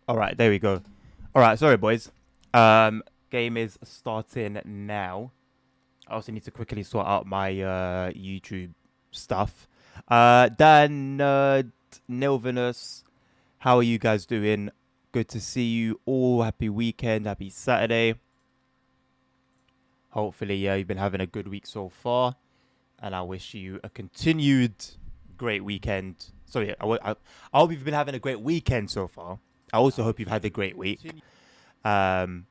All right, there we go. All right, sorry, boys. Game is starting now. I also need to quickly sort out my YouTube stuff. Dan, Nilvinus, how are you guys doing? Good to see you all. Happy weekend. Happy Saturday. Hopefully, you've been having a good week so far, and I wish you a continued great weekend. Sorry, I hope you've been having a great weekend so far. I also hope you've had a great week. Um,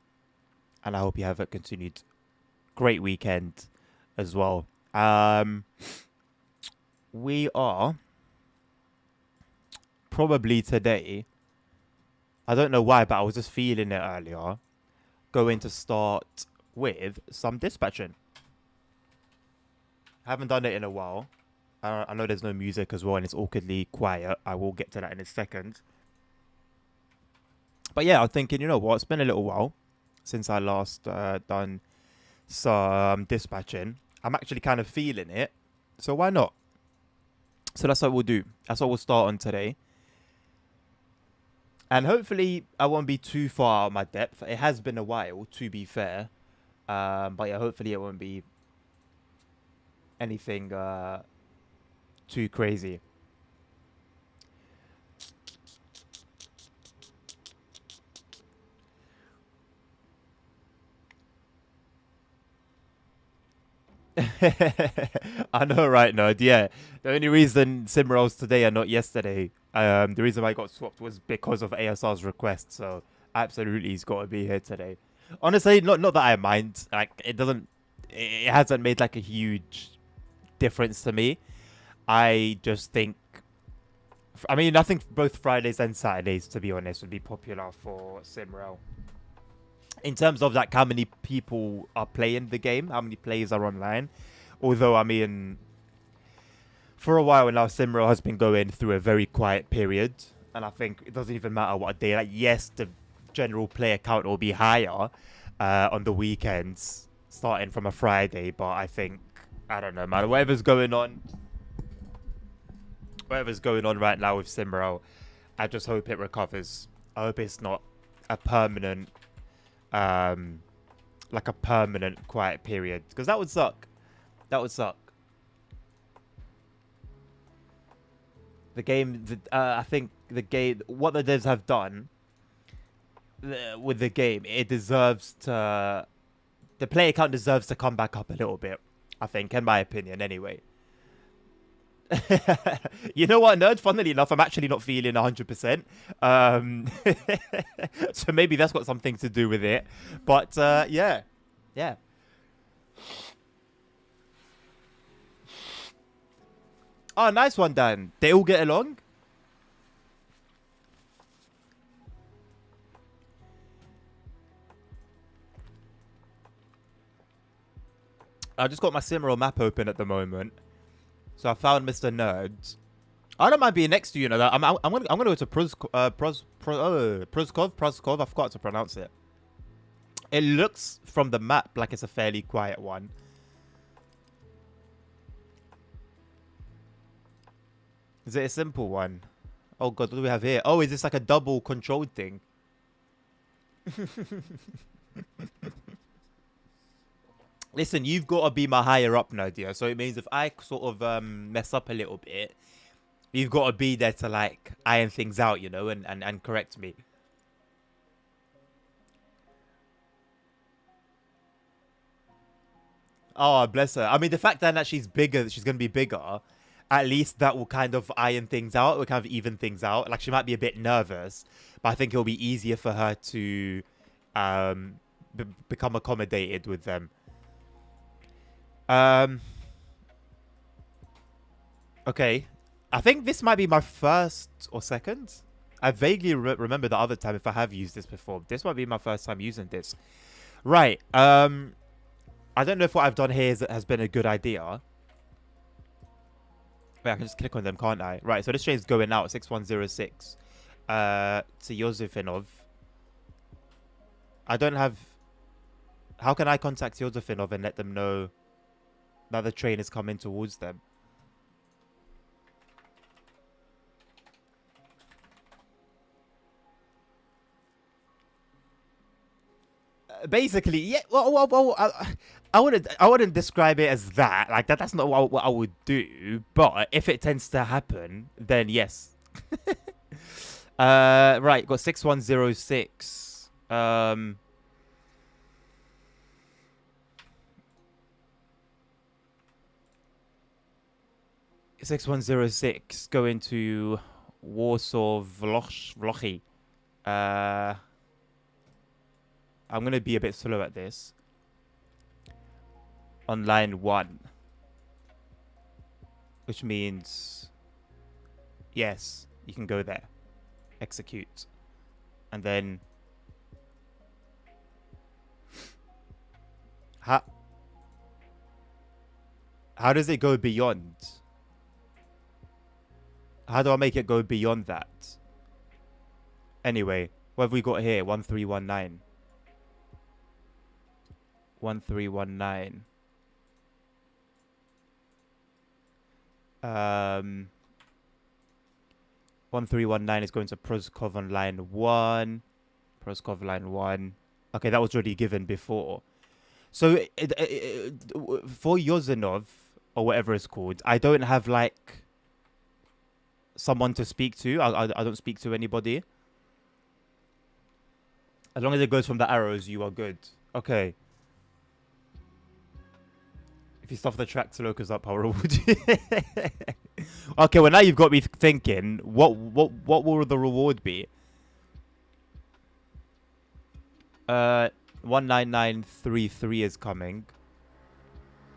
and I hope you have a continued great weekend as well. We are probably today, I don't know why, but I was just feeling it earlier, going to start with some dispatching. Haven't done it in a while. I know there's no music as well and it's awkwardly quiet. I will get to that in a second. But yeah, I'm thinking, you know what? It's been a little while since I last done some dispatching. I'm actually kind of feeling it. So why not? So that's what we'll do. That's what we'll start on today. And hopefully I won't be too far out of my depth. It has been a while, to be fair. But yeah, hopefully it won't be anything too crazy. I know, right, Nerd? Yeah. The only reason SimRails today and not yesterday, the reason I got swapped was because of ASR's request. So absolutely, he's got to be here today. Honestly, not that I mind. Like, it hasn't made like a huge difference to me. I just think, I mean, I think both Fridays and Saturdays, to be honest, would be popular for SimRail. In terms of like how many people are playing the game, how many players are online. Although, I mean, for a while now, SimRail has been going through a very quiet period. And I think it doesn't even matter what day. Like, yes, the general player count will be higher on the weekends, starting from a Friday. But I think, I don't know, man. Whatever's going on right now with SimRail, I just hope it recovers. I hope it's not a permanent, like a permanent quiet period. Because that would suck. That would suck. The game, I think the game, what the devs have done with the game, it deserves to, the player count deserves to come back up a little bit. I think, in my opinion, anyway. You know what, nerd? Funnily enough, I'm actually not feeling 100%. So maybe that's got something to do with it. But yeah, yeah. Oh, nice one, Dan. They all get along. I just got my SimRail map open at the moment, so I found Mr. Nerd. I don't mind being next to you. You know that I'm gonna go to Pruskov. I forgot to pronounce it. It looks from the map like it's a fairly quiet one. Is it a simple one? Oh god, what do we have here? Oh, is this like a double controlled thing? Listen, you've got to be my higher up, Nadia. So it means if I sort of mess up a little bit, you've got to be there to like iron things out, you know, and correct me. Oh, bless her. I mean, the fact that she's bigger, she's going to be bigger, at least that will kind of iron things out. It will kind of even things out. Like, she might be a bit nervous, but I think it'll be easier for her to um, become accommodated with them. Um, okay. I think this might be my first or second. I vaguely remember the other time if I have used this before. This might be my first time using this. Right. I don't know if what I've done here has been a good idea. Wait, I can just click on them, can't I? Right, so this train's going out, 6106. To Yosefinov. I don't have... How can I contact Yosefinov and let them know that the train is coming towards them? Basically, yeah. I wouldn't describe it as that. Like that. That's not what I would do. But if it tends to happen, then yes. Right. Got 6106. 6106 going to Warsaw Wlochy. I'm gonna be a bit slow at this. On line 1, which means yes, you can go there, execute, and then how does it go beyond? How do I make it go beyond that? Anyway, what have we got here? 1319. 1319. 1319 is going to Proskov on line 1. Proskov line 1. Okay, that was already given before. So for Yozinov, or whatever it's called, I don't have like someone to speak to. I don't speak to anybody. As long as it goes from the arrows, you are good. Okay. If you stuff the track to locus up, I'll reward you. Okay, well now you've got me thinking. What will the reward be? 19933 is coming.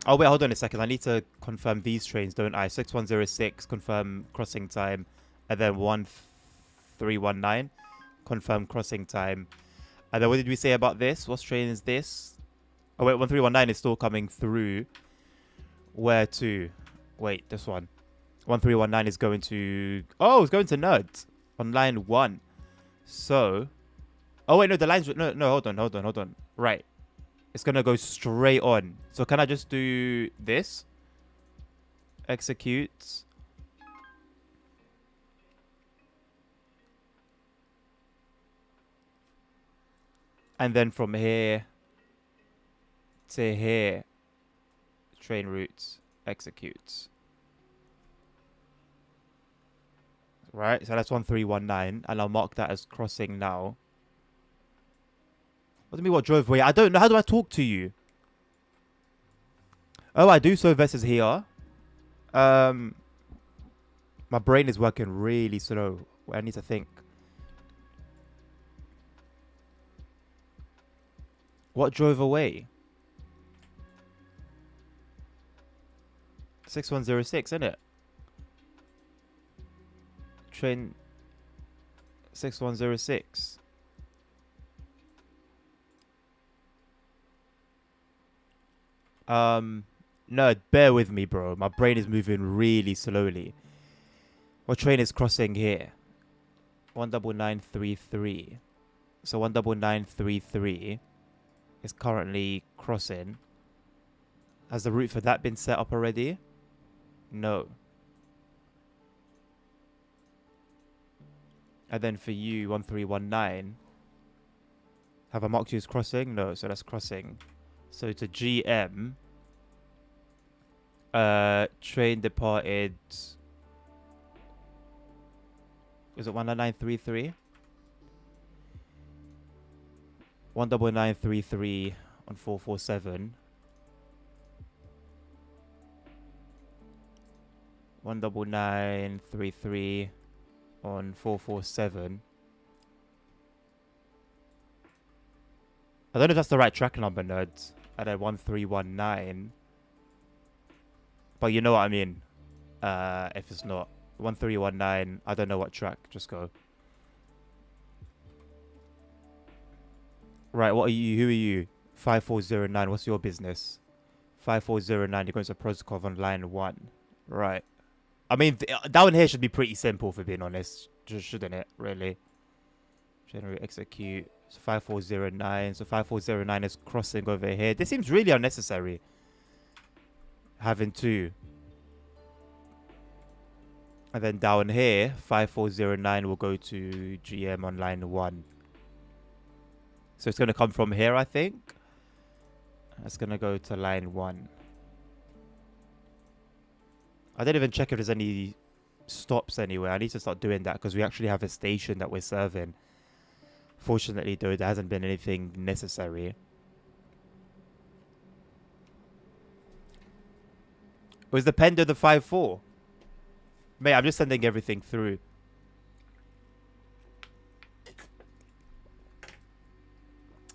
Oh wait, hold on a second. I need to confirm these trains, don't I? 6106 confirm crossing time, and then 1319 confirm crossing time. And then what did we say about this? What train is this? Oh wait, 1319 is still coming through. Where to? Wait, this one. 1319 is going to... Oh, it's going to Nerd on line 1. So... Oh, wait, no, the lines... No, hold on. Right. It's going to go straight on. So can I just do this? Execute. And then from here to here, train routes, execute. Right, so that's 1319, and I'll mark that as crossing now. What do you mean what drove away? I don't know. How do I talk to you? Oh, I do. So versus here. My brain is working really slow. I need to think. What drove away? 6106, isn't it? Train 6106. No, bear with me, bro. My brain is moving really slowly. What train is crossing here? 19933. So 19933 is currently crossing. Has the route for that been set up already? No. And then for you, 1319. Have I marked you as crossing? No, so that's crossing. So to GM. Train departed. Is it 19933? 19933 on 447. 19933 on 447. I don't know if that's the right track number, nerds. And then 1319. But you know what I mean. If it's not 1319, I don't know what track. Just go. Right, what are you? Who are you? 5409. What's your business? 5409. You're going to Proskov on line 1. Right. I mean, down here should be pretty simple, for being honest. Just shouldn't it, really? Generate, execute. So 5409. So 5409 is crossing over here. This seems really unnecessary. Having 2. And then down here, 5409 will go to GM on line 1. So it's going to come from here, I think. It's going to go to line 1. I didn't even check if there's any stops anywhere. I need to start doing that because we actually have a station that we're serving. Fortunately, though, there hasn't been anything necessary. Was the Pendo the 5-4? Mate, I'm just sending everything through.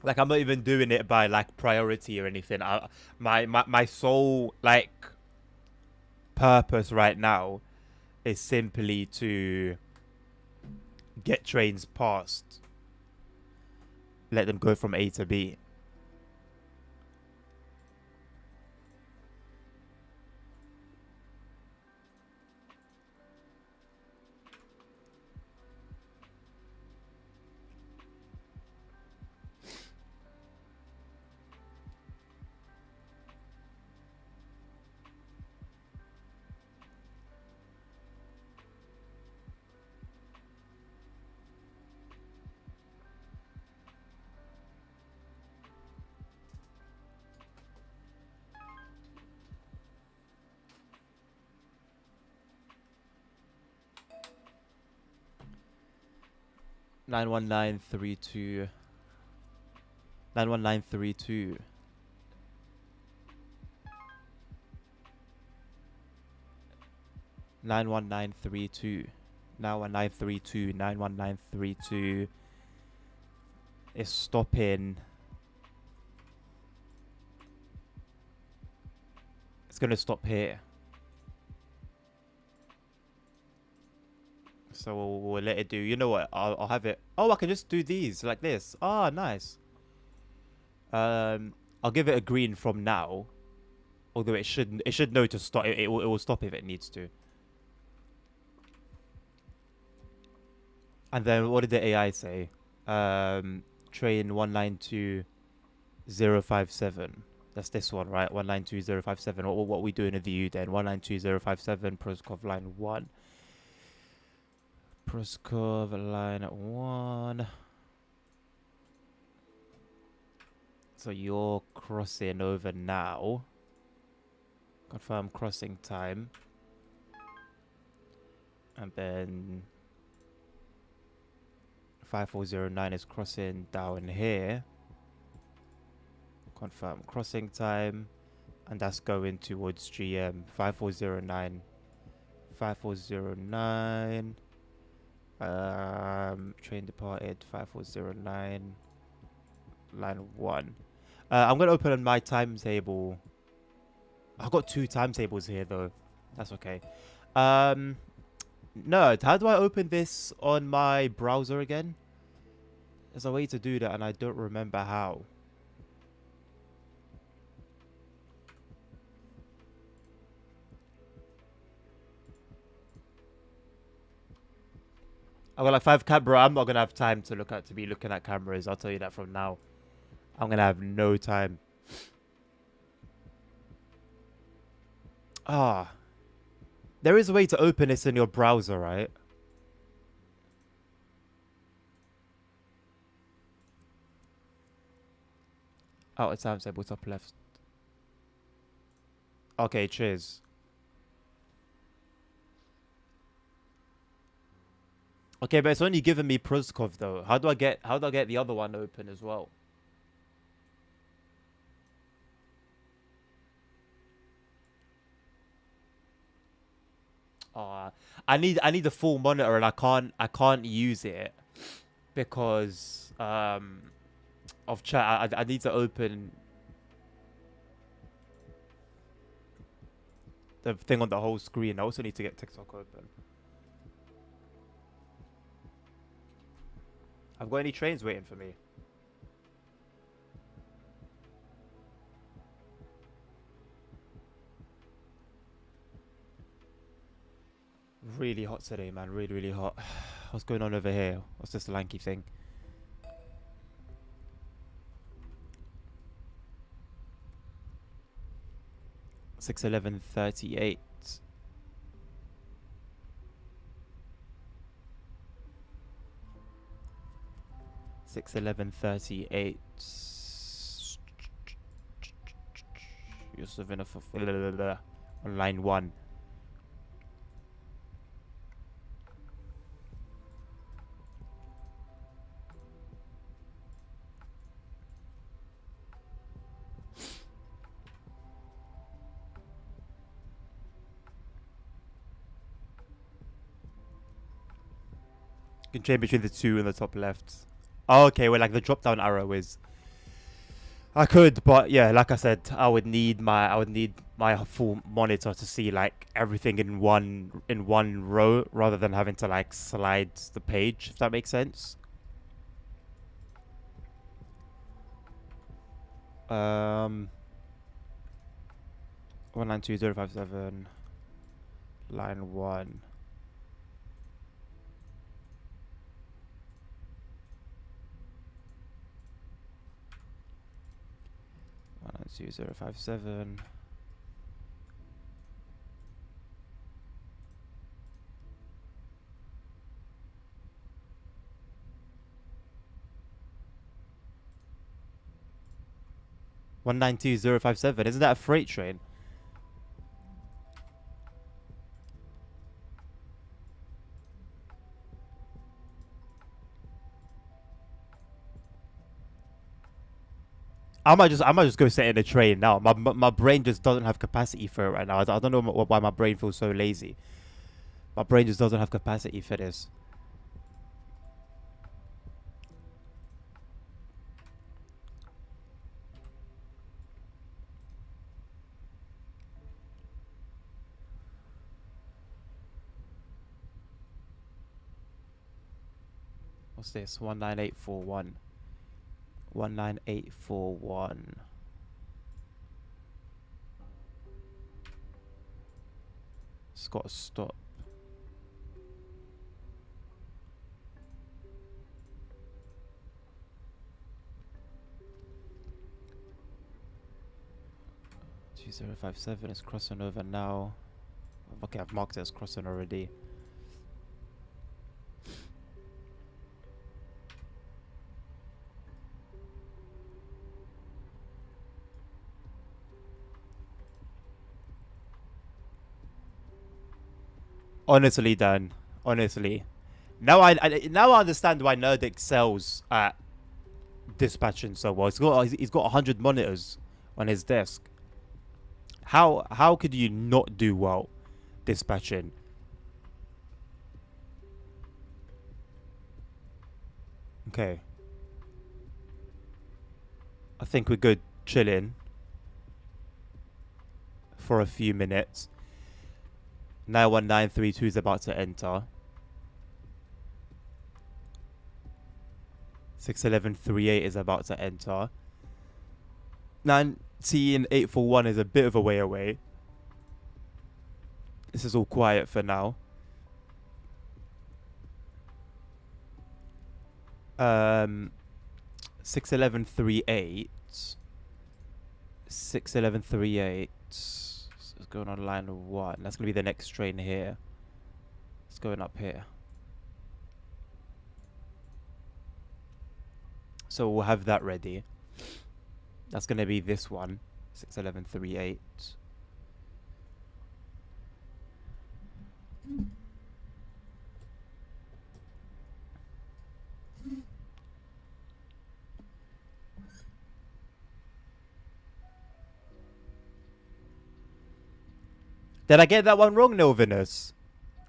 Like, I'm not even doing it by, like, priority or anything. My sole, like, purpose right now is simply to get trains past. Let them go from A to B. Nine 91932. 91932. 91932. 91932. 91932 is stopping. It's gonna stop here. So we'll let it do. You know what? I'll have it. Oh, I can just do these like this. Ah, nice. I'll give it a green from now. Although it should know to stop. It will stop if it needs to. And then what did the AI say? Train 192057. That's this one, right? 192057. What we do in a VU then? 192057. Proskov line 1. Proskov line 1. So you're crossing over now. Confirm crossing time. And then 5409 is crossing down here. Confirm crossing time. And that's going towards GM. 5409. 5409. Train departed. 5409. Line 1. I'm going to open my timetable. I've got 2 timetables here, though. That's okay. No, how do I open this on my browser again? There's a way to do that, and I don't remember how. I've got like 5 camera. I'm not gonna have time to be looking at cameras. I'll tell you that from now. I'm gonna have no time. Ah, there is a way to open this in your browser, right? Oh, it's timetable top left. Okay, cheers. Okay, but it's only giving me Proskov though. How do I get the other one open as well? I need a full monitor and I can't use it because of chat. I need to open the thing on the whole screen. I also need to get TikTok open. I've got any trains waiting for me? Really hot today, man. Really, really hot. What's going on over here? What's this lanky thing? $611.38. 6:11:38. Yusuf on line 1. You can change between the two in the top left. Oh, okay, well, like the drop down arrow is. I could, but yeah, like I said, I would need my full monitor to see like everything in one row rather than having to like slide the page, if that makes sense. 192057 line 1. 192057. One 192057. Isn't that a freight train? I might just go sit in a train now. My brain just doesn't have capacity for it right now. I don't know why my brain feels so lazy. My brain just doesn't have capacity for this. What's this? 19841. 19841. It's got to stop. G057 is crossing over now. Okay, I've marked it as crossing already. Honestly, Dan. Honestly. Now I understand why Nerd excels at dispatching so well. He's got 100 monitors on his desk. How could you not do well dispatching? Okay. I think we're good chilling for a few minutes. 91932 is about to enter. 61138 is about to enter. 19841 is a bit of a way away. This is all quiet for now. 61138. 61138 is going on line 1. That's going to be the next train here. It's going up here. So we'll have that ready. That's going to be this one. 61138. Did I get that one wrong, Novinus?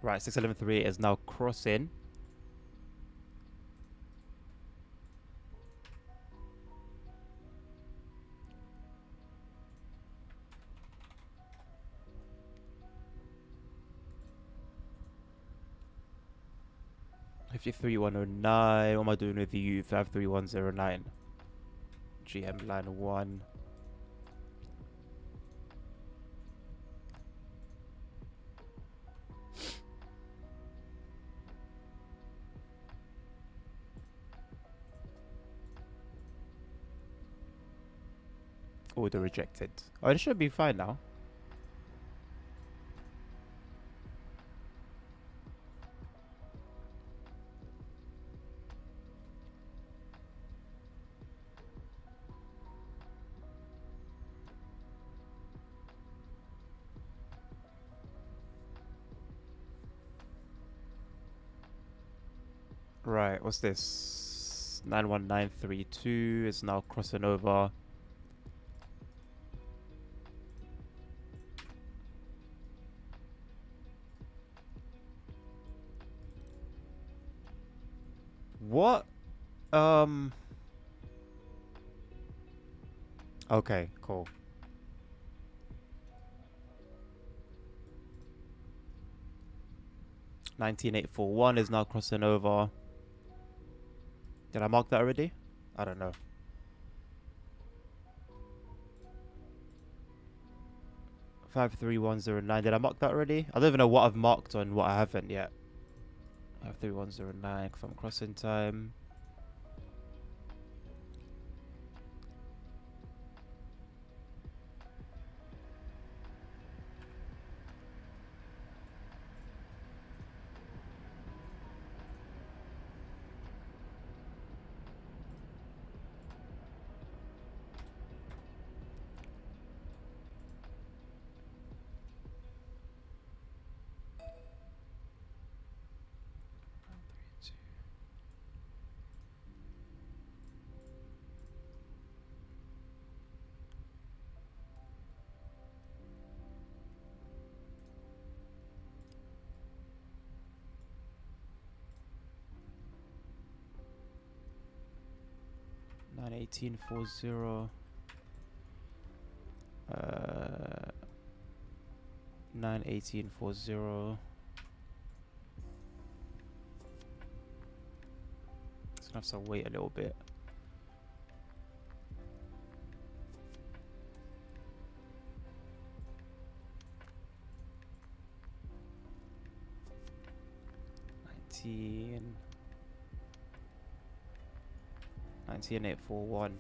Right, 61138 is now crossing. $53,109. What am I doing with you? 53109. GM line 1. Order rejected. Oh, it should be fine now. Right, what's this? 91932 is now crossing over. What? Okay, cool. 19841 is now crossing over. Did I mark that already? I don't know. 53109. Did I mark that already? I don't even know what I've marked on what I haven't yet. 53109. Confirm crossing time. Nine 1840. 91840. It's gonna have to wait a little bit. Nineteen 841.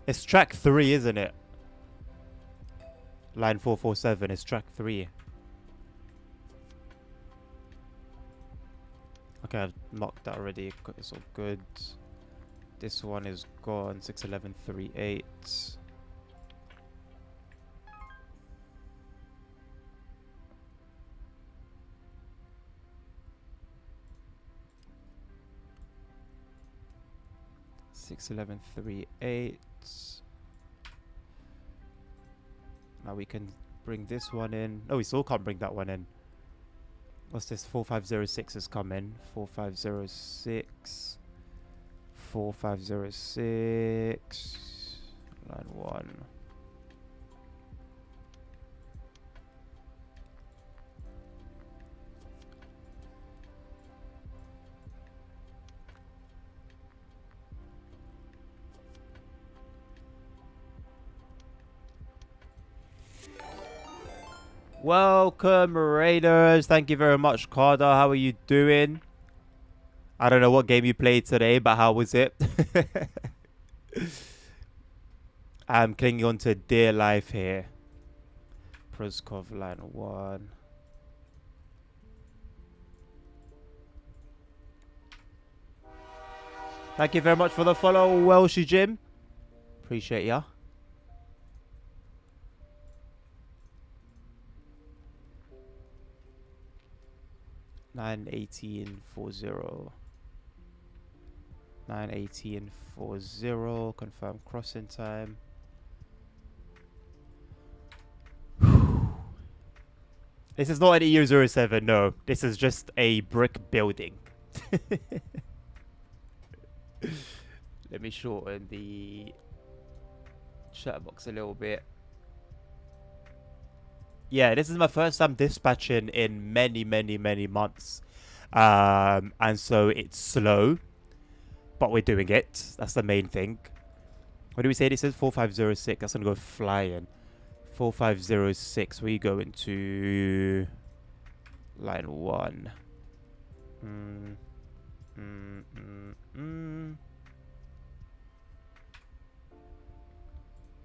It's track 3, isn't it? Line 447 is track 3. Okay, I've marked that already. It's all good. This one is gone. 61138. Now we can bring this one in. No, we still can't bring that one in. What's this? 4506 has come in. 4506. 4506. Line 1. Welcome, Raiders. Thank you very much, Carter. How are you doing? I don't know what game you played today, but how was it? I'm clinging on to dear life here. Proskov, line 1. Thank you very much for the follow, Welshy Jim. Appreciate ya. 91840. 91840. Confirm crossing time. This is not an EU07, no. This is just a brick building. Let me shorten the chat box a little bit. Yeah, this is my first time dispatching in many months. And so it's slow, but we're doing it. That's the main thing. What do we say this is? 4506. That's going to go flying. 4506. We go into line 1.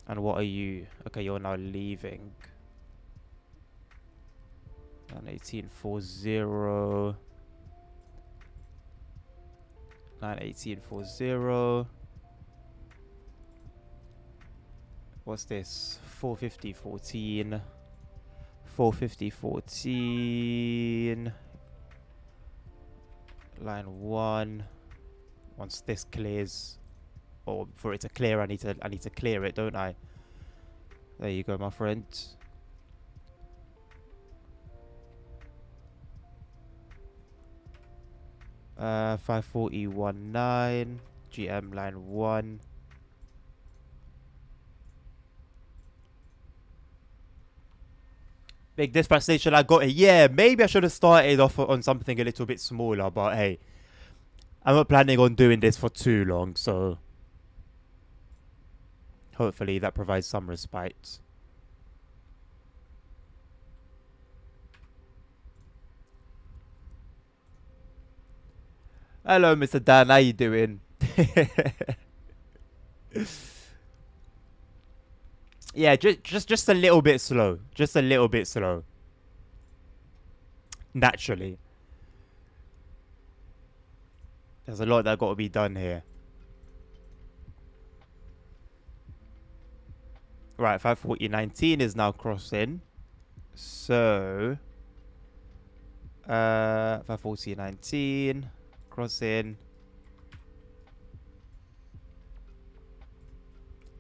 And what are you? Okay, you're now leaving. 91840. 91840. What's this? 450, 14. 450, 14. Line 1. Once this clears, or for it to clear, I need to clear it, don't I? There you go, my friend. 54019 GM line 1. Big dispatch station, I got it. Yeah, maybe I should have started off on something a little bit smaller, but hey, I'm not planning on doing this for too long, so hopefully that provides some respite. Hello, Mr. Dan. How you doing? Yeah, just a little bit slow. Just a little bit slow. Naturally. There's a lot that got to be done here. Right, 54019 is now crossing. So 54019 crossing.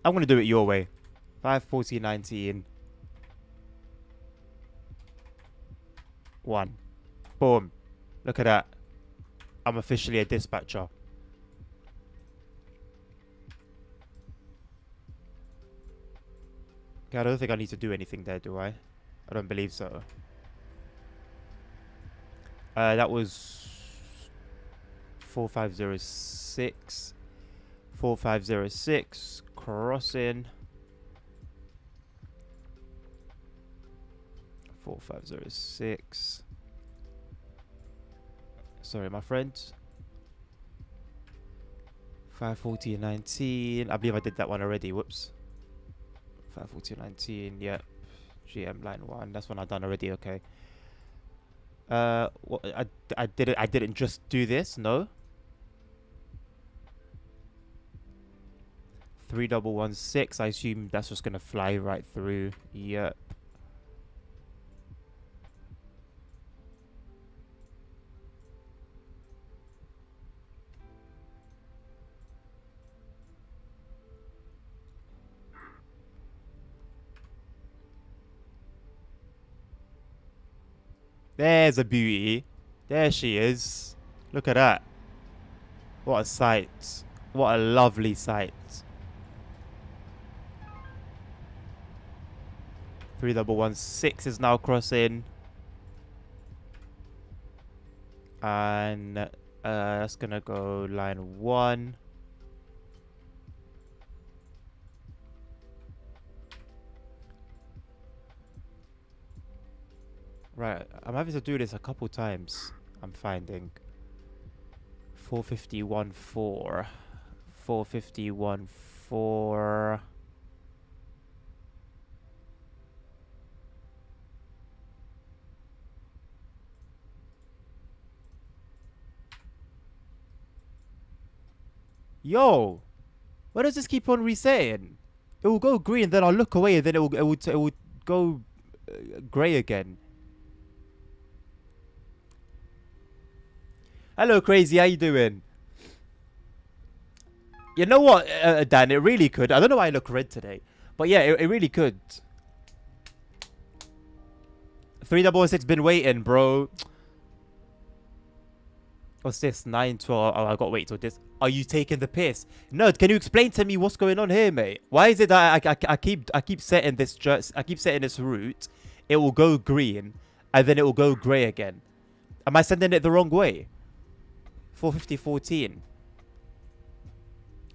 I'm gonna do it your way. 54019 1. Boom. Look at that. I'm officially a dispatcher. Okay, I don't think I need to do anything there, do I? I don't believe so. That was 4506. 4506 crossing. 4506. Sorry, my friend. 54019. I believe I did that one already. Whoops. 54019. Yep. GM line 1. That's one I've done already. Okay. What I didn't just do this. No. 3116. I assume that's just gonna fly right through. Yep. There's a beauty. There she is. Look at that. What a sight. What a lovely sight. 3116 is now crossing. And that's gonna go line 1. Right, I'm having to do this a couple times, I'm finding. 451 4. 451 4. Yo! Why does this keep on resetting? It will go green, then I'll look away, and then it will go grey again. Hello, Crazy. How you doing? You know what, Dan? It really could. I don't know why I look red today. But yeah, it really could. 3016 been waiting, bro. What's this? 912. Oh, I got to wait till this. Are you taking the piss? No, can you explain to me what's going on here, mate? Why is it that I keep setting this route? It will go green, and then it will go grey again. Am I sending it the wrong way? 45014.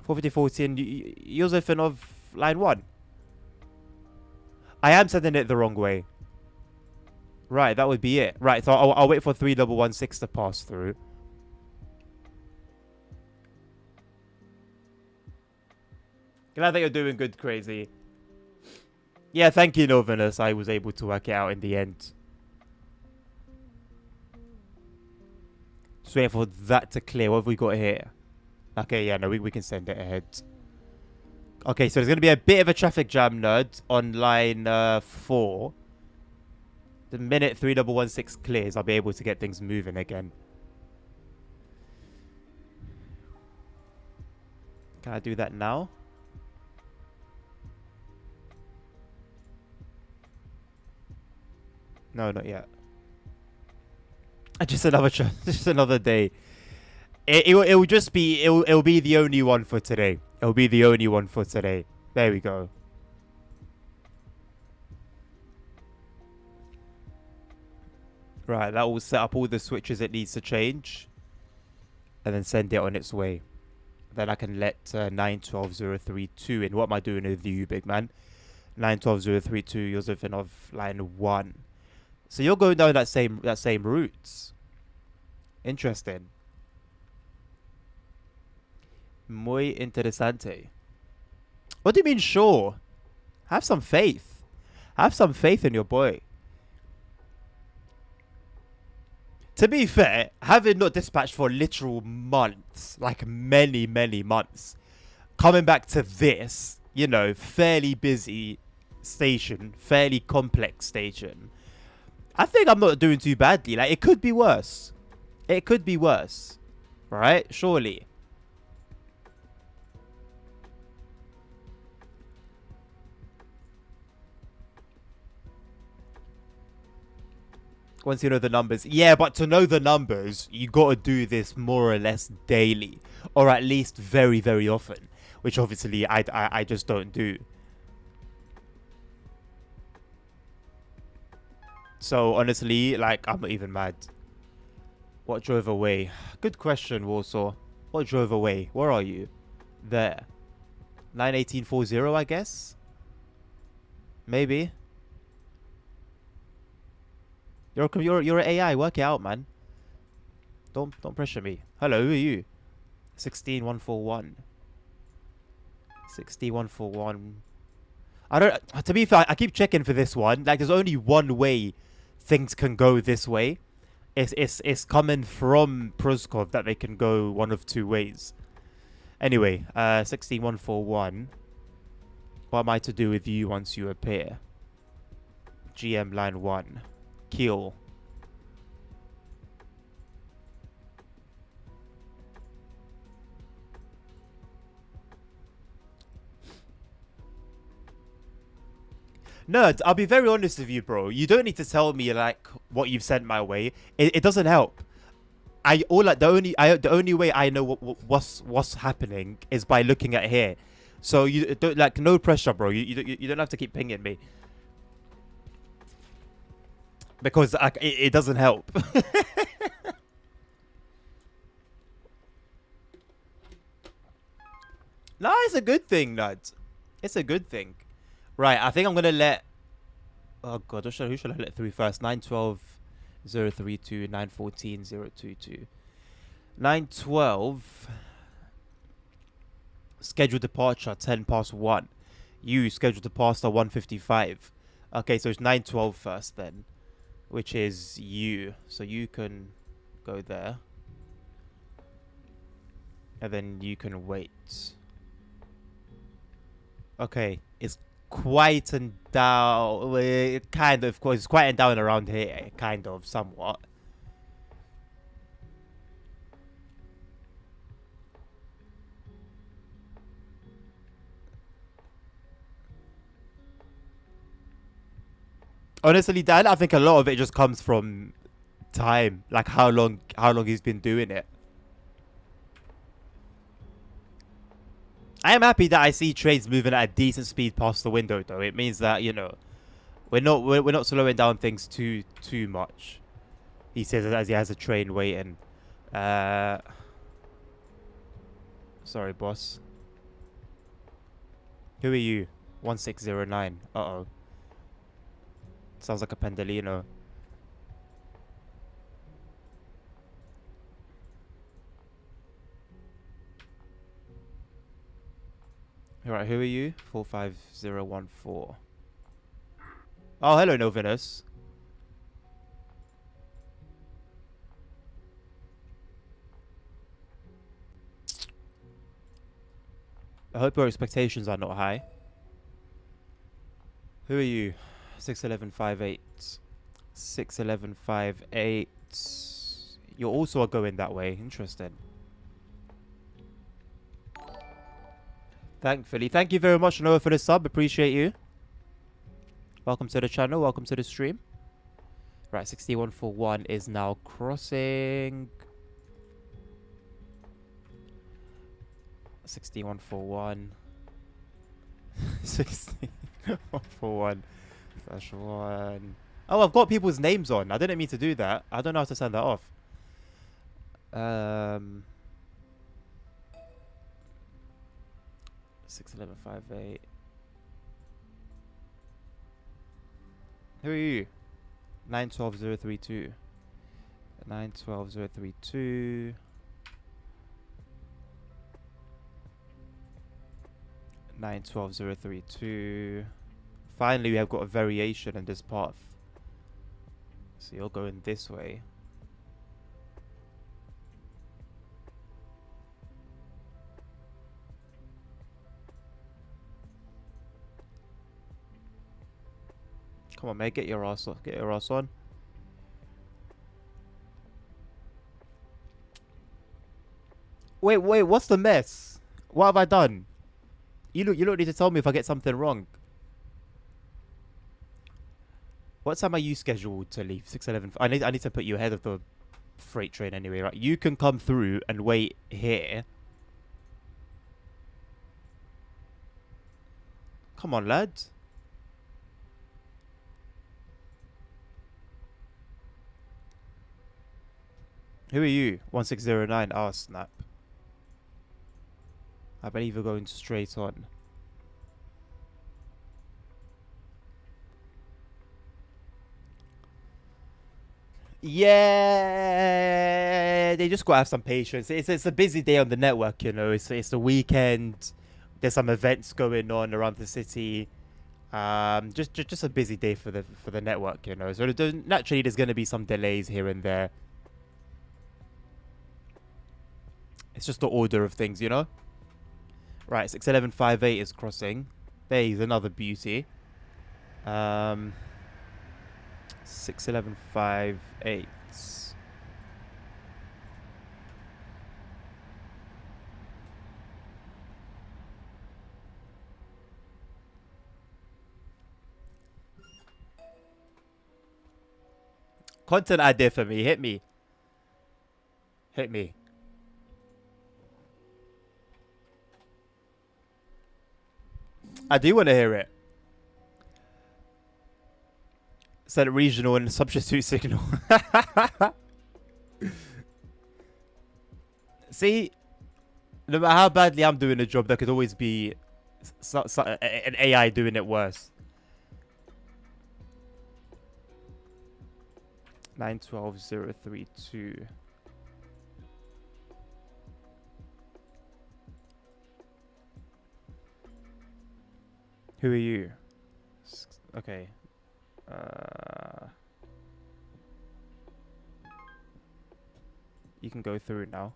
45014. Yosefinov line 1. I am sending it the wrong way. Right, that would be it. Right, so I'll wait for 3116 to pass through. Glad that you're doing good, Crazy. Yeah, thank you, Novinus. I was able to work it out in the end. Just waiting for that to clear. What have we got here? Okay, yeah, no, we can send it ahead. Okay, so there's going to be a bit of a traffic jam, nerd, on line 4. The minute 3116 clears, I'll be able to get things moving again. Can I do that now? No, not yet. Just another just another day. It will just be it'll be the only one for today. It'll be the only one for today. There we go. Right, that will set up all the switches it needs to change, and then send it on its way. Then I can let 912032 in. What am I doing with you, big man? 912032, Yosefin line 1. So you're going down that same route. Interesting. Muy interesante. What do you mean, sure? Have some faith. Have some faith in your boy. To be fair, having not dispatched for literal months, like many, many months, coming back to this, you know, fairly busy station, fairly complex station, I think I'm not doing too badly. Like, it could be worse. It could be worse. Right? Surely. Once you know the numbers. Yeah, but to know the numbers, you got to do this more or less daily. Or at least very, very often. Which obviously I just don't do. So honestly, like, I'm not even mad. What drove away? Good question, Warsaw. What drove away? Where are you? There. 91840, I guess? Maybe. You're an AI. Work it out, man. Don't pressure me. Hello, who are you? 16141. 16141. I don't. To be fair, I keep checking for this one. Like, there's only one way things can go this way. It's coming from Pruskov that they can go one of two ways. Anyway, 16141. What am I to do with you once you appear? GM line 1. Kill. Nerds, I'll be very honest with you, bro. You don't need to tell me like what you've sent my way. It doesn't help. The only way I know what's happening is by looking at here. So you don't, like, no pressure, bro. You don't have to keep pinging me because it doesn't help. No, it's a good thing, nuts. It's a good thing. Right, I think I'm gonna let. Oh god, who should I let through first? 912-032, 914-022. 912. Scheduled departure 10 past 1. You scheduled departure 1:55. Okay, so it's 912 first then, which is you. So you can go there, and then you can wait. Okay, it's quieting down. Kind of course, it's quieting down around here, kind of, somewhat. Honestly, Dan, I think a lot of it just comes from time, like how long he's been doing it. I am happy that I see trains moving at a decent speed past the window, though. It means that, you know, we're not slowing down things too much. He says as he has a train waiting. Sorry, boss. Who are you? 1609. Uh-oh. Sounds like a Pendolino. Alright, who are you? 45014. Oh, hello, Novinus. I hope your expectations are not high. Who are you? 61158. 61158. You also are going that way. Interesting. Thankfully. Thank you very much, Noah, for the sub. Appreciate you. Welcome to the channel. Welcome to the stream. Right, 6141 is now crossing. 6141. 6141. /1. Oh, I've got people's names on. I didn't mean to do that. I don't know how to send that off. 61158. Who are you? 912032. 912032. 912032. Finally, we have got a variation in this path. So you're going this way. Come on, mate, get your ass on. Get your ass on. Wait, what's the mess? What have I done? You don't need to tell me if I get something wrong. What time are you scheduled to leave? 6:11. I need to put you ahead of the freight train anyway, right? You can come through and wait here. Come on, lads. Who are you? 1609. Oh, snap. I believe we're going straight on. Yeah, they just gotta have some patience. It's a busy day on the network, you know. It's the weekend. There's some events going on around the city. Just a busy day for the network, you know. So naturally, there's gonna be some delays here and there. It's just the order of things, you know. Right, 61158 is crossing. There's another beauty. 61158. Content idea for me. Hit me. Hit me. I do want to hear it. Set regional and substitute signal. See, no matter how badly I'm doing the job, there could always be an AI doing it worse. 912032. Who are you? Okay. You can go through now.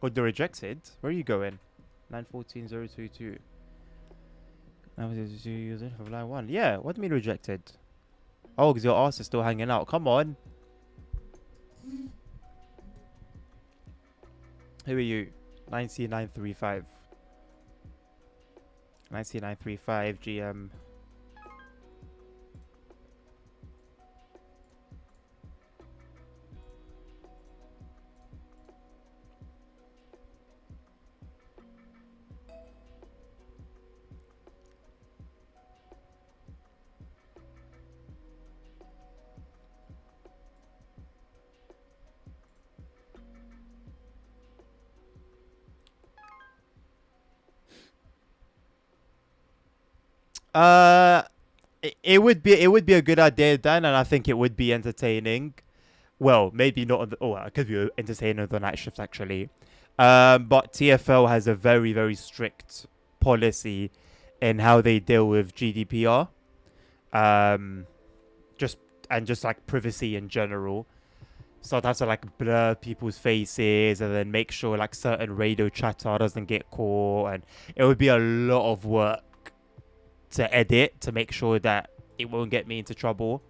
Oh, they're rejected? Where are you going? 914022. 914022 using for line 1. Yeah, what do you mean rejected? Oh, because your ass is still hanging out. Come on. Who are you? 9C935. 9C935 GM. It would be a good idea, Dan, and I think it would be entertaining. Well, maybe not on the it could be entertaining on the night shift actually. But TFL has a very, very strict policy in how they deal with GDPR. Just like privacy in general. So I'd have to like blur people's faces and then make sure like certain radio chatter doesn't get caught, and it would be a lot of work to edit to make sure that it won't get me into trouble.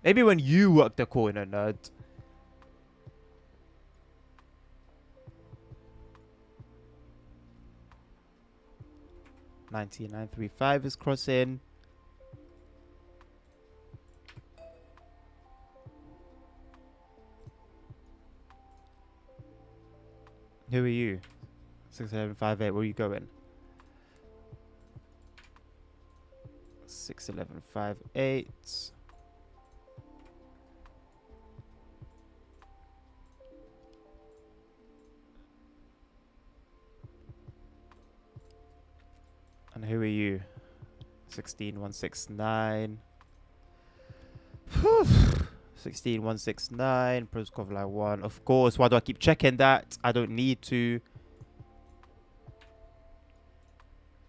Maybe when you work the corner, nerd. 19935 is crossing. Who are you? 6758, where are you going? 61158. And who are you? 16169. 16169. Protocol line 1. Of course. Why do I keep checking that? I don't need to.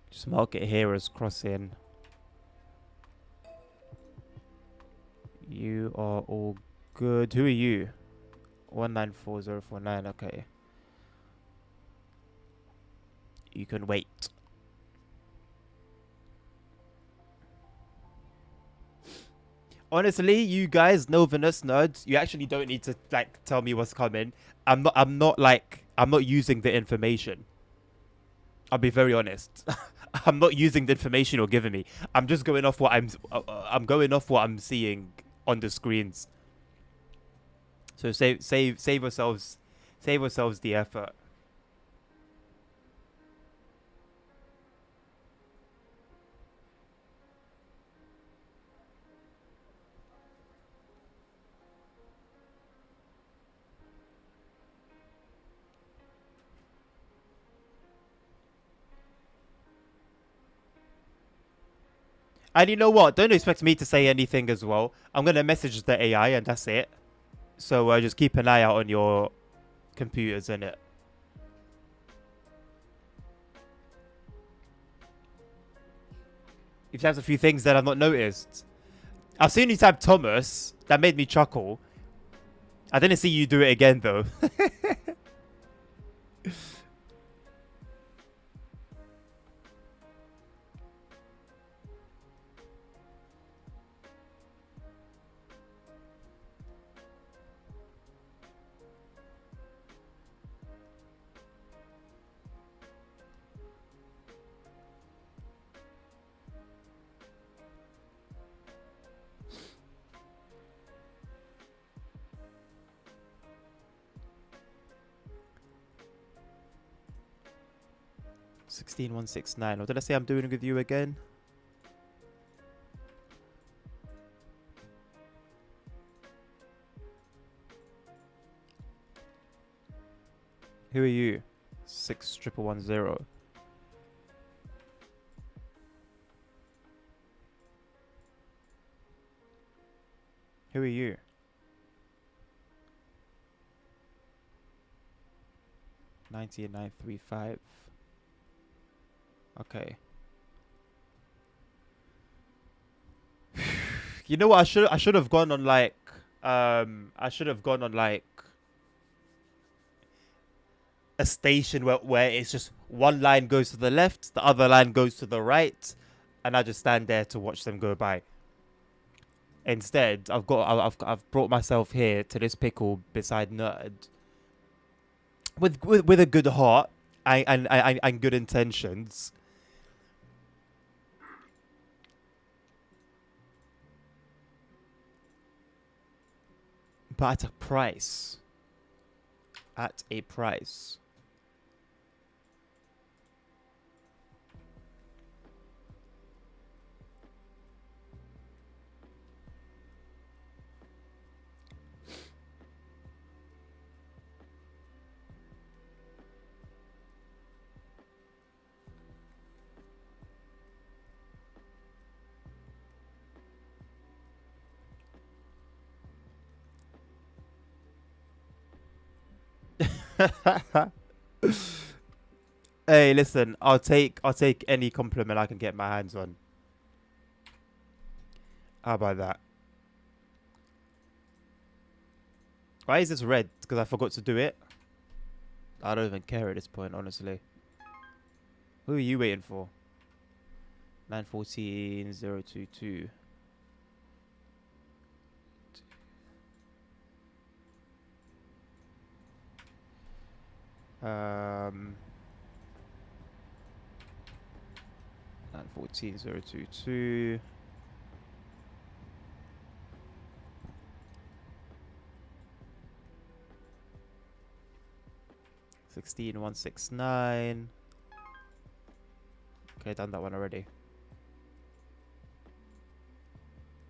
Just mark it here as crossing. You are all good. Who are you? 194049. Okay. You can wait. Honestly, you guys, Novinus nerds, you actually don't need to like tell me what's coming. I'm not using the information. I'll be very honest. I'm not using the information you're giving me. I'm just going off what I'm going off what I'm seeing on the screens. So save yourselves the effort. And you know what? Don't expect me to say anything as well. I'm going to message the AI and that's it. So just keep an eye out on your computers, innit? If there's a few things that I've not noticed. I've seen you type Thomas. That made me chuckle. I didn't see you do it again, though. 16169. What did I say I'm doing with you again? Who are you? 6110. Who are you? 19935. Okay. You know what? I should have gone on like I should have gone on like a station where it's just one line goes to the left, the other line goes to the right, and I just stand there to watch them go by. Instead, I've brought myself here to this pickle beside Nerd with a good heart and good intentions. But at a price. At a price. Hey, listen, I'll take any compliment I can get my hands on. How about that? Why is this red? Because I forgot to do it? I don't even care at this point, honestly. Who are you waiting for? 914-022. Um, 914-022. 16169. Okay, done that one already.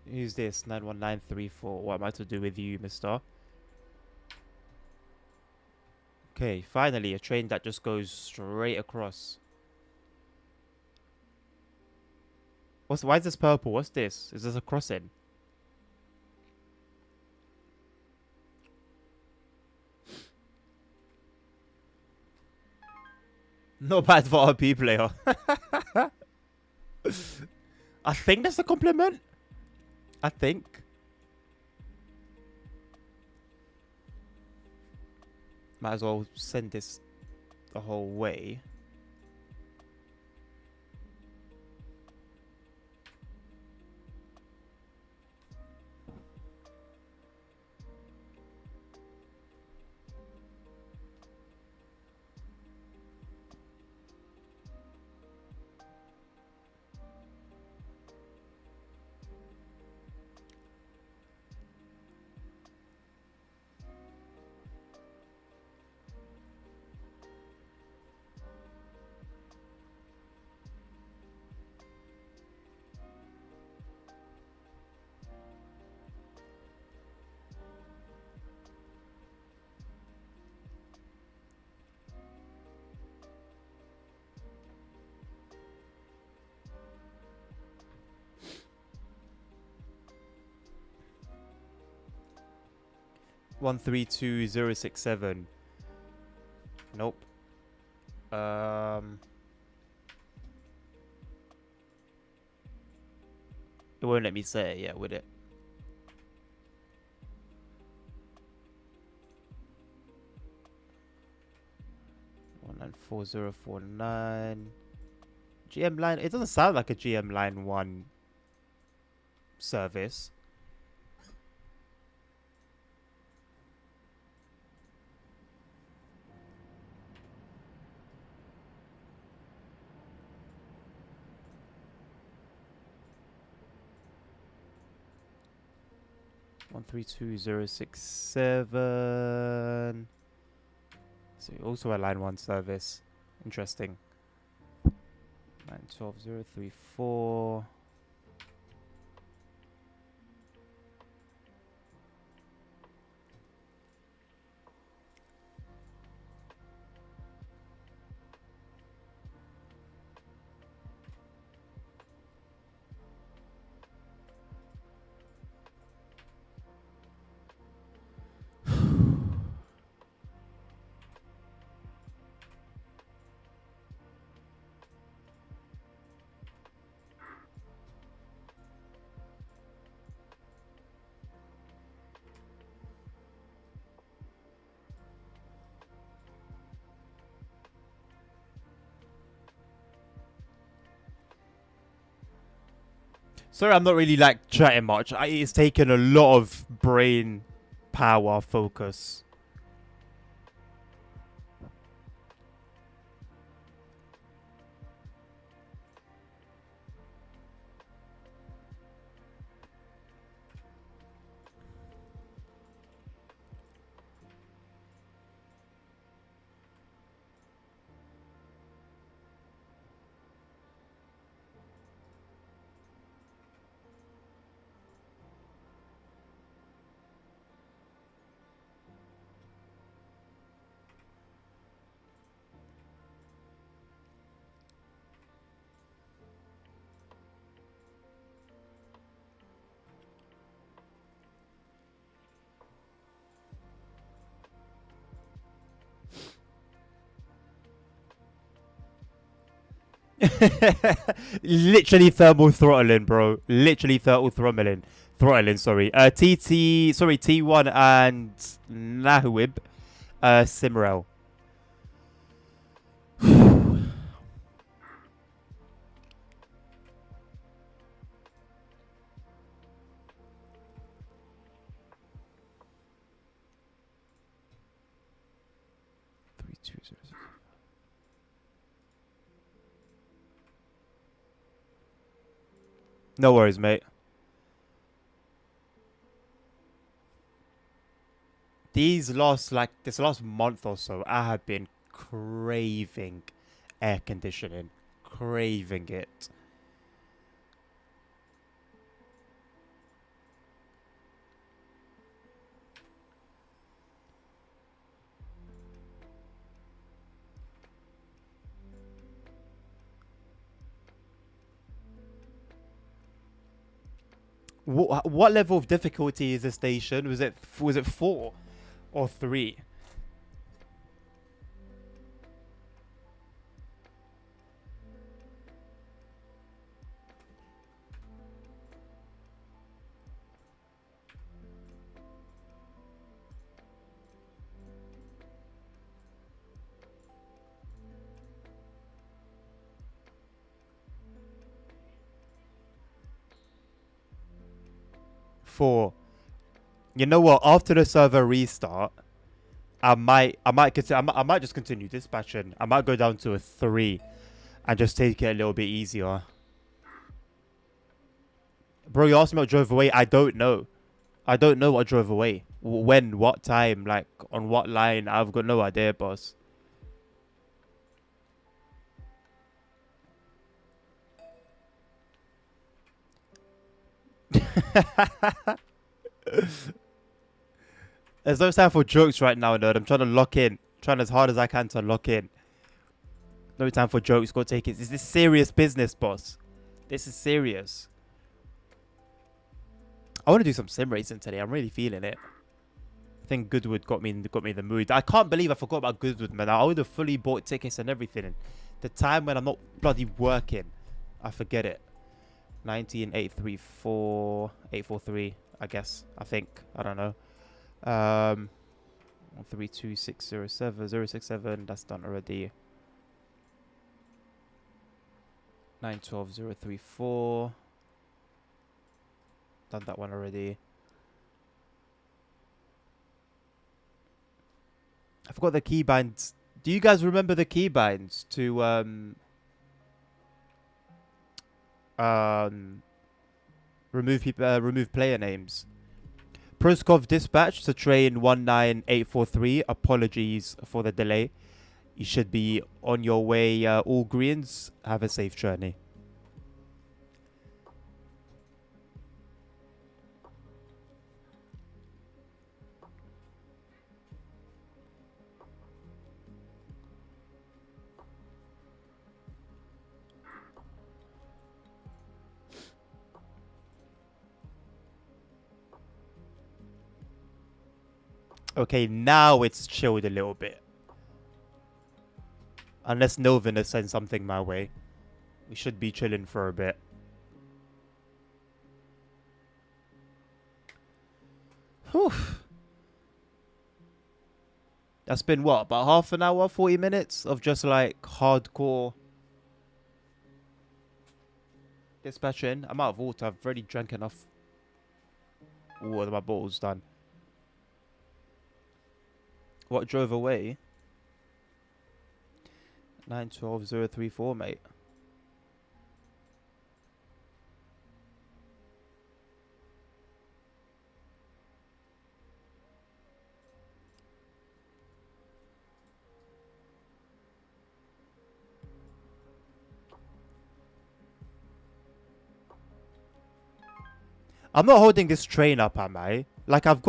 Who's this? 91934. What am I to do with you, mister? Okay, finally, a train that just goes straight across. Why is this purple? What's this? Is this a crossing? Not bad for RP player. I think that's a compliment. I think. Might as well send this the whole way. One 132067. Nope. It won't let me say it yet, would it? One 94049. GM line. It doesn't sound like a GM line 1 service. One 132067. So also a line 1 service. Interesting. 912034. Sorry, I'm not really like chatting much. It's taken a lot of brain power focus. Literally thermal throttling, bro. Literally thermal throttling. Throttling, sorry. T1 and Nahuib, SimRail. 3206. No worries, mate. This last month or so, I have been craving air conditioning. Craving it. What level of difficulty is the station? Was it 4 or 3? Four. You know what? After the server restart, I might just continue dispatching. I might go down to a 3 and just take it a little bit easier. Bro, you asked me what drove away. I don't know. I don't know what drove away. When, what time, like on what line. I've got no idea, boss. There's no time for jokes right now, nerd. I'm trying to lock in. Trying as hard as I can to lock in. No time for jokes. Go take it. Is this serious business, boss? This is serious. I want to do some sim racing today. I'm really feeling it. I think Goodwood got me in the mood. I can't believe I forgot about Goodwood, man. I would have fully bought tickets and everything. And the time when I'm not bloody working, I forget it. 19834 843. I guess. I think. I don't know. 132607 067. That's done already. 912034. Done that one already. I forgot the keybinds. Do you guys remember the keybinds to remove player names? Proskov dispatch to train 19843. Apologies for the delay. You should be on your way. All greens. Have a safe journey. Okay, now it's chilled a little bit. Unless Novin has sent something my way. We should be chilling for a bit. Whew. That's been what? About half an hour, 40 minutes of just like hardcore dispatching. I'm out of water. I've already drank enough. Ooh, my bottle's done. What drove away? 912034, mate. I'm not holding this train up, am I? Like I've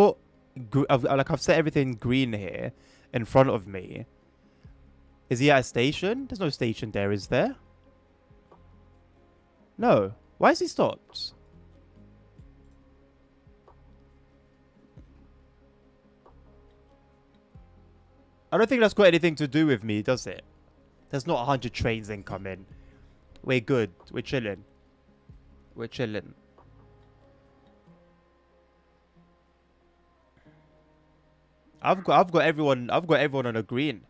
set everything green here in front of me. Is he at a station? There's no station there, is there? No. Why is he stopped? I don't think that's got anything to do with me, does it? There's not 100 trains incoming. We're good. We're chilling. We're chilling. I've got everyone on a green.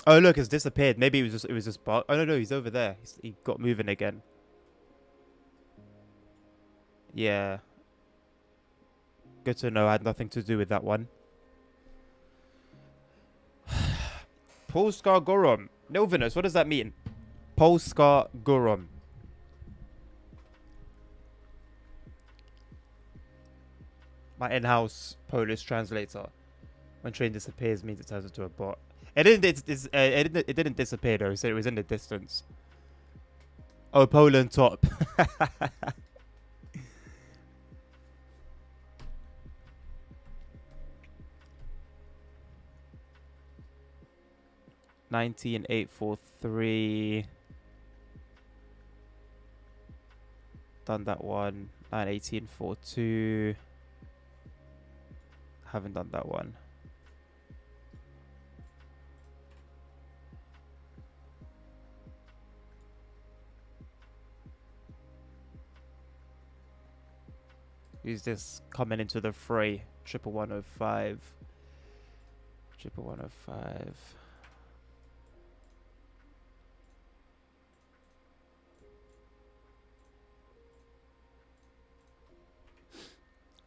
Oh look, it's disappeared. Maybe it was just bug. Oh no, he's over there. He got moving again. Yeah. Good to know. I had nothing to do with that one. Polskar Gorom. Nilvinus, what does that mean? Polskar Gorom. My in-house Polish translator. When train disappears means it turns into a bot. It didn't disappear though. It said it was in the distance. Oh, Poland top. 19843. Done that one. 91842. Haven't done that one. Who's this coming into the fray? 11105. 11105.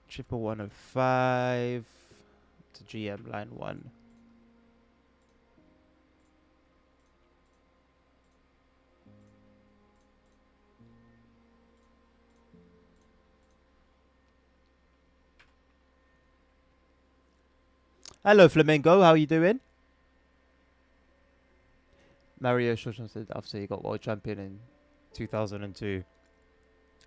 Triple 105 to GM line 1. Hello, Flamingo. How are you doing? Mario Shoshan said after he got world champion in 2002.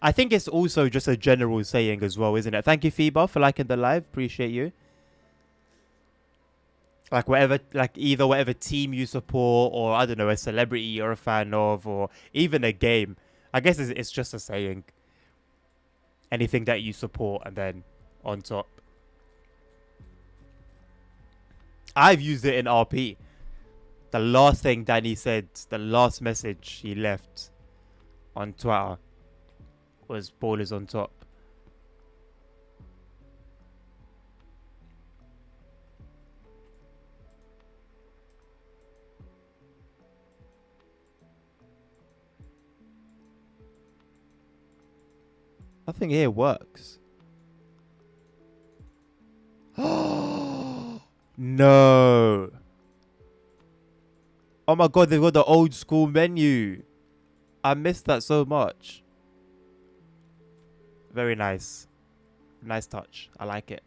I think it's also just a general saying as well, isn't it? Thank you, Fiba, for liking the live. Appreciate you. Like either whatever team you support, or I don't know, a celebrity you're a fan of, or even a game. I guess it's just a saying. Anything that you support, and then on top. I've used it in RP. The last thing Danny said, the last message he left on Twitter was ball is on top. Nothing here works. No. Oh my god, they've got the old school menu. I missed that so much. Very nice. Nice touch. I like it.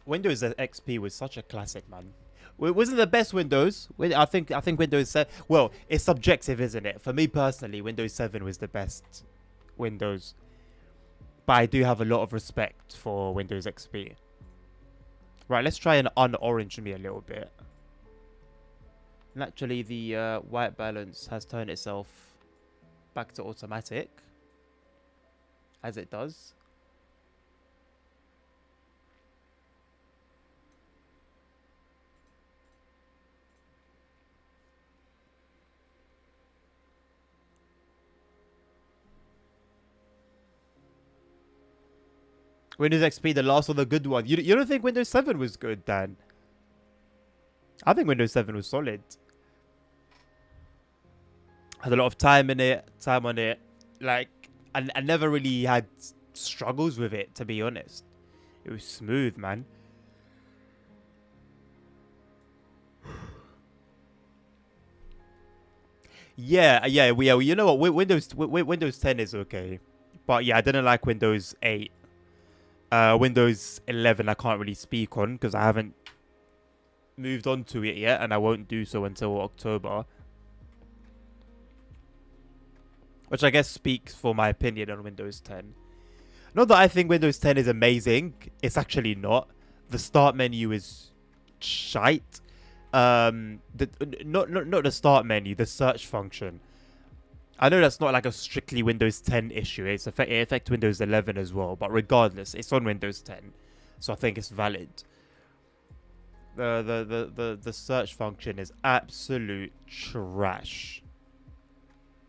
Windows XP was such a classic, man. It wasn't the best Windows. I think Windows 7... Well, it's subjective, isn't it? For me personally, Windows 7 was the best Windows. But I do have a lot of respect for Windows XP. Right, let's try and un-orange me a little bit. Naturally, the white balance has turned itself back to automatic. As it does. Windows XP, the last of the good one. You don't think Windows 7 was good, Dan? I think Windows 7 was solid. Had a lot of time on it. Like, I never really had struggles with it, to be honest. It was smooth, man. Yeah. You know what? Windows 10 is okay, but yeah, I didn't like Windows 8. Windows 11 I can't really speak on because I haven't moved on to it yet, and I won't do so until October. Which I guess speaks for my opinion on Windows 10. Not that I think Windows 10 is amazing. It's actually not. The start menu is shite. Not the start menu, the search function. I know that's not like a strictly Windows 10 issue. It affects Windows 11 as well, but regardless, it's on Windows 10, so I think it's valid. The search function is absolute trash.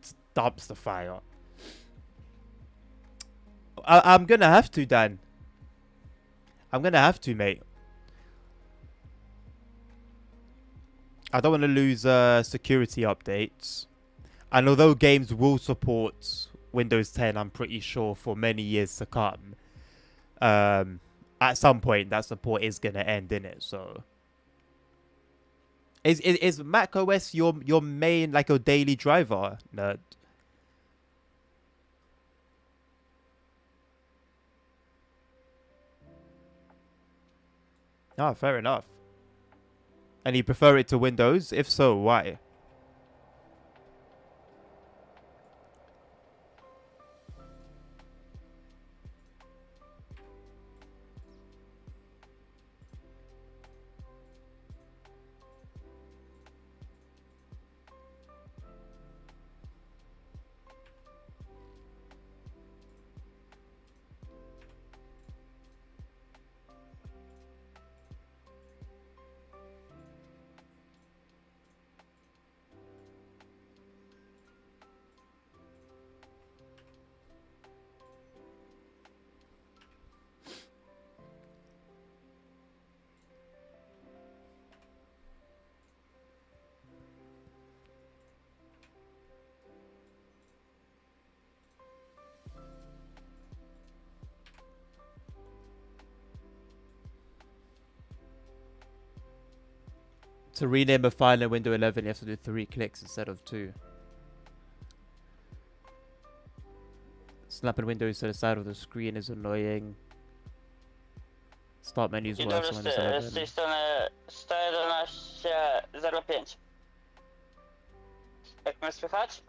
It's dumpster fire. I'm gonna have to, Dan. I'm gonna have to, mate. I don't want to lose security updates. And although games will support Windows 10, I'm pretty sure for many years to come, at some point that support is gonna end in it. So, is Mac OS your main, like, your daily driver, nerd? Ah, fair enough. And you prefer it to Windows? If so, why? To rename a file in Windows 11, you have to do 3 clicks instead of 2. Snapping Windows to the side of the screen is annoying. Start menus worse on Windows 11. Z tej strony 111.05. Jak mnie słychać?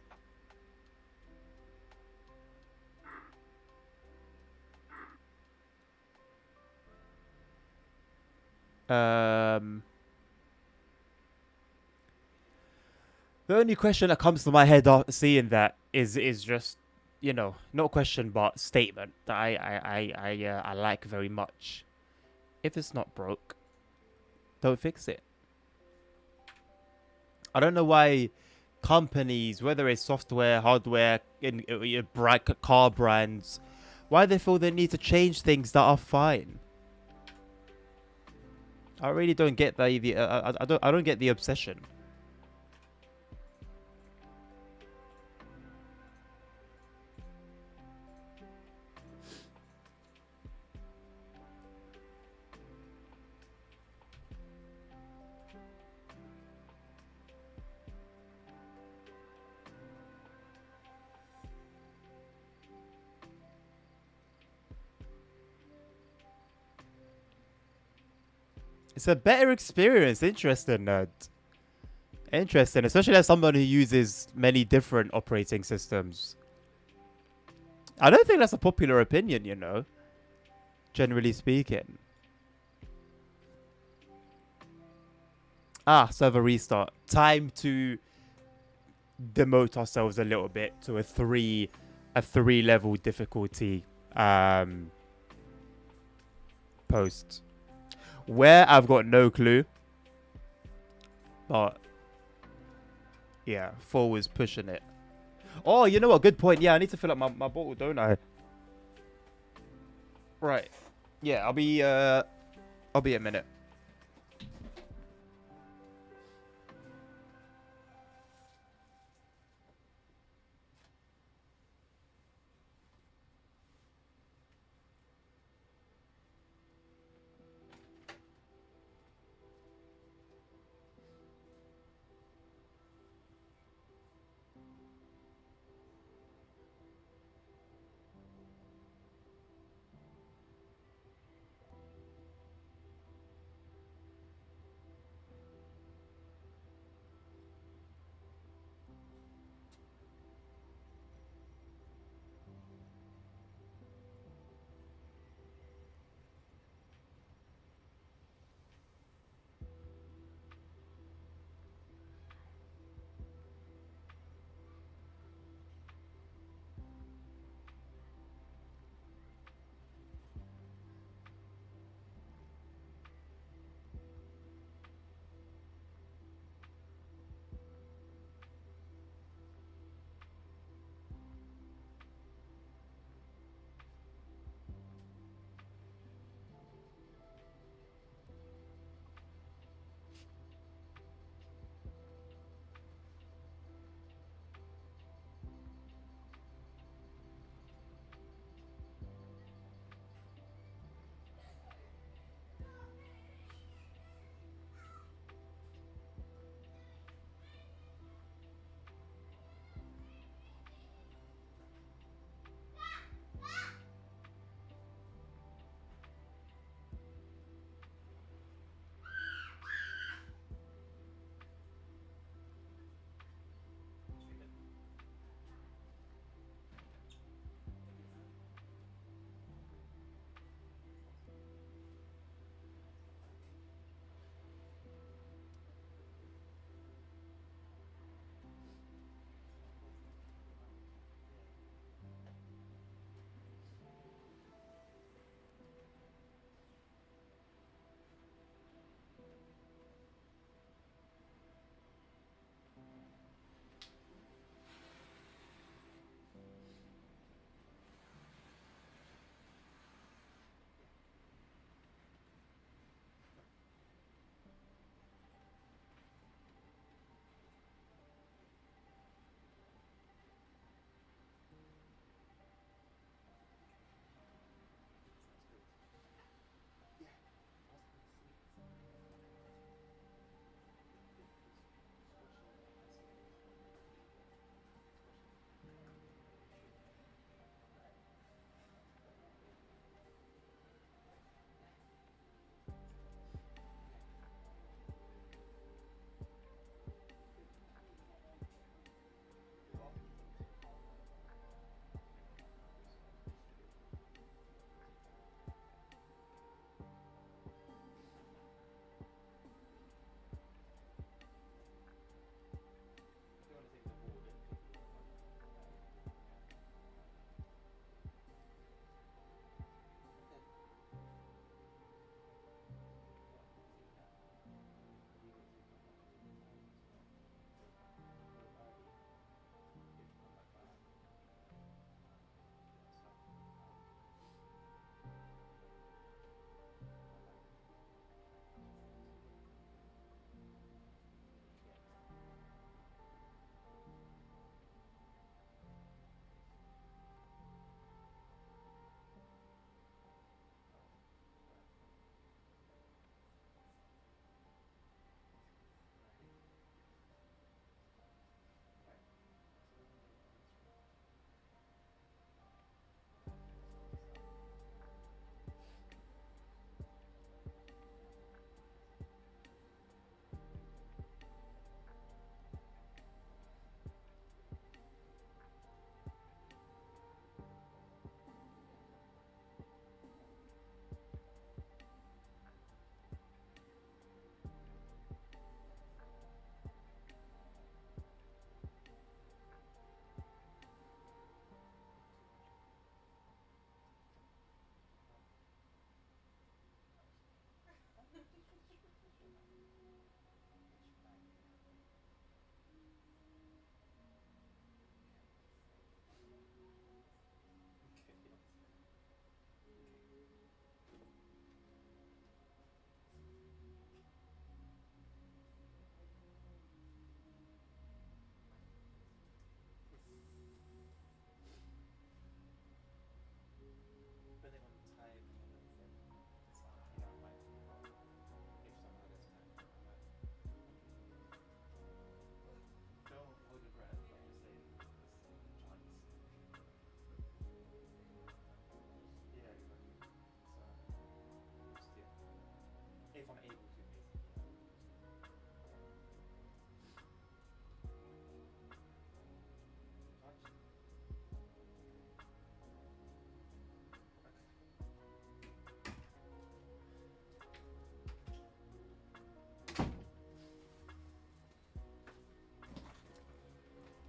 The only question that comes to my head after seeing that is just, you know, not a question but statement that I like very much. If it's not broke, don't fix it. I don't know why companies, whether it's software, hardware, car brands, why they feel they need to change things that are fine. I really don't get I don't get the obsession. It's a better experience. Interesting, nerd. Interesting, especially as someone who uses many different operating systems. I don't think that's a popular opinion, you know, generally speaking. Ah, server restart. Time to demote ourselves a little bit to a three level difficulty post. Where, I've got no clue. But yeah, 4 was pushing it. Oh, you know what? Good point. Yeah, I need to fill up my bottle, don't I? Right. Yeah, I'll be a minute.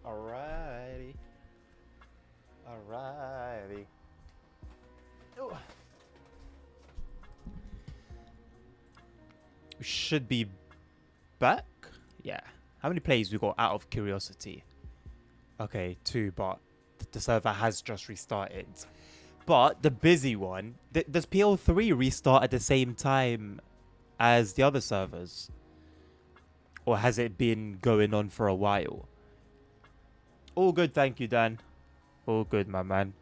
Alrighty. Alrighty. Ooh. We should be back. Yeah. How many plays we got out of curiosity? Okay, 2, but the server has just restarted. But the busy one, does PL3 restart at the same time as the other servers? Or has it been going on for a while? All good, thank you, Dan. All good, my man.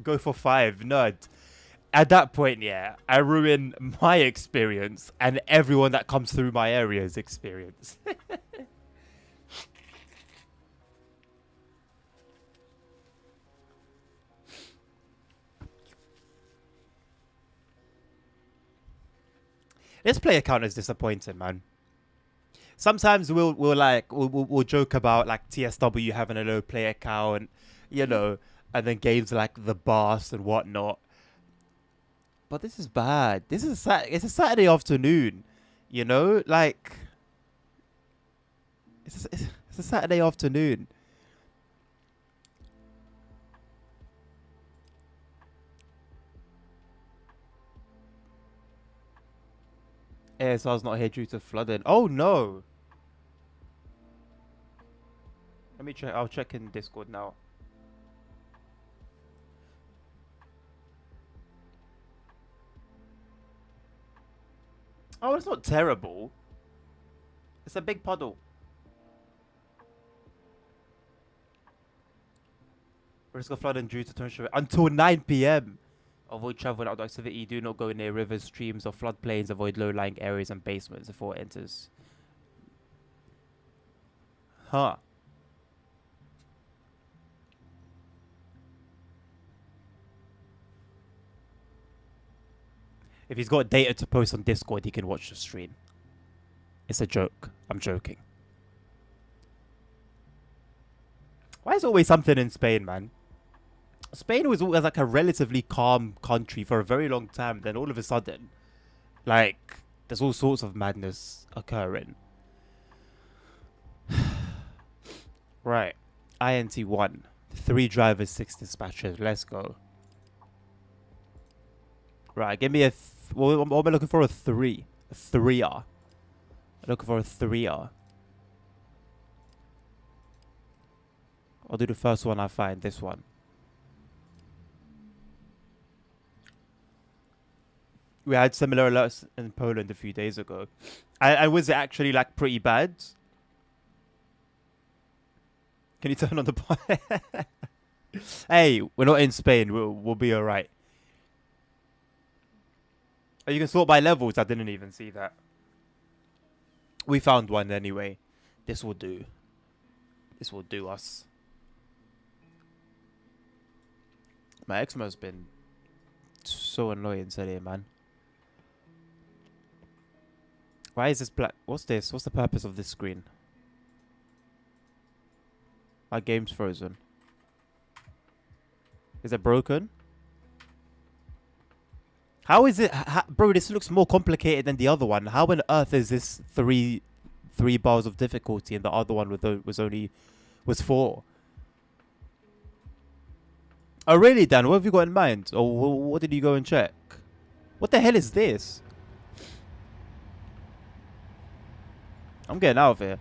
Go for 5, nerd. At that point, yeah, I ruin my experience and everyone that comes through my area's experience. This player count is disappointing, man. Sometimes we'll joke about like TSW having a low player count, you know, and then games like the Boss and whatnot. But this is bad. It's a Saturday afternoon, you know, like it's a Saturday afternoon. ASR's not here due to flooding. Oh no. Let me check. I'll check in Discord now. Oh, it's not terrible. It's a big puddle. Risk of flooding due to torrential until 9 p.m. Avoid travel and outdoor activity. Do not go near rivers, streams, or floodplains. Avoid low-lying areas and basements before it enters. Huh. If he's got data to post on Discord, he can watch the stream. It's a joke. I'm joking. Why is always something in Spain, man? Spain was always like a relatively calm country for a very long time. Then all of a sudden, like, there's all sorts of madness occurring. Right. INT1. 3 drivers, 6 dispatchers. Let's go. Right, give me a... what am I looking for? A 3. A 3R. I'm looking for a 3R. I'll do the first one I find. This one. We had similar alerts in Poland a few days ago. I was it actually like pretty bad? Can you turn on the... Hey, we're not in Spain. We'll be alright. Oh, you can sort by levels. I didn't even see that. We found one anyway. This will do. This will do us. My eczema's been so annoying today, man. Why is this black? What's this? What's the purpose of this screen? My game's frozen. Is it broken? How is it? Bro, this looks more complicated than the other one. How on earth is this three bars of difficulty and the other one was 4? Oh, really, Dan? What have you got in mind? Or what did you go and check? What the hell is this? I'm getting out of here.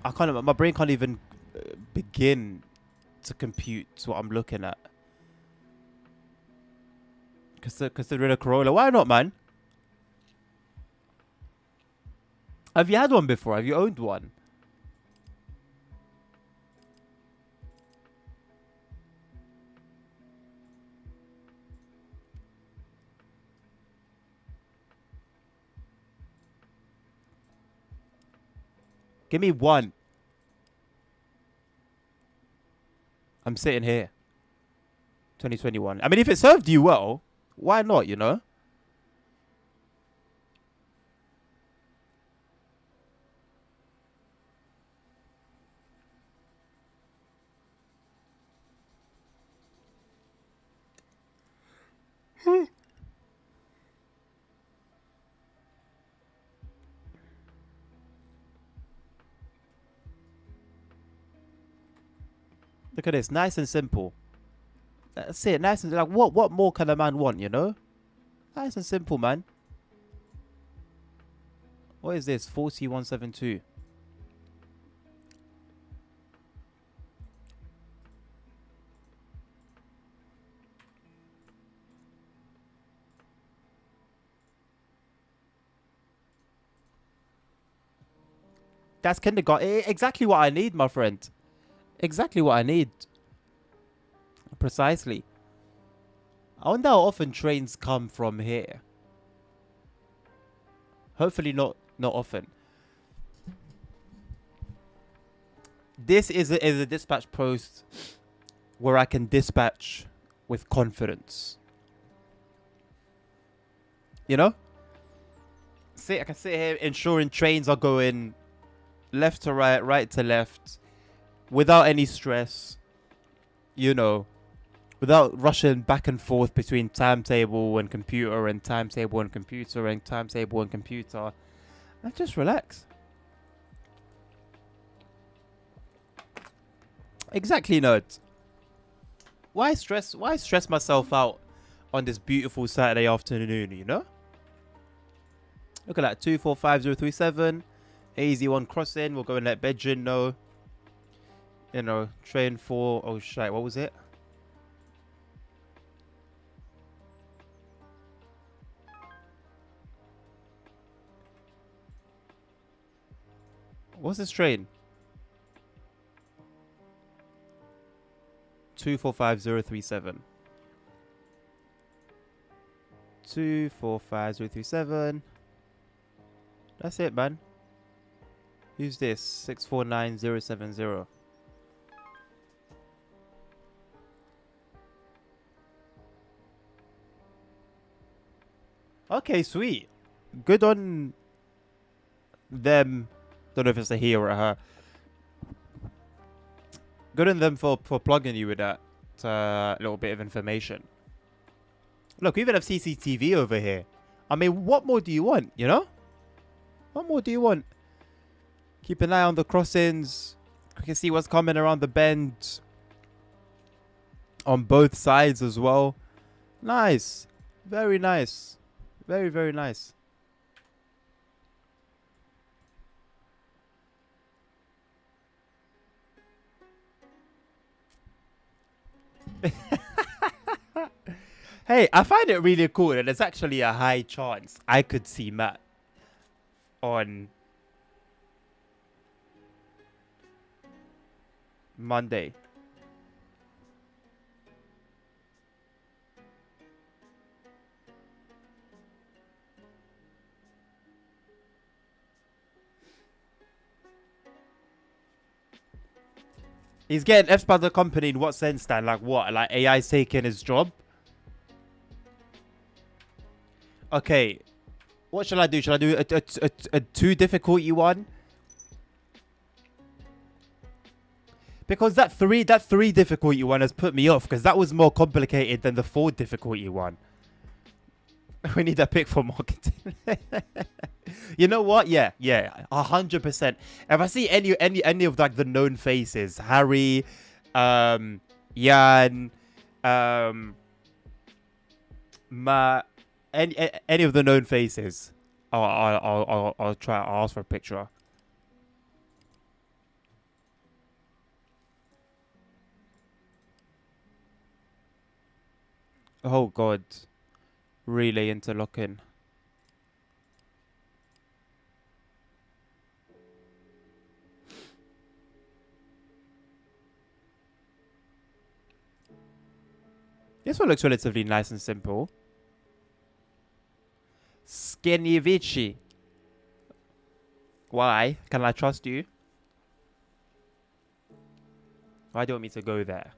My brain can't even begin to compute what I'm looking at. Considering a Corolla. Why not, man? Have you had one before? Have you owned one? Give me one. I'm sitting here. 2021. I mean, if it served you well, why not, you know? Look at this, nice and simple. That's it, nice and like what more can a man want, you know? Nice and simple, man. What is this? 4172. That's kindergarten. Exactly what I need, my friend. Exactly what I need. Precisely. I wonder how often trains come from here. Hopefully not often. This is a dispatch post where I can dispatch with confidence. You know? See, I can sit here ensuring trains are going left to right, right to left, without any stress. You know, without rushing back and forth between timetable and computer and timetable and computer and timetable and computer. And just relax. Exactly, nerds. Why stress myself out on this beautiful Saturday afternoon, you know? Look at that, 245037. Easy one crossing. We'll go and let Bedrin know. You know, train 4. Oh, shit. What was it? What's this train? 245037. 245037. That's it, man. Who's this? 649070. Okay, sweet. Good on them. Don't know if it's a he or a her. Good on them for plugging you with that little bit of information. Look, we even have CCTV over here. I mean, what more do you want, you know? What more do you want? Keep an eye on the crossings. You can see what's coming around the bend. On both sides as well. Nice. Very nice. Very, very nice. Hey, I find it really cool that there's actually a high chance I could see Matt on Monday. He's getting F'd by the company in what sense, Dan? Like what? Like AI's taking his job? Okay. What shall I do? Shall I do a too difficulty one? Because that three difficulty one has put me off because that was more complicated than the 4 difficulty one. We need a pick for marketing. You know what? Yeah, 100%. If I see any of like the known faces, Harry, Jan, Matt, any of the known faces, I'll try. I'll ask for a picture. Oh God, relay interlocking. This one looks relatively nice and simple. Skenivici. Why? Can I trust you? Why do you want me to go there?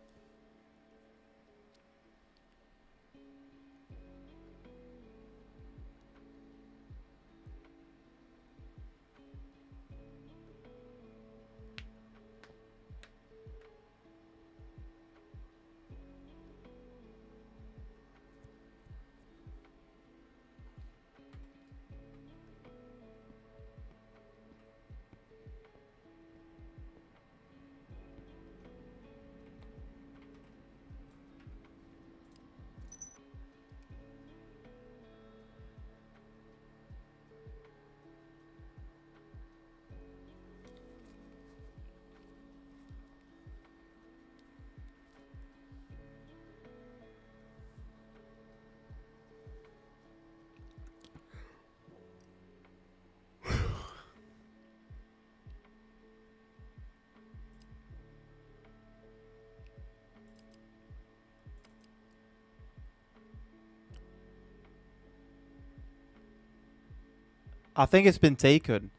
I think it's been taken.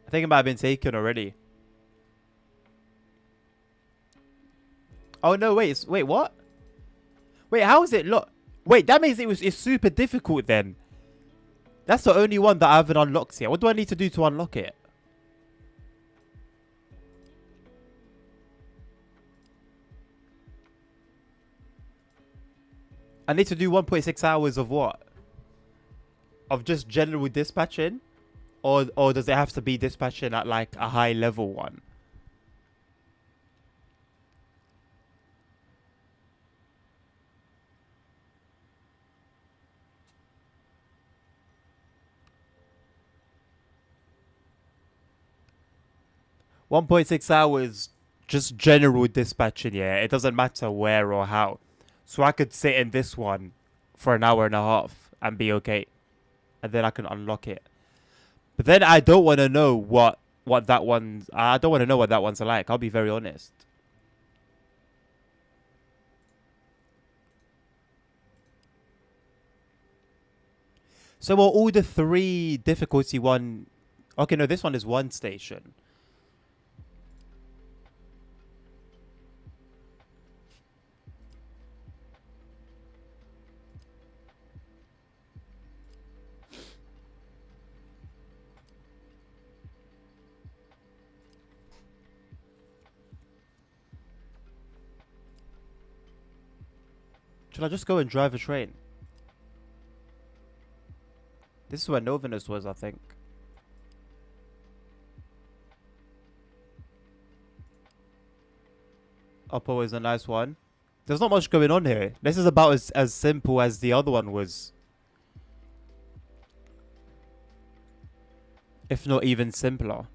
I think it might have been taken already. Oh no, wait, wait, what? Wait, how is it? Look, wait, that means it's super difficult then. That's the only one that I haven't unlocked yet. What do I need to do to unlock it? I need to do 1.6 hours of what? Of just general dispatching? Or does it have to be dispatching at like a high level one? $1.6 just general dispatching, yeah. It doesn't matter where or how. So I could sit in this one for an hour and a half and be okay. And then I can unlock it. But then I don't want to know what that one's... I don't want to know what that one's like. I'll be very honest. So are all the 3 difficulty one... Okay, no, this one is 1 station. Should I just go and drive a train? This is where Novanus was, I think. Oppo is a nice one. There's not much going on here. This is about as simple as the other one was. If not even simpler.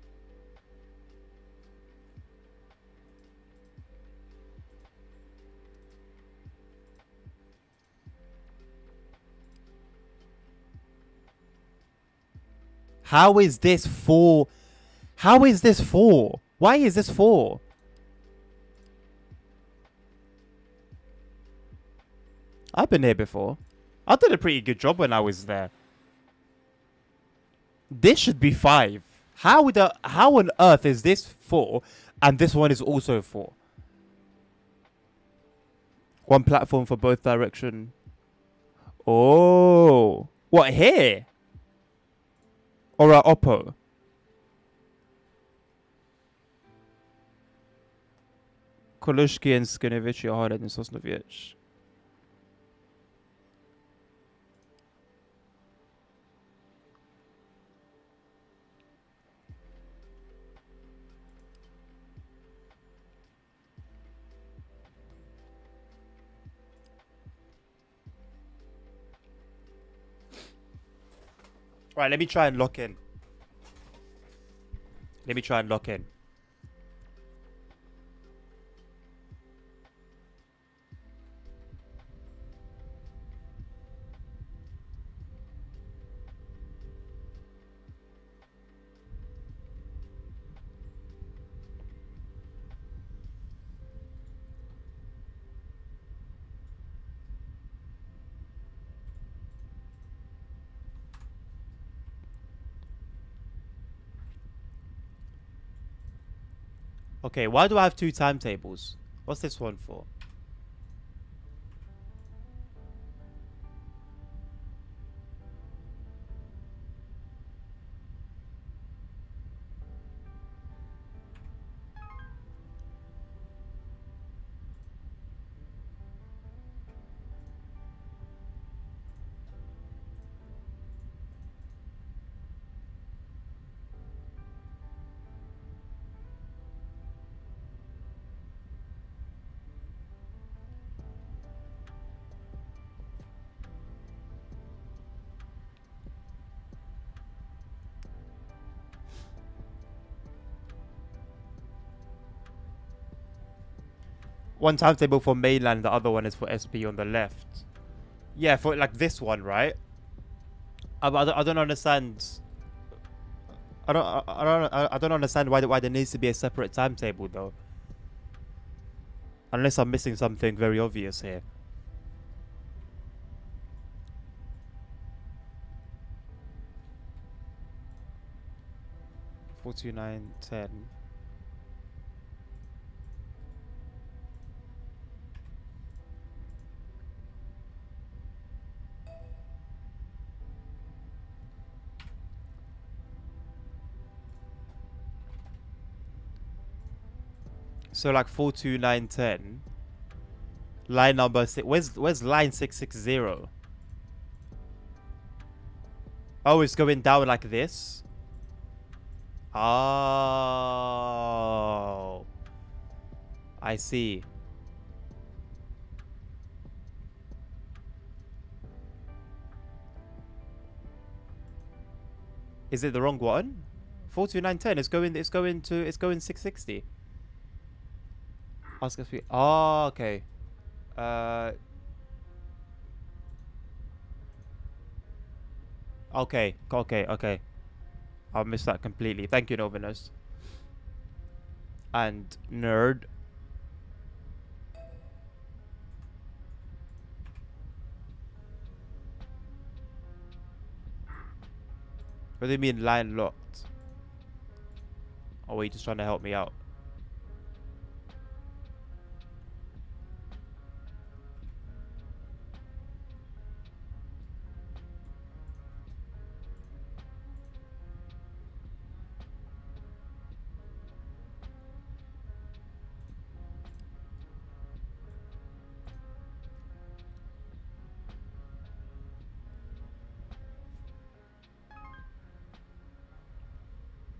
How is this 4? How is this 4? Why is this 4? I've been here before. I did a pretty good job when I was there. This should be 5. How on earth is this 4 and this one is also 4? One platform for both direction. Oh. What, here? Or at Oppo? Kolushki and Skinevich are harder than Sosnovich. Right, let me try and lock in. Let me try and lock in. Okay, why do I have 2 timetables? What's this one for? One timetable for mainland, the other one is for SP on the left. Yeah, for like this one, right? I don't understand. I don't understand why there needs to be a separate timetable though. Unless I'm missing something very obvious here. 42910. So like 42910. Line number 6. Where's line 660? Oh, it's going down like this. Oh, I see. Is it the wrong one? 42910. It's going 660. Ask us. Oh, okay. Uh. Okay. I missed that completely. Thank you, Novinus. And nerd. What do you mean line locked? Or are you just trying to help me out?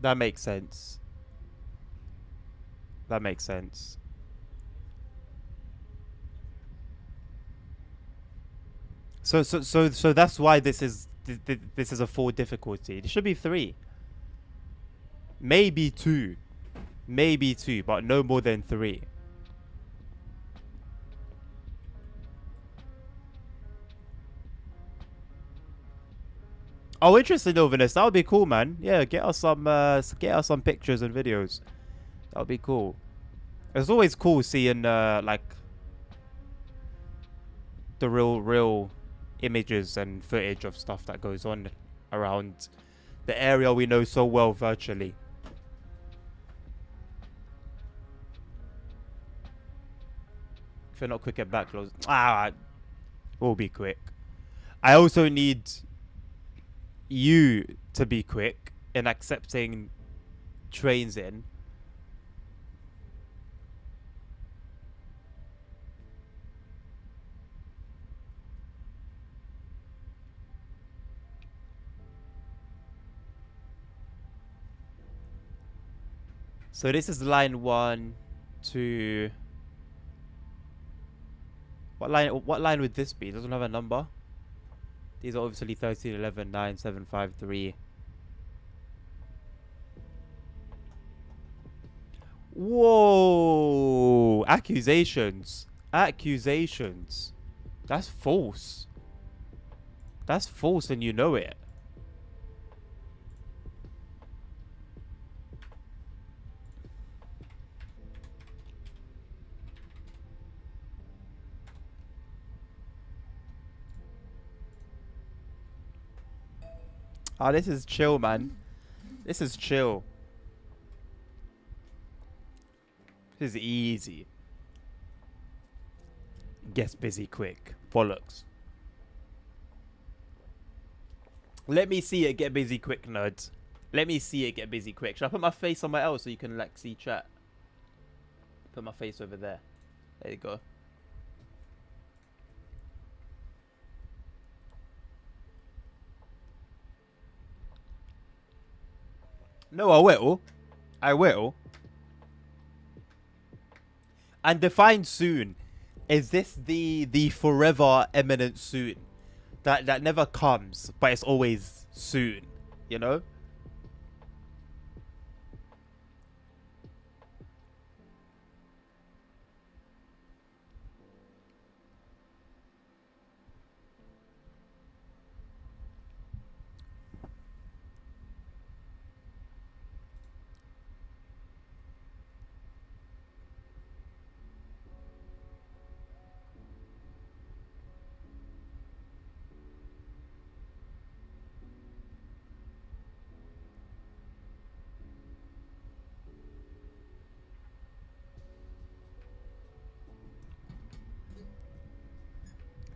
That makes sense. That makes sense. So that's why this is a 4 difficulty. It should be 3. Maybe 2. Maybe 2, but no more than 3. Oh, interesting, Novinus. That would be cool, man. Yeah, get us some pictures and videos. That would be cool. It's always cool seeing like the real images and footage of stuff that goes on around the area we know so well virtually. If you're not quick at backlogs, we'll be quick. I also need you to be quick in accepting trains in. So this is line 1, 2. What line would this be? It doesn't have a number. These are obviously 13, 11, 9, 7, 5, 3. Whoa! Accusations. Accusations. That's false. That's false and you know it. Oh, this is chill, man. This is chill. This is easy. Gets busy quick. Bollocks. Let me see it get busy quick, nerds. Let me see it get busy quick. Should I put my face somewhere else so you can like see chat? Put my face over there. There you go. No, I will. I will. And define soon. Is this the forever imminent soon? That never comes, but it's always soon. You know?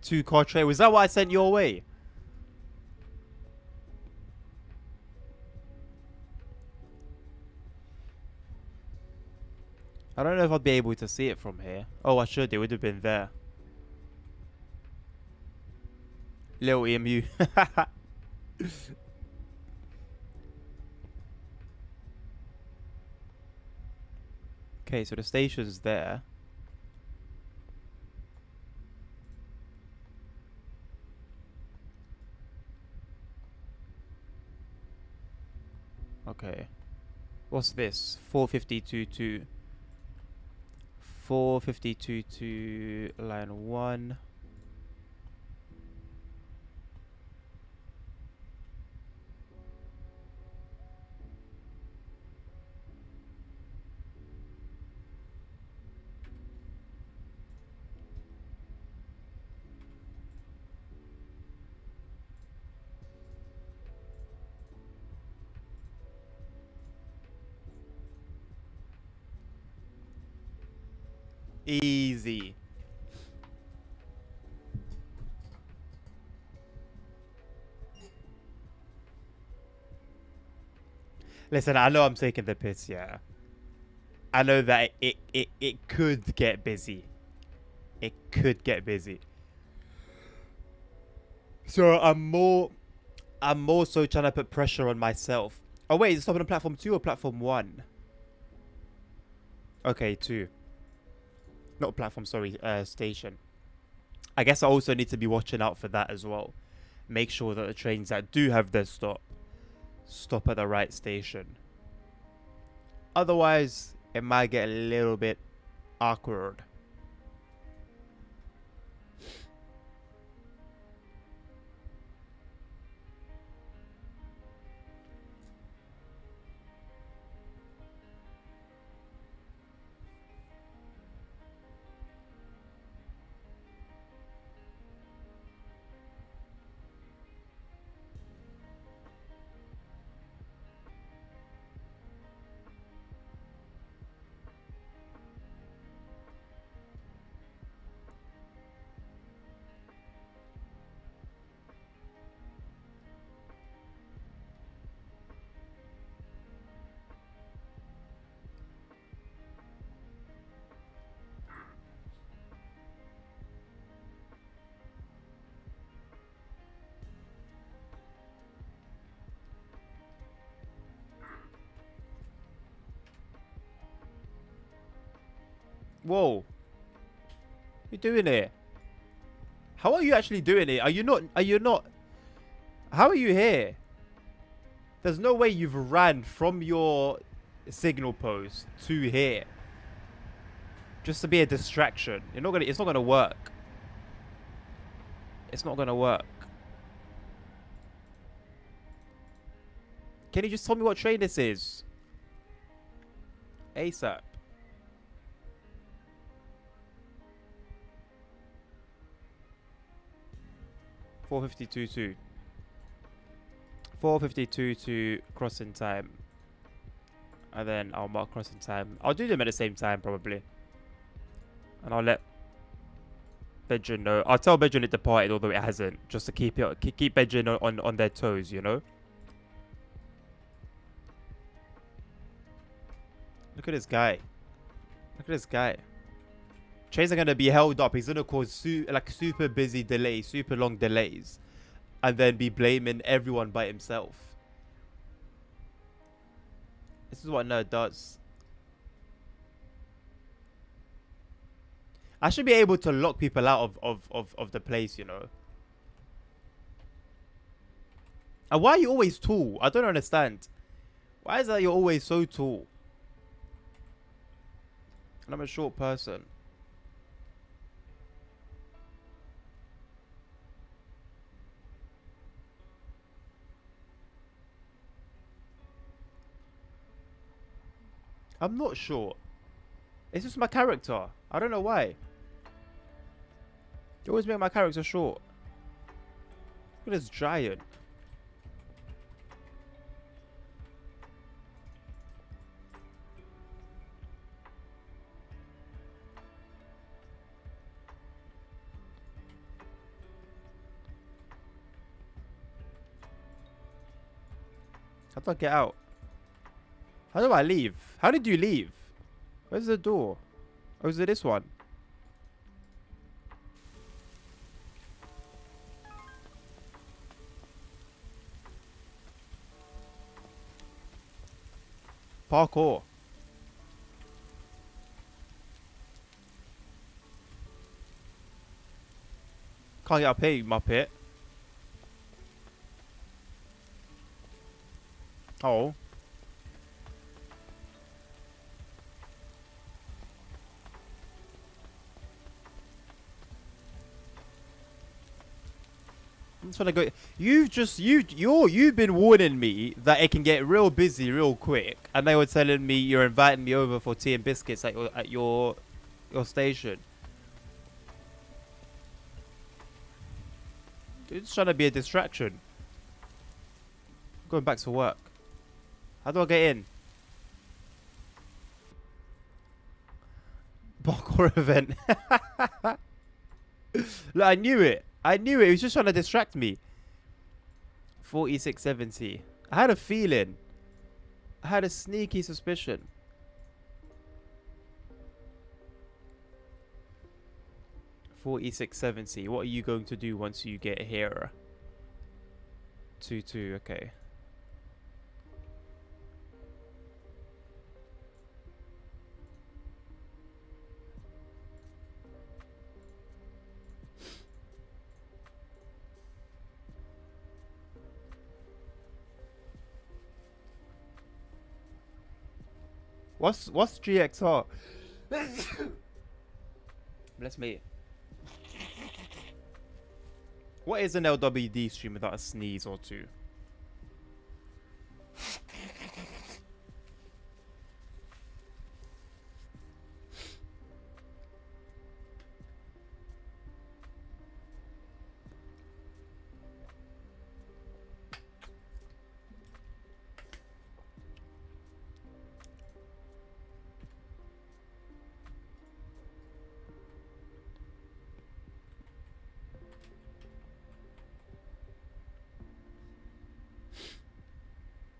2-car train. Was that what I sent your way? I don't know if I'd be able to see it from here. Oh, I should. It would have been there. Little EMU. Okay, so the station's there. Okay. What's this? 452 to 452 to line 1. Easy. Listen, I know I'm taking the piss, yeah. I know that it could get busy. It could get busy. So I'm more so trying to put pressure on myself. Oh wait, is it stopping on platform 2 or platform 1? Okay, 2. Not platform, sorry, station. I guess I also need to be watching out for that as well. Make sure that the trains that do have their stop at the right station. Otherwise, it might get a little bit awkward. Whoa. You're doing it. How are you actually doing it? Are you not? How are you here? There's no way you've ran from your signal post to here. Just to be a distraction. It's not gonna work. It's not gonna work. Can you just tell me what train this is? ASAP. $4.52 to 4:52 to crossing time. And then I'll mark crossing time. I'll do them at the same time probably. And I'll let Bedrin know. I'll tell Bedrin it departed although it hasn't. Just to keep Bedrin on their toes, you know? Look at this guy. Look at this guy. Trains are going to be held up. He's going to cause super busy delays, super long delays. And then be blaming everyone by himself. This is what Nerd does. I should be able to lock people out of the place, you know. And why are you always tall? I don't understand. Why is that you're always so tall? And I'm a short person. I'm not short. It's just my character. I don't know why. You always make my character short. Look at this giant. How do I get out? How do I leave? How did you leave? Where's the door? Oh, is it this one? Parkour. Can't get up here, you muppet. Oh. I'm trying to go. You've been warning me that it can get real busy real quick, and they were telling me you're inviting me over for tea and biscuits at your station. It's trying to be a distraction. I'm going back to work. How do I get in? Parkour event. Look, I knew it. I knew it. He was just trying to distract me. 4670. I had a feeling. I had a sneaky suspicion. $46.70. What are you going to do once you get here? 22. Okay. What's GXR? Bless me. What is an LWD stream without a sneeze or two?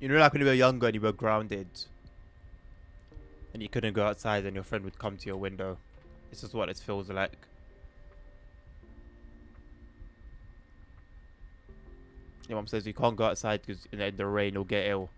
You know, like when you were younger and you were grounded and you couldn't go outside and your friend would come to your window. This is what it feels like. Your mom says you can't go outside because in the rain you'll get ill.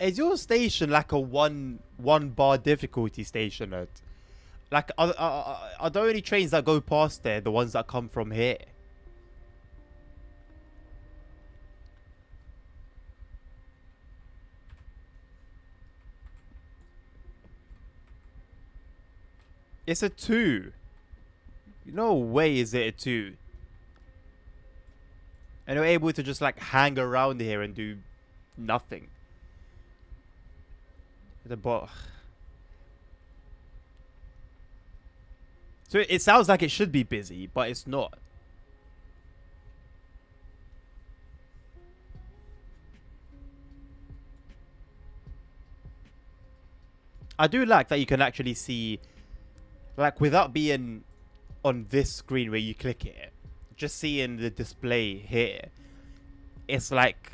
Is your station like a one bar difficulty station? Like are there any trains that go past there? The ones that come from here? It's a 2. No way is it a 2. And you're able to just like hang around here and do nothing. The bot. So it sounds like it should be busy, but it's not. I do like that you can actually see, like, without being on this screen where you click it, just seeing the display here, it's like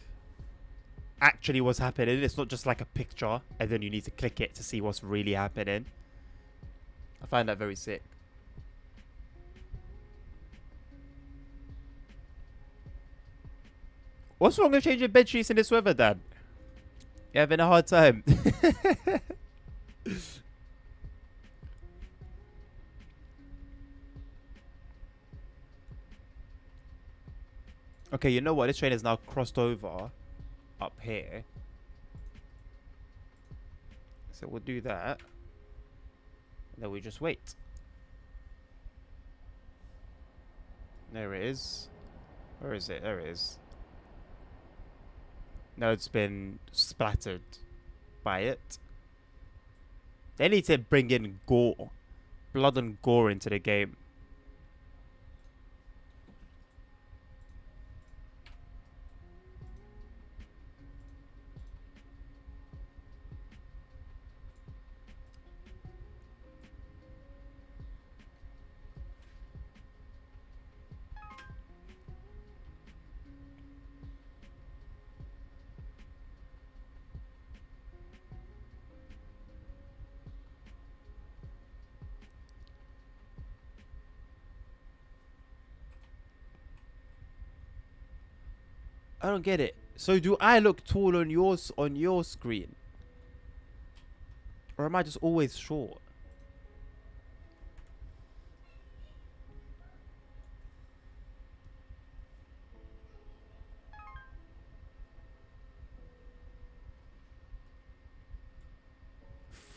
actually what's happening. It's not just like a picture and then you need to click it to see what's really happening. I find that very sick. What's wrong with changing bed sheets in this weather, Dan? You're having a hard time. Okay, you know what? This train has now crossed over up here. So we'll do that. And then we just wait. There it is. Where is it? There it is. No, it's been splattered by it. They need to bring in gore blood and gore into the game. I don't get it. So do I look tall on your screen? Or am I just always short?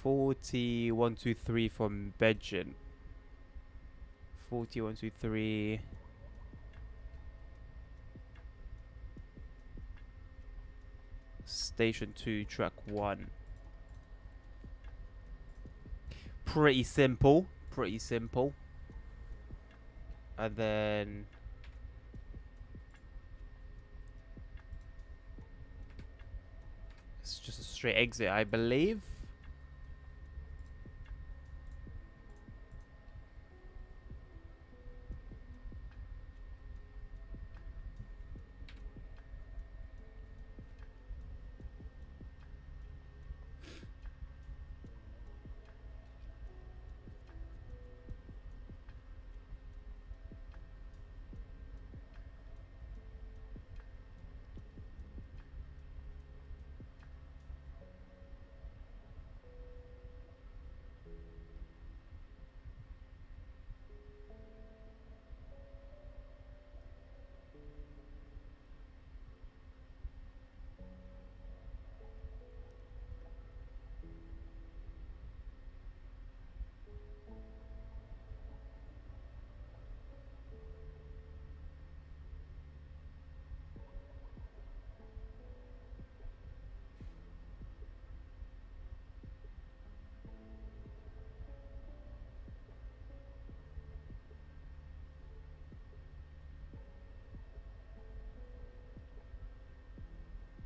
$41.23 from Bedgen. 41.23. Station 2, track 1. Pretty simple. Pretty simple. And then... it's just a straight exit, I believe.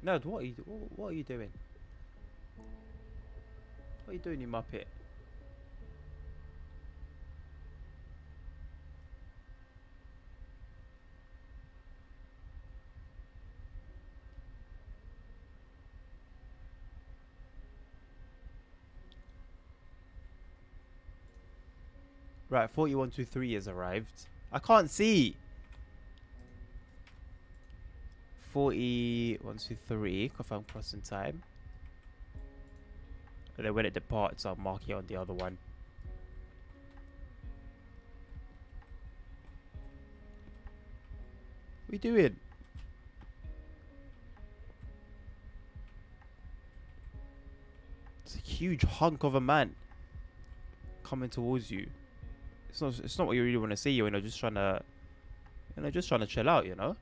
No, what are you doing? What are you doing, you muppet? Right, 4123 has arrived. I can't see. 4123, confirm crossing time. And then when it departs, I'll mark it on the other one. What are you doing? It's a huge hunk of a man coming towards you. It's not what you really want to see, you know, just trying to chill out, you know?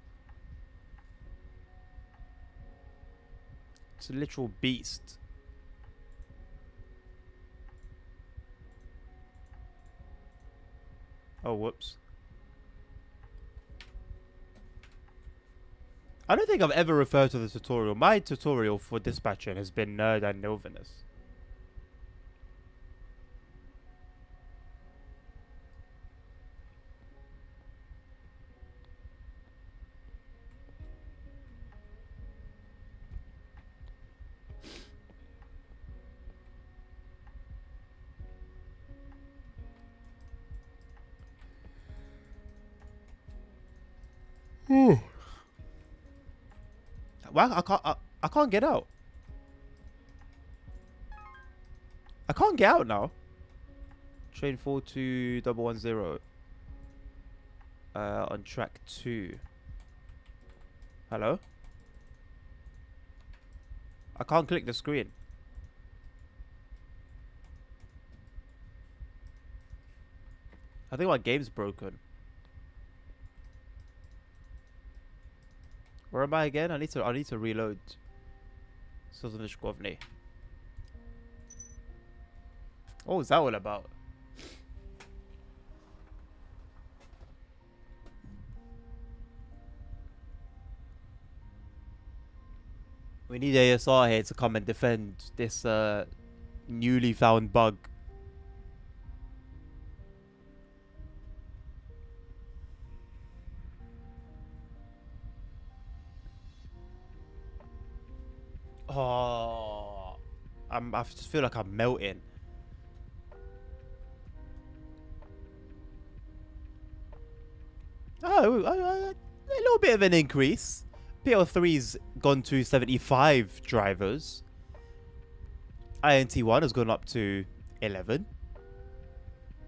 It's a literal beast. Oh, whoops. I don't think I've ever referred to the tutorial. My tutorial for dispatching has been Nerd and Nilvinus. Wow, I can't get out. I can't get out now. Train 42110. On track 2. Hello? I can't click the screen. I think my game's broken. Where am I again? I need to reload. What was that all about? We need ASR here to come and defend this newly found bug. Oh, I just feel like I'm melting. Oh, a little bit of an increase. PL3's gone to 75 drivers. INT1 has gone up to 11.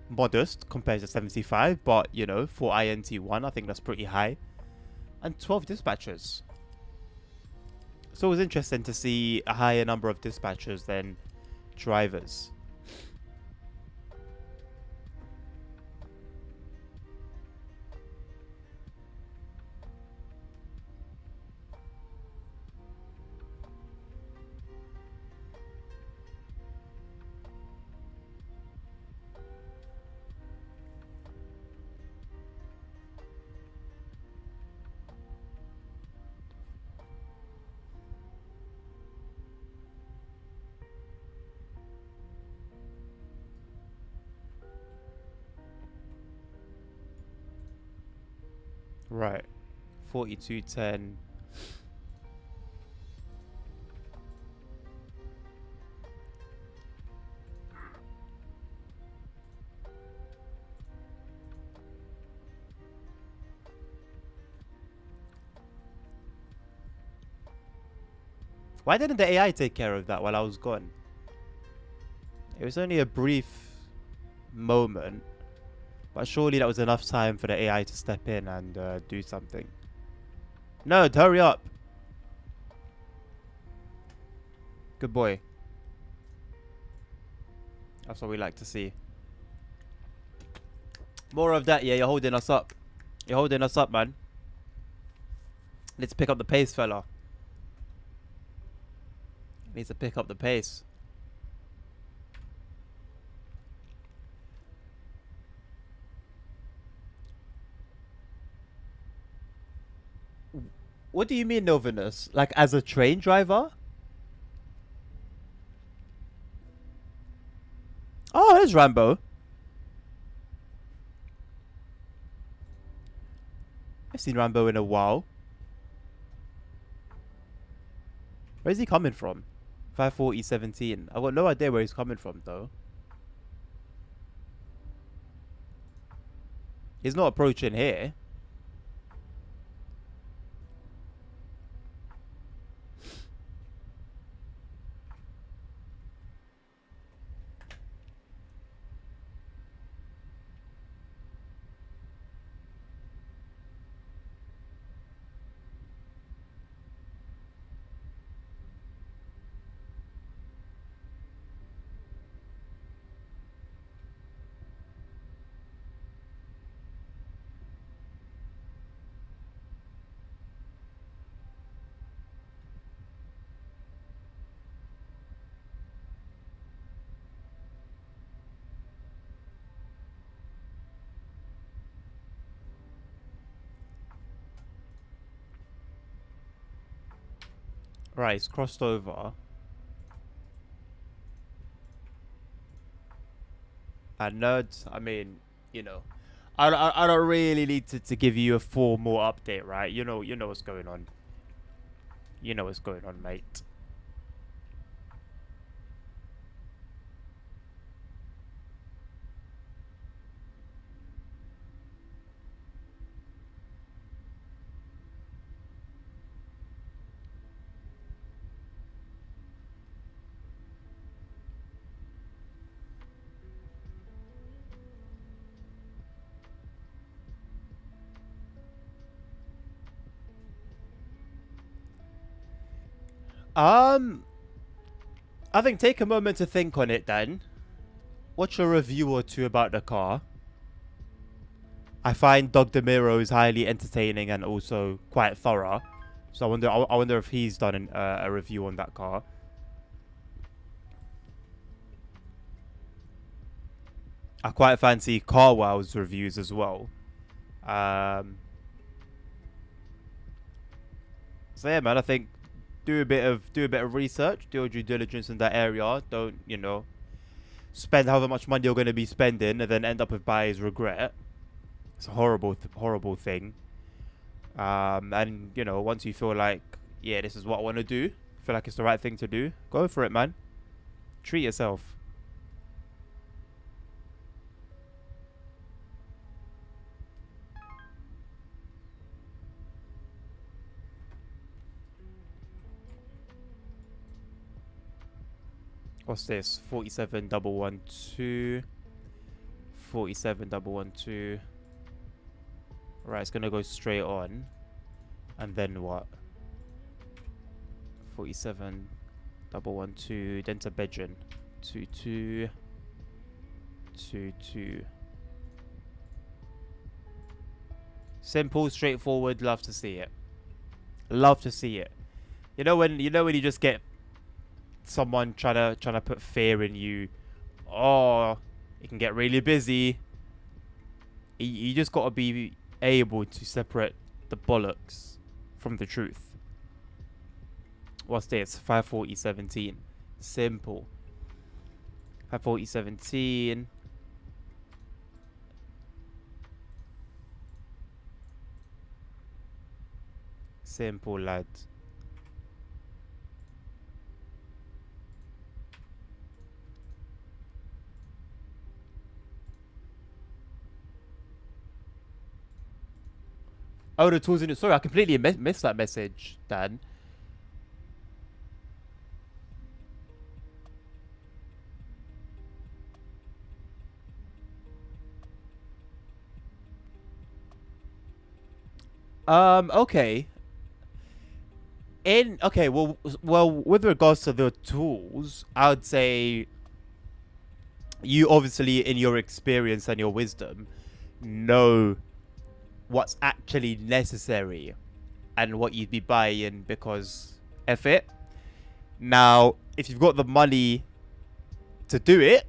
Modest compared to 75, but you know, for INT1, I think that's pretty high. And 12 dispatchers. So it was interesting to see a higher number of dispatchers than drivers. Right. 4210. Why didn't the AI take care of that while I was gone? It was only a brief moment, but surely that was enough time for the AI to step in and do something. No, hurry up. Good boy. That's what we like to see. More of that, yeah, you're holding us up. You're holding us up, man. Let's pick up the pace, fella. Needs to pick up the pace. What do you mean, Novinus? Like, as a train driver? Oh, there's Rambo. I've seen Rambo in a while. Where's he coming from? 54017. I've got no idea where he's coming from, though. He's not approaching here. Right, he's crossed over. And nerds, I mean, you know, I don't really need to give you a formal update, right? You know what's going on. You know what's going on, mate. I think take a moment to think on it then. Watch a review or two about the car. I find Doug DeMiro is highly entertaining and also quite thorough. So I wonder if he's done a review on that car. I quite fancy Carwell's reviews as well. So yeah, man, I think do a bit of research, do your due diligence in that area. Don't, spend however much money you're going to be spending and then end up with buyer's regret. It's a horrible thing. And once you feel like, yeah, this is what I want to do, feel like it's the right thing to do, go for it, man. Treat yourself. What's this? 47,112. 47,112. Right, it's gonna go straight on. And then what? 47,112. Then to Bedrin. 22. 22. Simple, straightforward. Love to see it. Love to see it. You know when you just get someone trying to put fear in you. Oh, it can get really busy. You just got to be able to separate the bollocks from the truth. What's this? 540.17. Simple. 540.17. Simple, lad. Oh, the tools in it. Sorry, I completely missed that message, Dan. Okay. Well, with regards to the tools, I would say you obviously, in your experience and your wisdom, know what's actually necessary and what you'd be buying because F it. Now, if you've got the money to do it,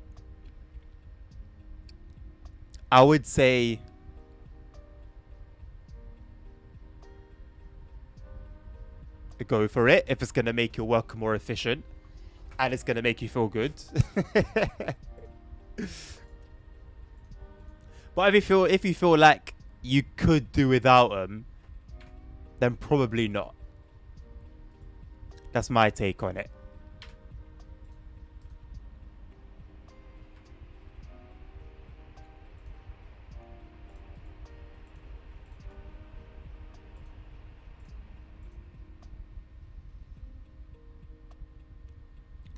I would say go for it if it's going to make your work more efficient and it's going to make you feel good. But if you feel like you could do without them, then probably not. That's my take on it.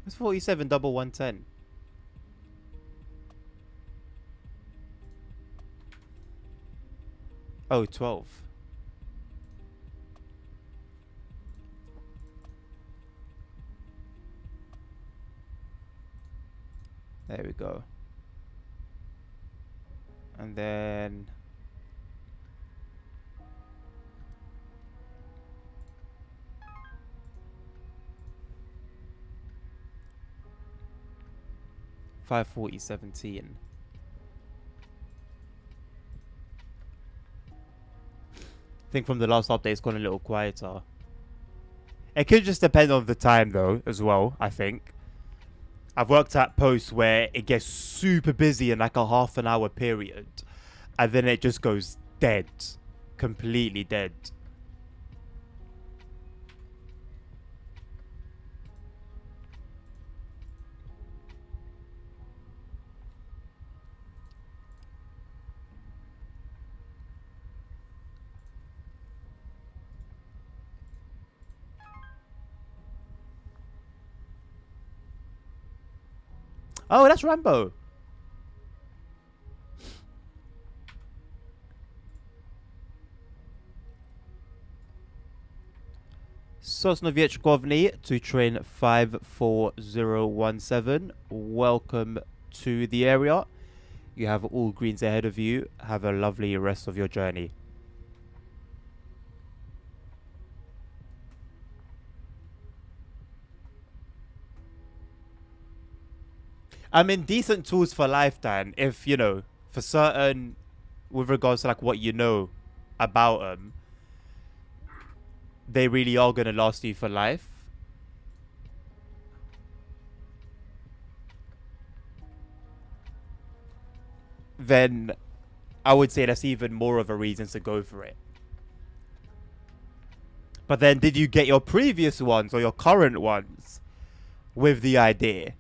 It's 47,110. Oh, 12. There we go. And then 540.17. I think from the last update it's gone a little quieter. It could just depend on the time though as well, I think. I've worked at posts where it gets super busy in like a half an hour period and then it just goes dead. Completely dead. Oh, that's Rambo. Sosnowiec Govny to train 54017. Welcome to the area. You have all greens ahead of you. Have a lovely rest of your journey. I mean, decent tools for lifetime. If, for certain, with regards to like what you know about them, they really are going to last you for life. then I would say that's even more of a reason to go for it. But then, did you get your previous ones or your current ones with the idea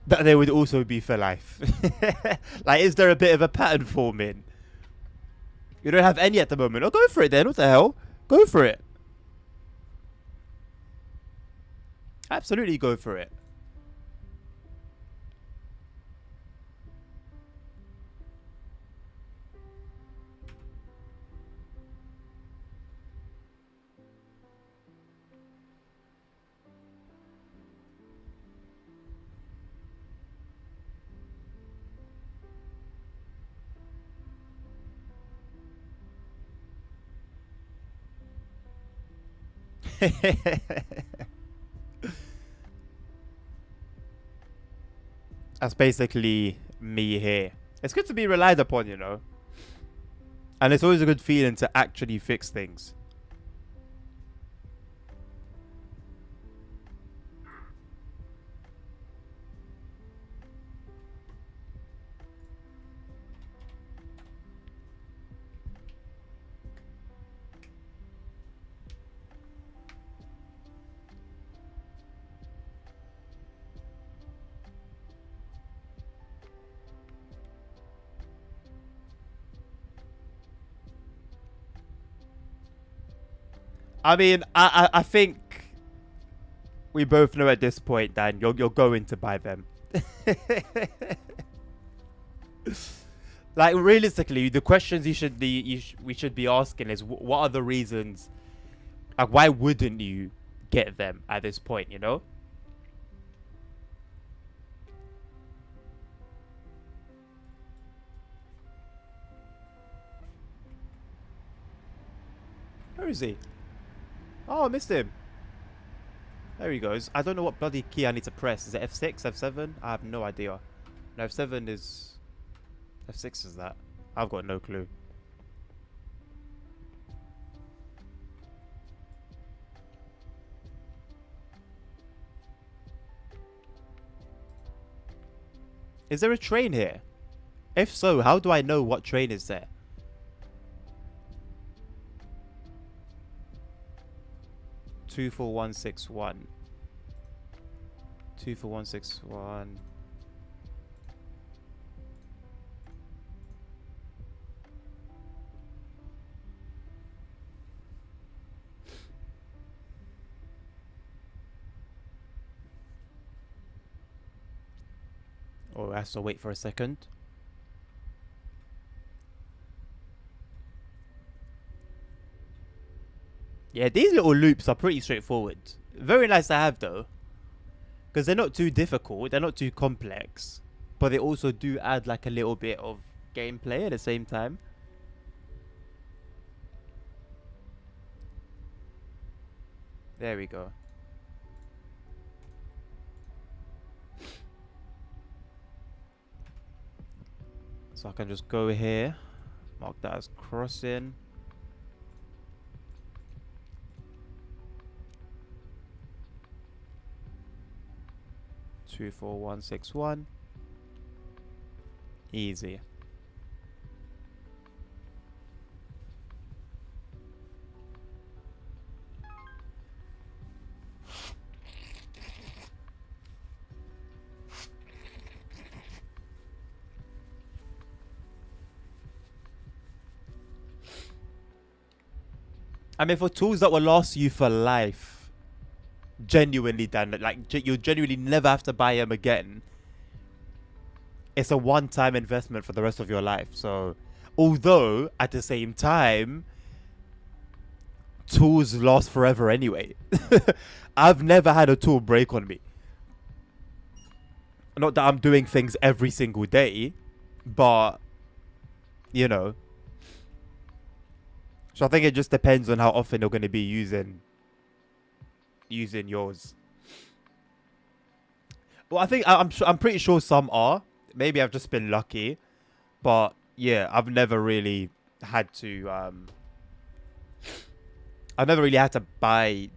that they would also be for life? Like, is there a bit of a pattern forming? You don't have any at the moment. Oh, go for it then. What the hell? Go for it. Absolutely go for it. That's basically me here. It's good to be relied upon, you know. And it's always a good feeling to actually fix things. I mean, I think we both know at this point, Dan, you're going to buy them. Like, realistically, the questions we should be asking is, what are the reasons? Like, why wouldn't you get them at this point? You know. Where is he? Oh, I missed him. There he goes. I don't know what bloody key I need to press. Is it F6, F7? I have no idea. No, F7 is... F6 is that. I've got no clue. Is there a train here? If so, how do I know what train is there? Two four one six one. 24161. Oh, I have to wait for a second. Yeah, these little loops are pretty straightforward. Very nice to have though. Because they're not too difficult, they're not too complex. But they also do add like a little bit of gameplay at the same time. There we go. So I can just go here. Mark that as crossing. Two, 4, 1, 6, 1. Easy. I mean, for tools that will last you for life, genuinely, Dan, like you'll genuinely never have to buy them again. It's a one-time investment for the rest of your life. So, although at the same time, tools last forever anyway. I've never had a tool break on me. Not that I'm doing things every single day, but you know. So I think it just depends on how often you're going to be using yours. Well, I think I'm pretty sure some are. Maybe I've just been lucky, but yeah, I've never really had to. I've never really had to buy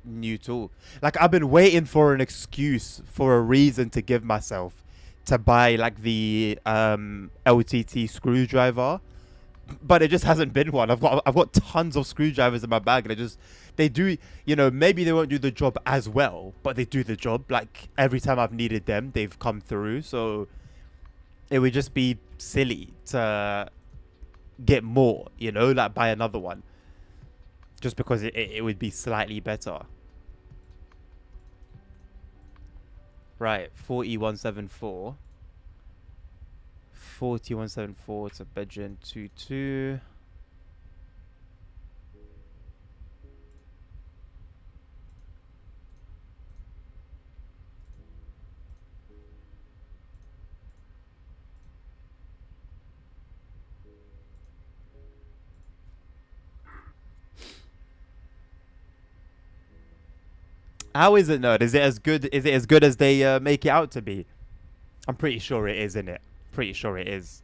new tool. Like, I've been waiting for an excuse, for a reason to give myself to buy like the LTT screwdriver, but it just hasn't been one. I've got tons of screwdrivers in my bag, and they do, maybe they won't do the job as well, but they do the job. Like every time I've needed them, they've come through. So it would just be silly to get more, like buy another one, just because it would be slightly better. Right, 4174. 4174 to bedroom 22. How is it nerd? Is it as good? Is it as good as they make it out to be? I'm pretty sure it is, isn't it? Pretty sure it is.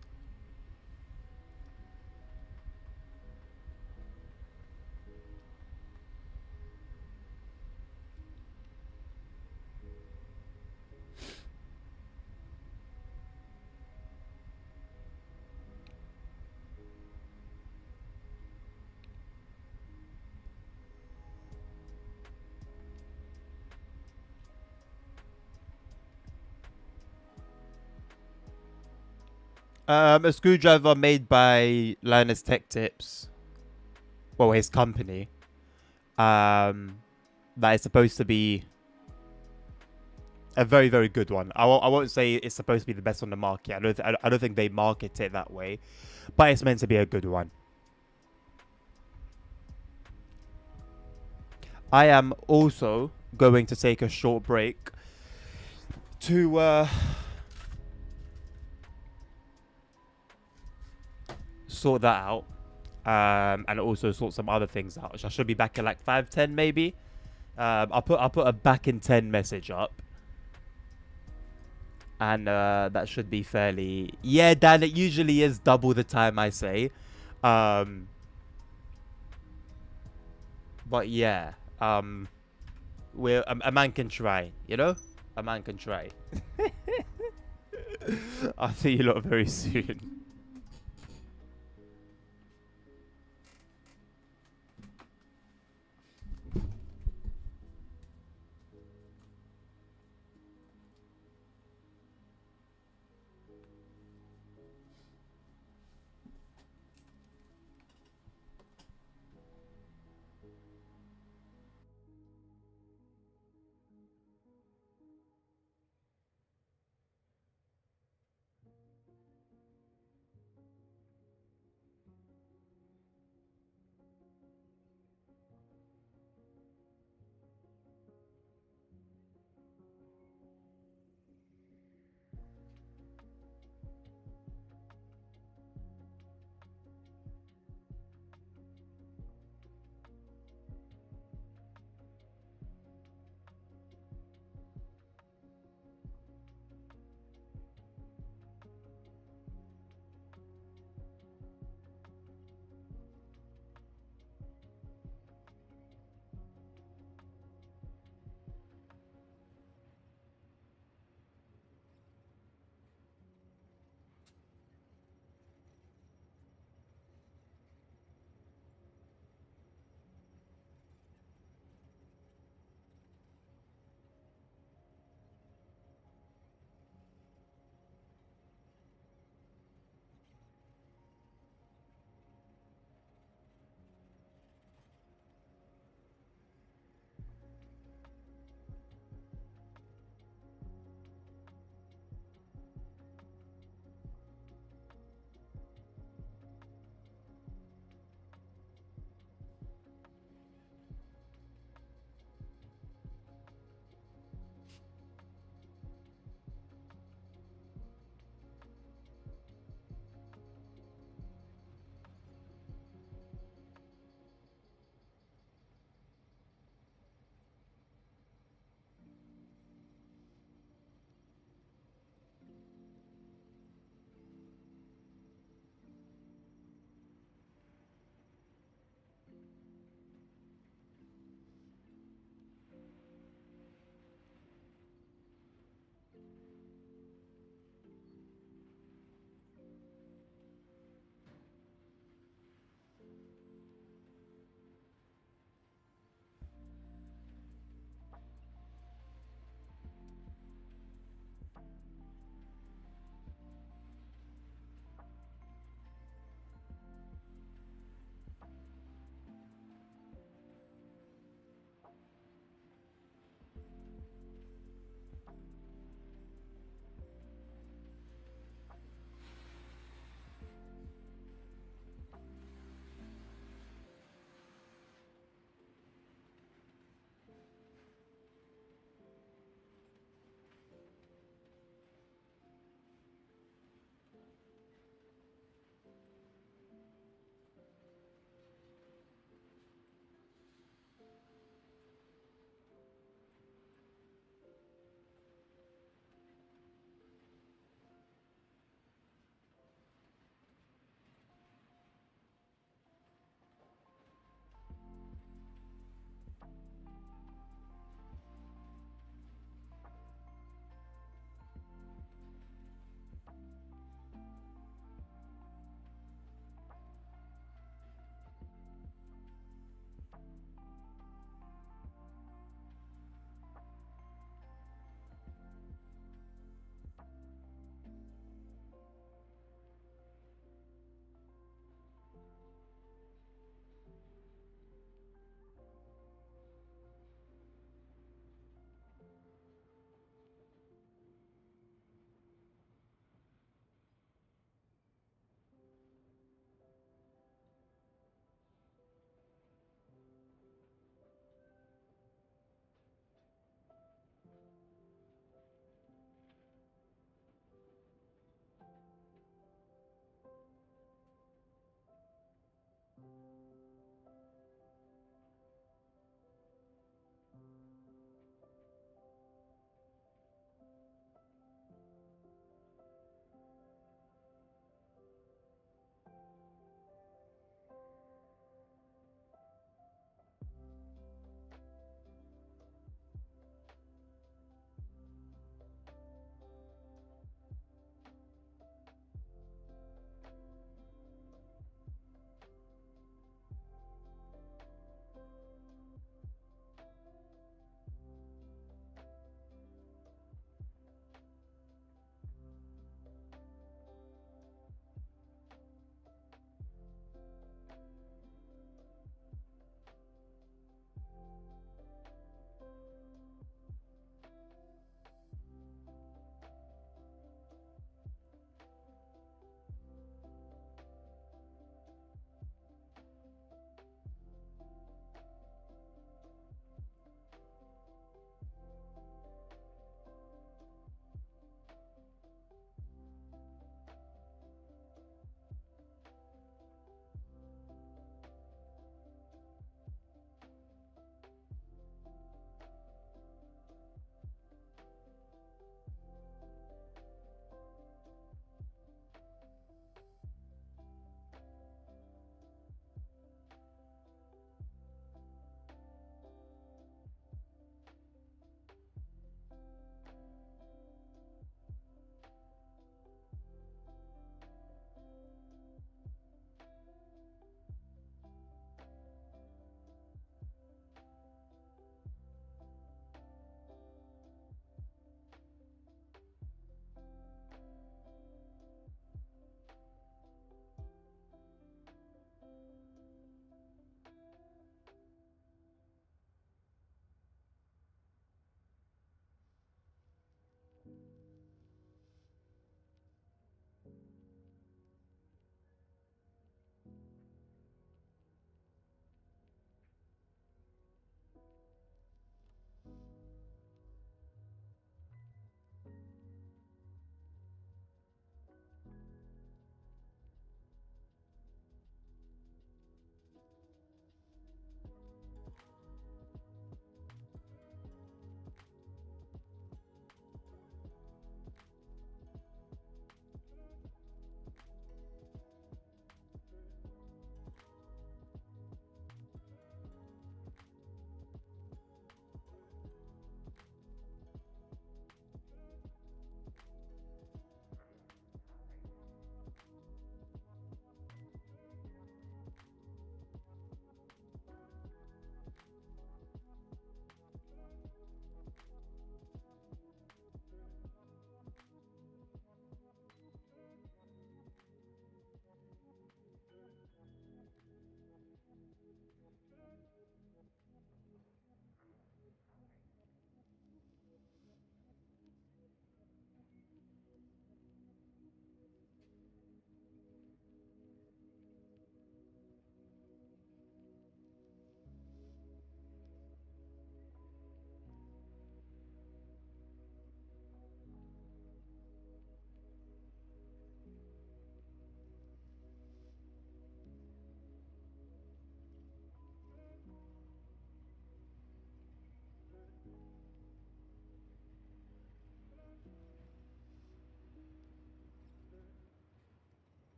A screwdriver made by Linus Tech Tips, well, his company. Um, that is supposed to be a very, very good one. I won't say it's supposed to be the best on the market. I don't think they market it that way, but it's meant to be a good one. I am also going to take a short break to sort that out, and also sort some other things out. I should be back in like 5:10 maybe. I'll put a back in 10 message up, and that should be fairly. Yeah, Dan. It usually is double the time I say, um, but yeah, we're a man can try, a man can try. I'll see you lot very soon.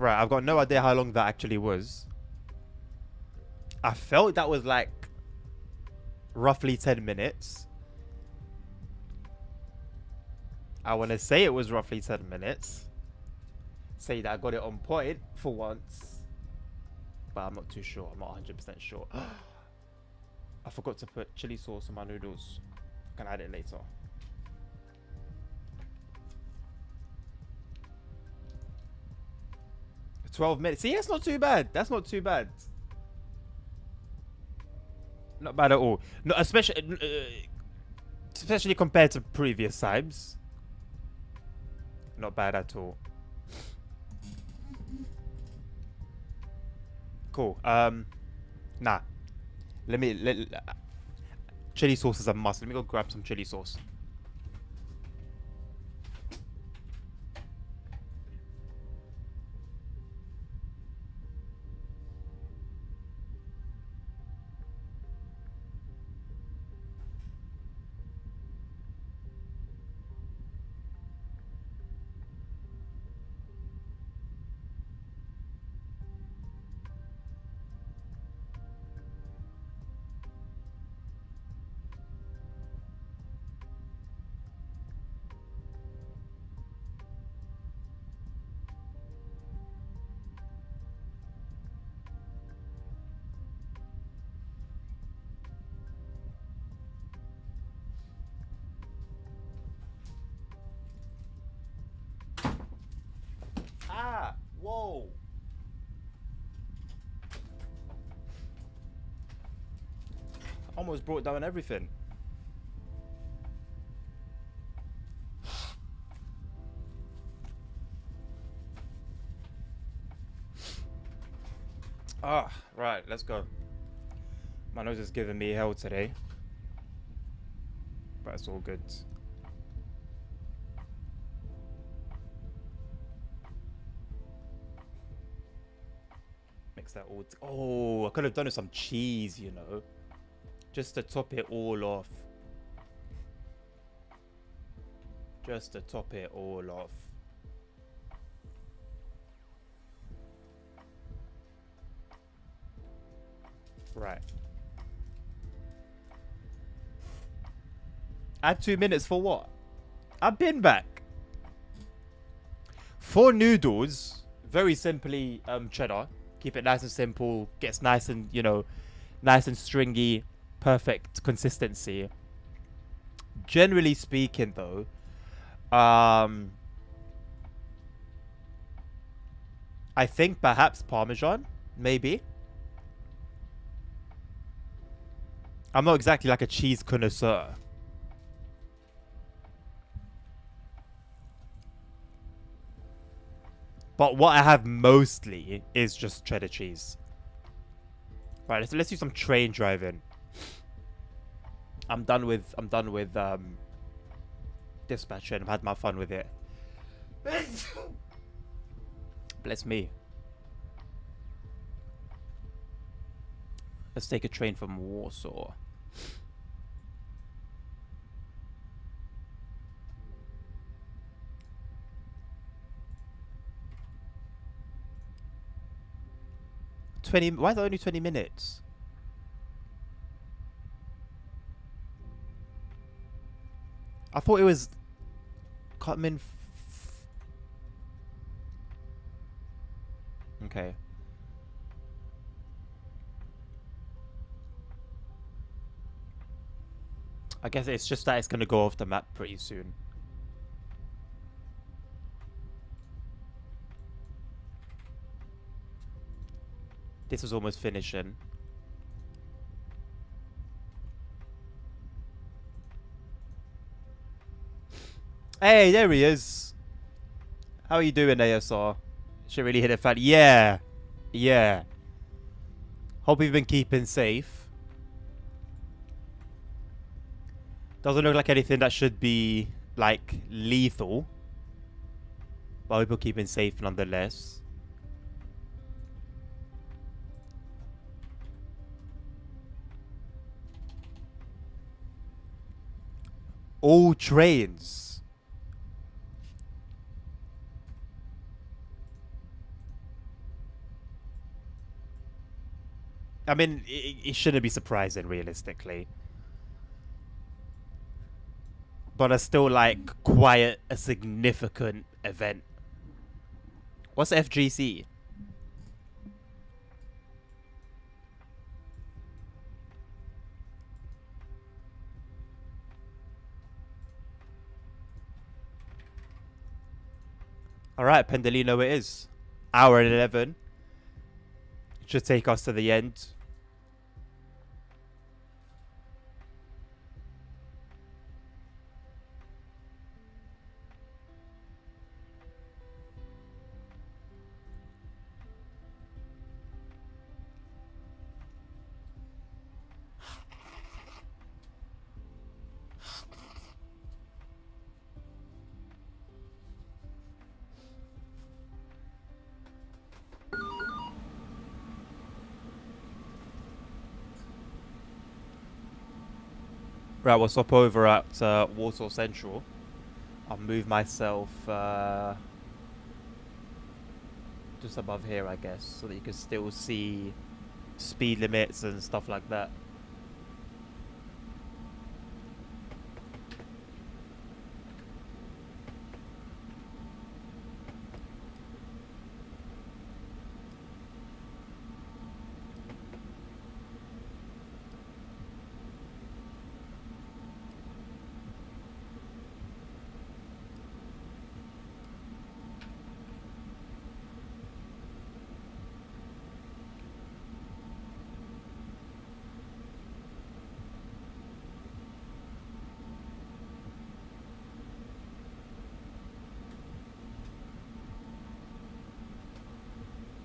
Right, I've got no idea how long that actually was. I felt that was like roughly 10 minutes. I want to say it was roughly 10 minutes. Say that I got it on point for once. But I'm not too sure. I'm not 100% sure. I forgot to put chili sauce on my noodles. I can add it later. $12 minutes. See, that's not too bad. That's not too bad. Not bad at all. No, especially compared to previous times. Not bad at all. Cool. Nah. Chili sauce is a must. Let me go grab some chili sauce. Ah! Whoa! Almost brought down everything. Ah, right, let's go. My nose is giving me hell today. But it's all good. Mix that all. Oh, I could have done with some cheese, you know. Just to top it all off. Just to top it all off. Right. Add 2 minutes for what? I've been back. 4 noodles. Very simply cheddar. Keep it nice and simple. Gets nice and, you know, nice and stringy. Perfect consistency. Generally speaking, though, I think perhaps Parmesan, maybe. I'm not exactly like a cheese connoisseur. But what I have mostly is just cheddar cheese. Right, let's do some train driving. I'm done with dispatching. I've had my fun with it. Bless me. Let's take a train from Warsaw. Why is it only 20 minutes? I thought it was coming. Okay. I guess it's just that it's gonna go off the map pretty soon. This is almost finishing. Hey, there he is. How are you doing, ASR? Should really hit a fan. Yeah. Yeah. Hope you've been keeping safe. Doesn't look like anything that should be, like, lethal. But I hope you're keeping safe nonetheless. All trains. I mean, it shouldn't be surprising realistically, but it's still like quite a significant event. What's FGC? All right, Pendolino it is. Hour and 11. Should take us to the end. Right, we'll stop over at Warsaw Central. I'll move myself just above here, I guess, so that you can still see speed limits and stuff like that.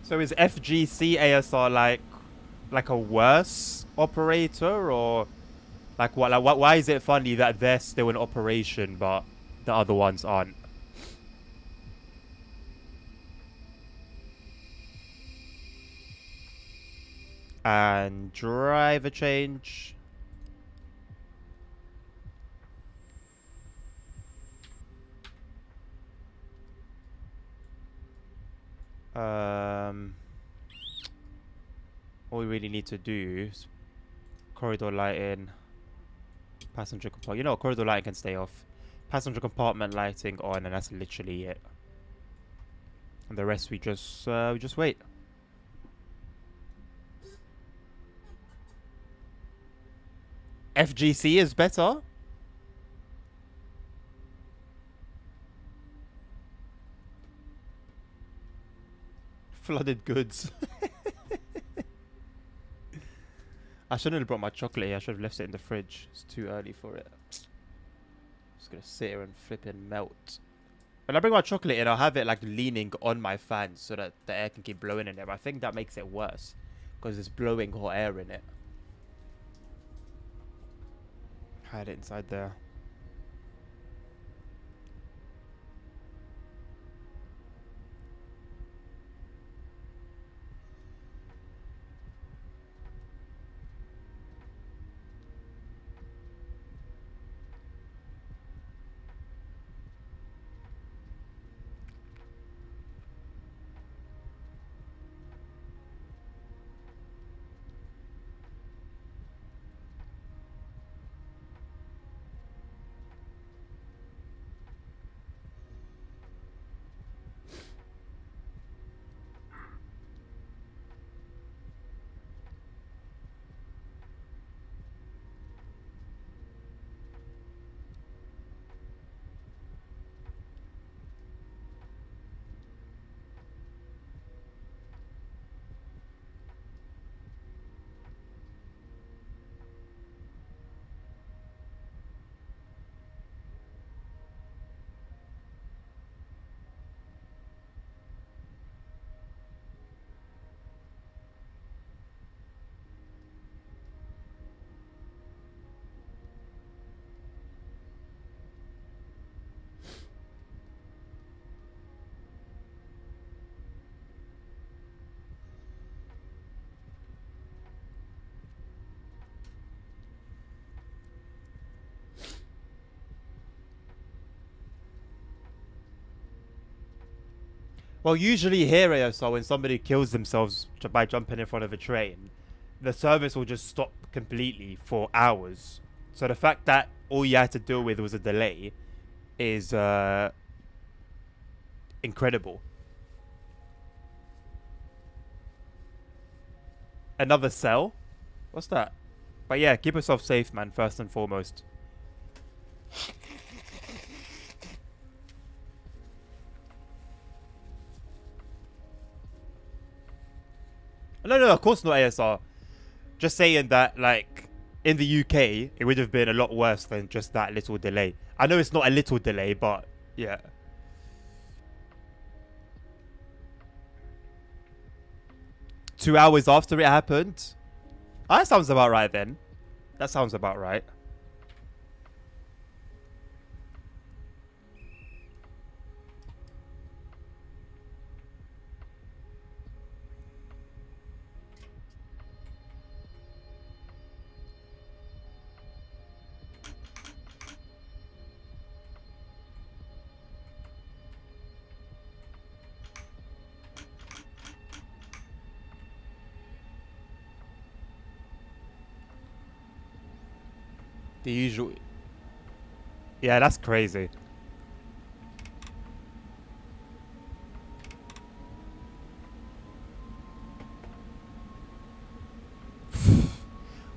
So is FGC ASR like a worse operator, or like what? Like why is it funny that they're still in operation but the other ones aren't? And driver change. All we really need to do is corridor lighting, passenger compartment. You know, corridor lighting can stay off. Passenger compartment lighting on, and that's literally it. And the rest we just wait. FGC is better. Flooded goods. I shouldn't have brought my chocolate here. I should have left it in the fridge. It's too early for it. Just gonna sit here and flip and melt. When I bring my chocolate in, I'll have it like leaning on my fan so that the air can keep blowing in there. But I think that makes it worse because it's blowing hot air in it. Hide it inside there. Well, usually here, so when somebody kills themselves by jumping in front of a train, the service will just stop completely for hours. So the fact that all you had to deal with was a delay is incredible. Another cell? What's that? But yeah, keep yourself safe, man, first and foremost. No, no, of course not ASR. Just saying that, like, in the UK, it would have been a lot worse than just that little delay. I know it's not a little delay, but yeah. 2 hours after it happened? Oh, that sounds about right then. That sounds about right. The usual. Yeah, that's crazy.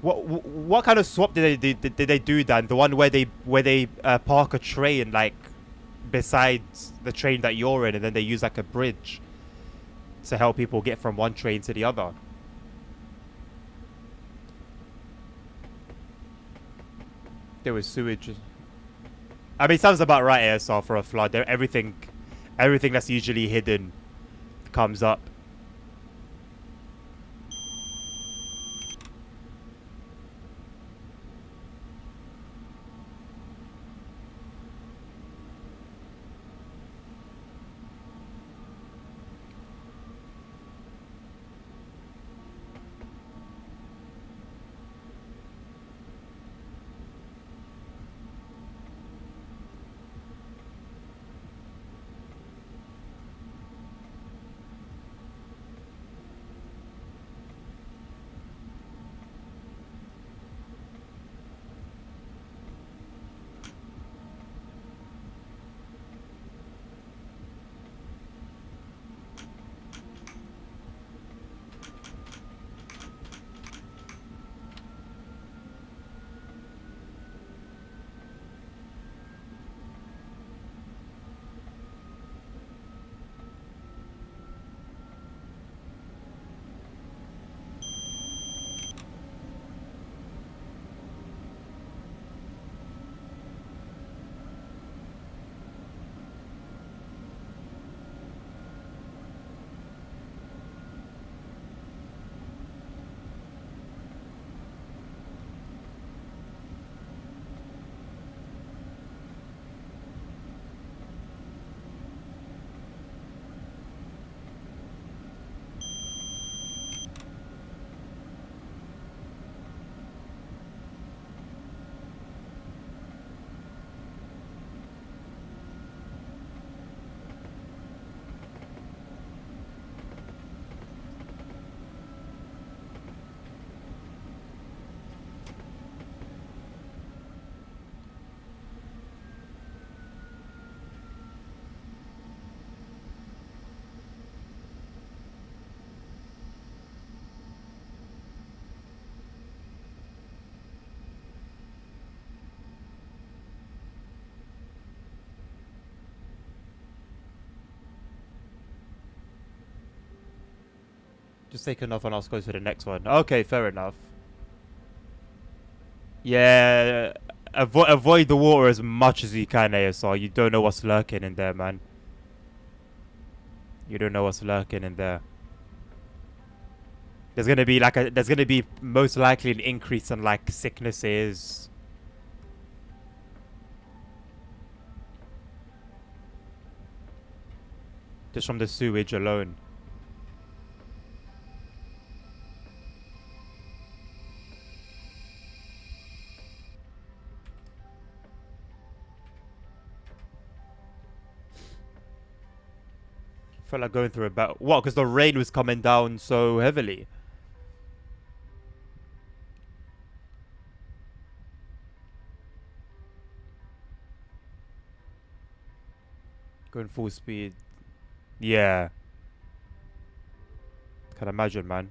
What kind of swap did they do then? The one where they park a train like besides the train that you're in, and then they use like a bridge to help people get from one train to the other. There was sewage. I mean, it sounds about right, ASR, for a flood. Everything that's usually hidden comes up. Just take another one. I'll go to the next one. Okay, fair enough. Yeah, avoid the water as much as you can, ASR. You don't know what's lurking in there, man. You don't know what's lurking in there. There's gonna be most likely an increase in like sicknesses. Just from the sewage alone. Felt like going through a battle. What? Because the rain was coming down so heavily. Going full speed. Yeah. Can imagine, man.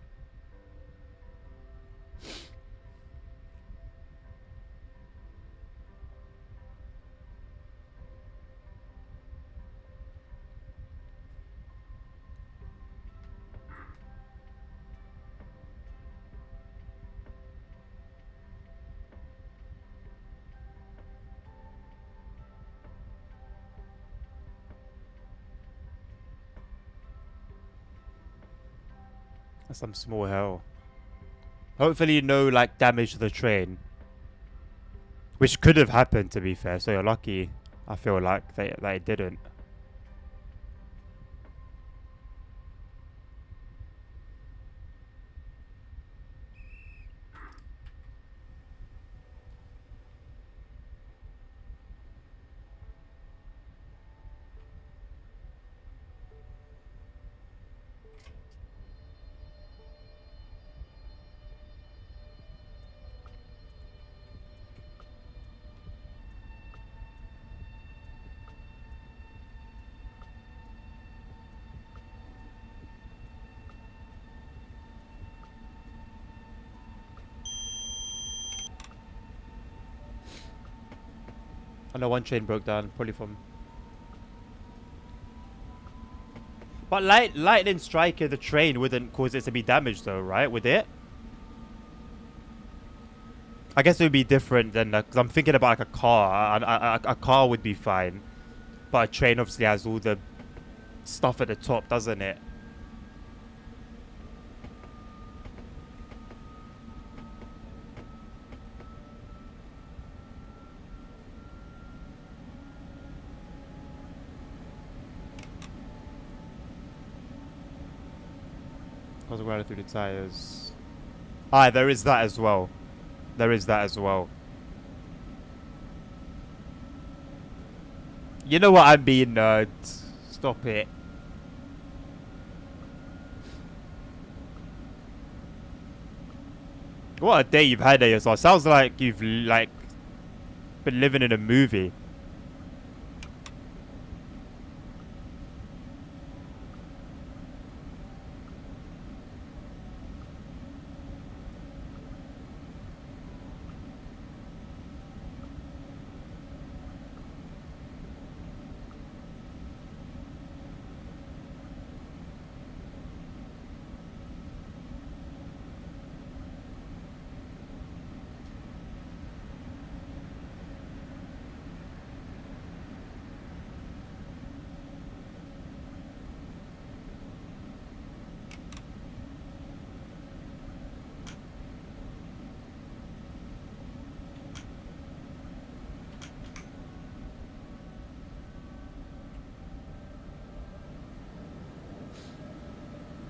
That's some small hell. Hopefully no like damage to the train. Which could have happened, to be fair, so you're lucky. I feel like that it didn't. I know one train broke down, probably from... But lightning striking the train wouldn't cause it to be damaged though, right? Would it? I guess it would be different than... Because I'm thinking about like a car. A car would be fine. But a train obviously has all the stuff at the top, doesn't it? Because we're running through the tires. Ah, there is that as well. There is that as well. You know what, I'm being nerd. Stop it. What a day you've had, ASR. Sounds like you've like been living in a movie.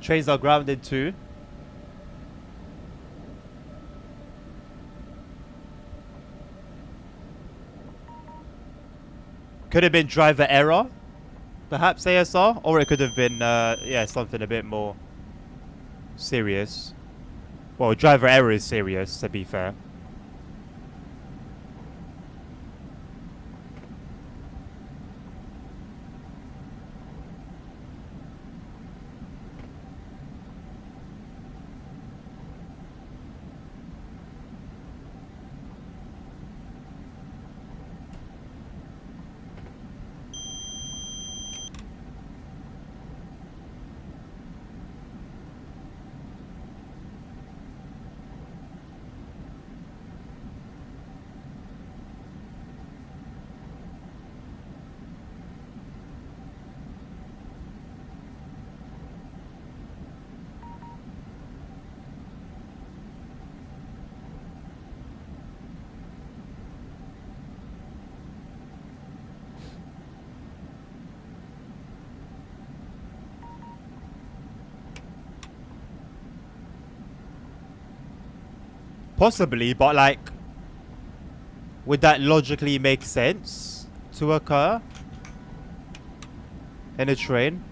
Trains are grounded too. Could have been driver error, perhaps, ASR, or it could have been yeah, something a bit more serious. Well, driver error is serious, to be fair. Possibly, but like, would that logically make sense to occur in a train?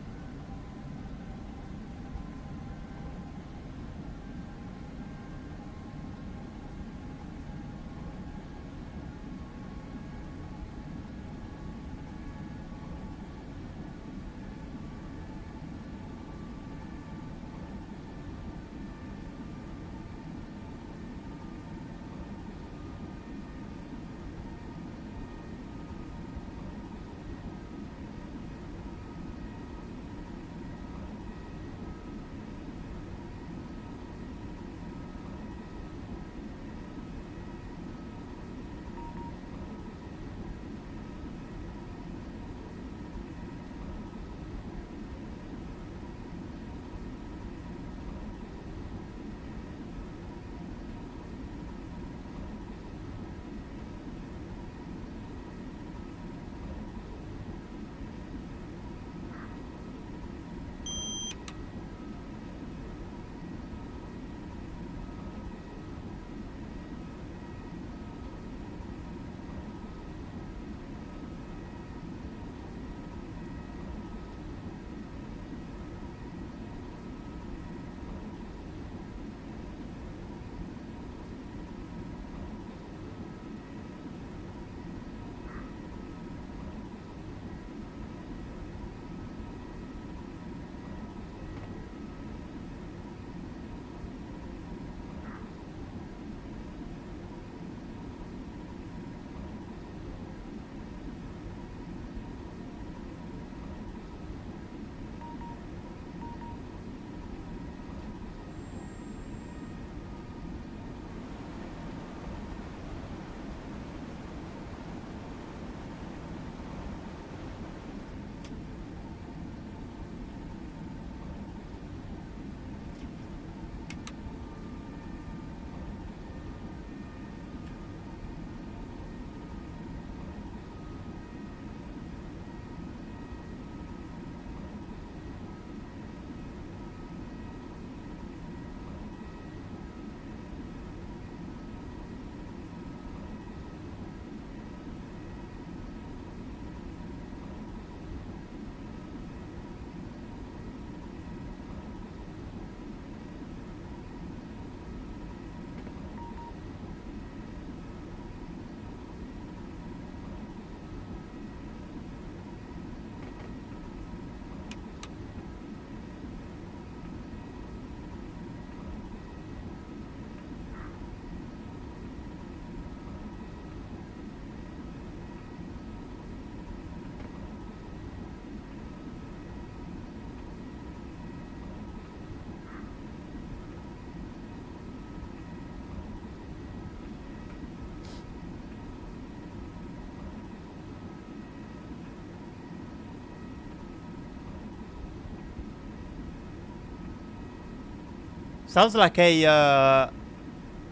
Sounds like a, I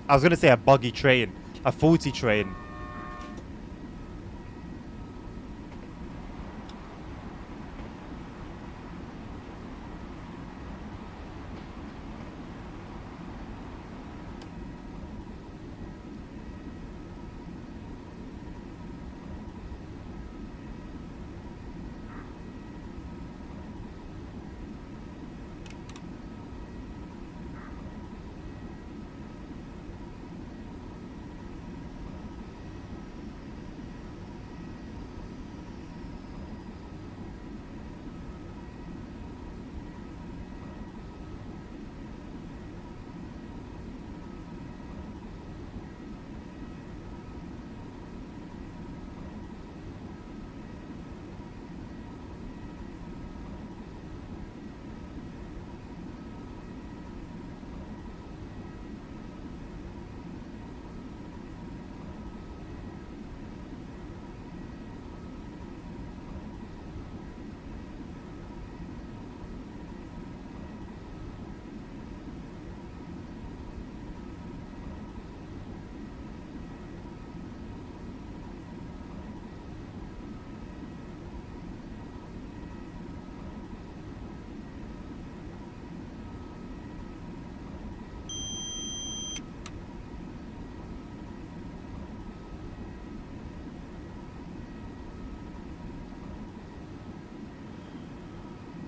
was gonna say a buggy train. A faulty train.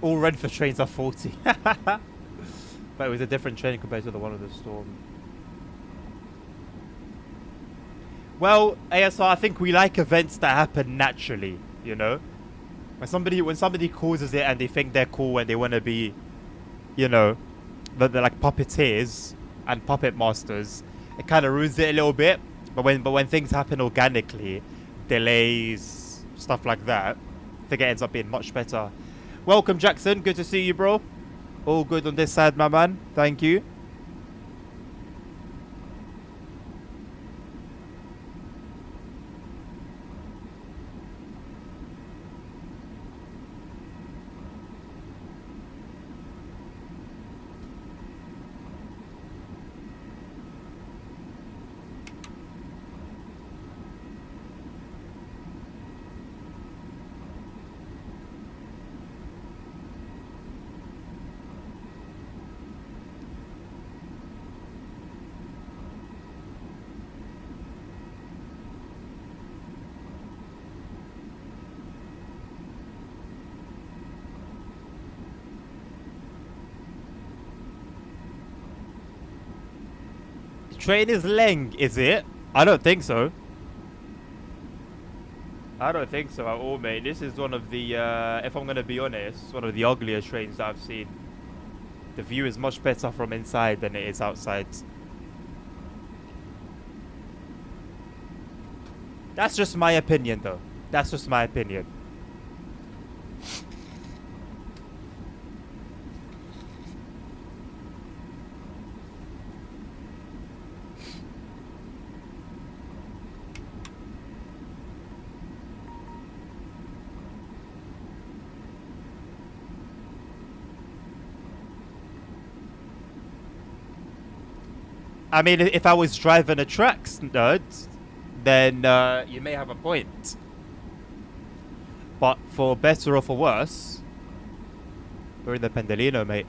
All Renfrew trains are faulty. But it was a different train compared to the one of the Storm. Well, ASR, I think we like events that happen naturally, you know? When somebody causes it and they think they're cool and they want to be, you know, they're like puppeteers and puppet masters, it kind of ruins it a little bit. But when things happen organically, delays, stuff like that, I think it ends up being much better. Welcome, Jackson. Good to see you, bro. All good on this side, my man. Thank you. Train is Leng, is it? I don't think so. I don't think so at all, mate. This is one of the, if I'm going to be honest, one of the uglier trains that I've seen. The view is much better from inside than it is outside. That's just my opinion, though. That's just my opinion. I mean, if I was driving a tracks nerd, then you may have a point. But for better or for worse, we're in the Pendolino, mate.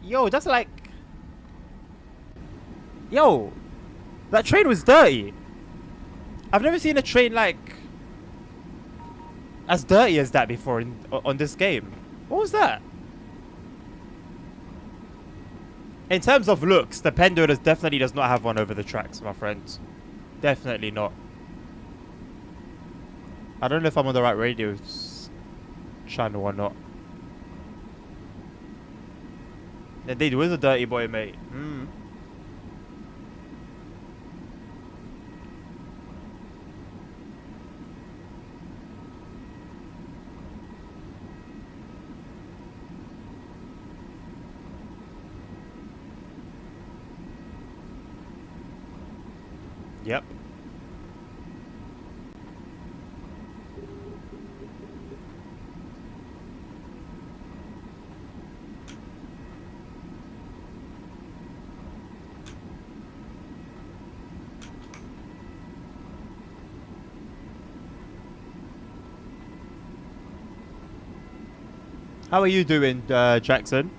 Yo, that's like... Yo, that train was dirty. I've never seen a train, like, as dirty as that before on this game. What was that? In terms of looks, the Pendo definitely does not have one over the tracks, my friends. Definitely not. I don't know if I'm on the right radio channel or not. Indeed, where's a dirty boy, mate? Yep. How are you doing, Jackson?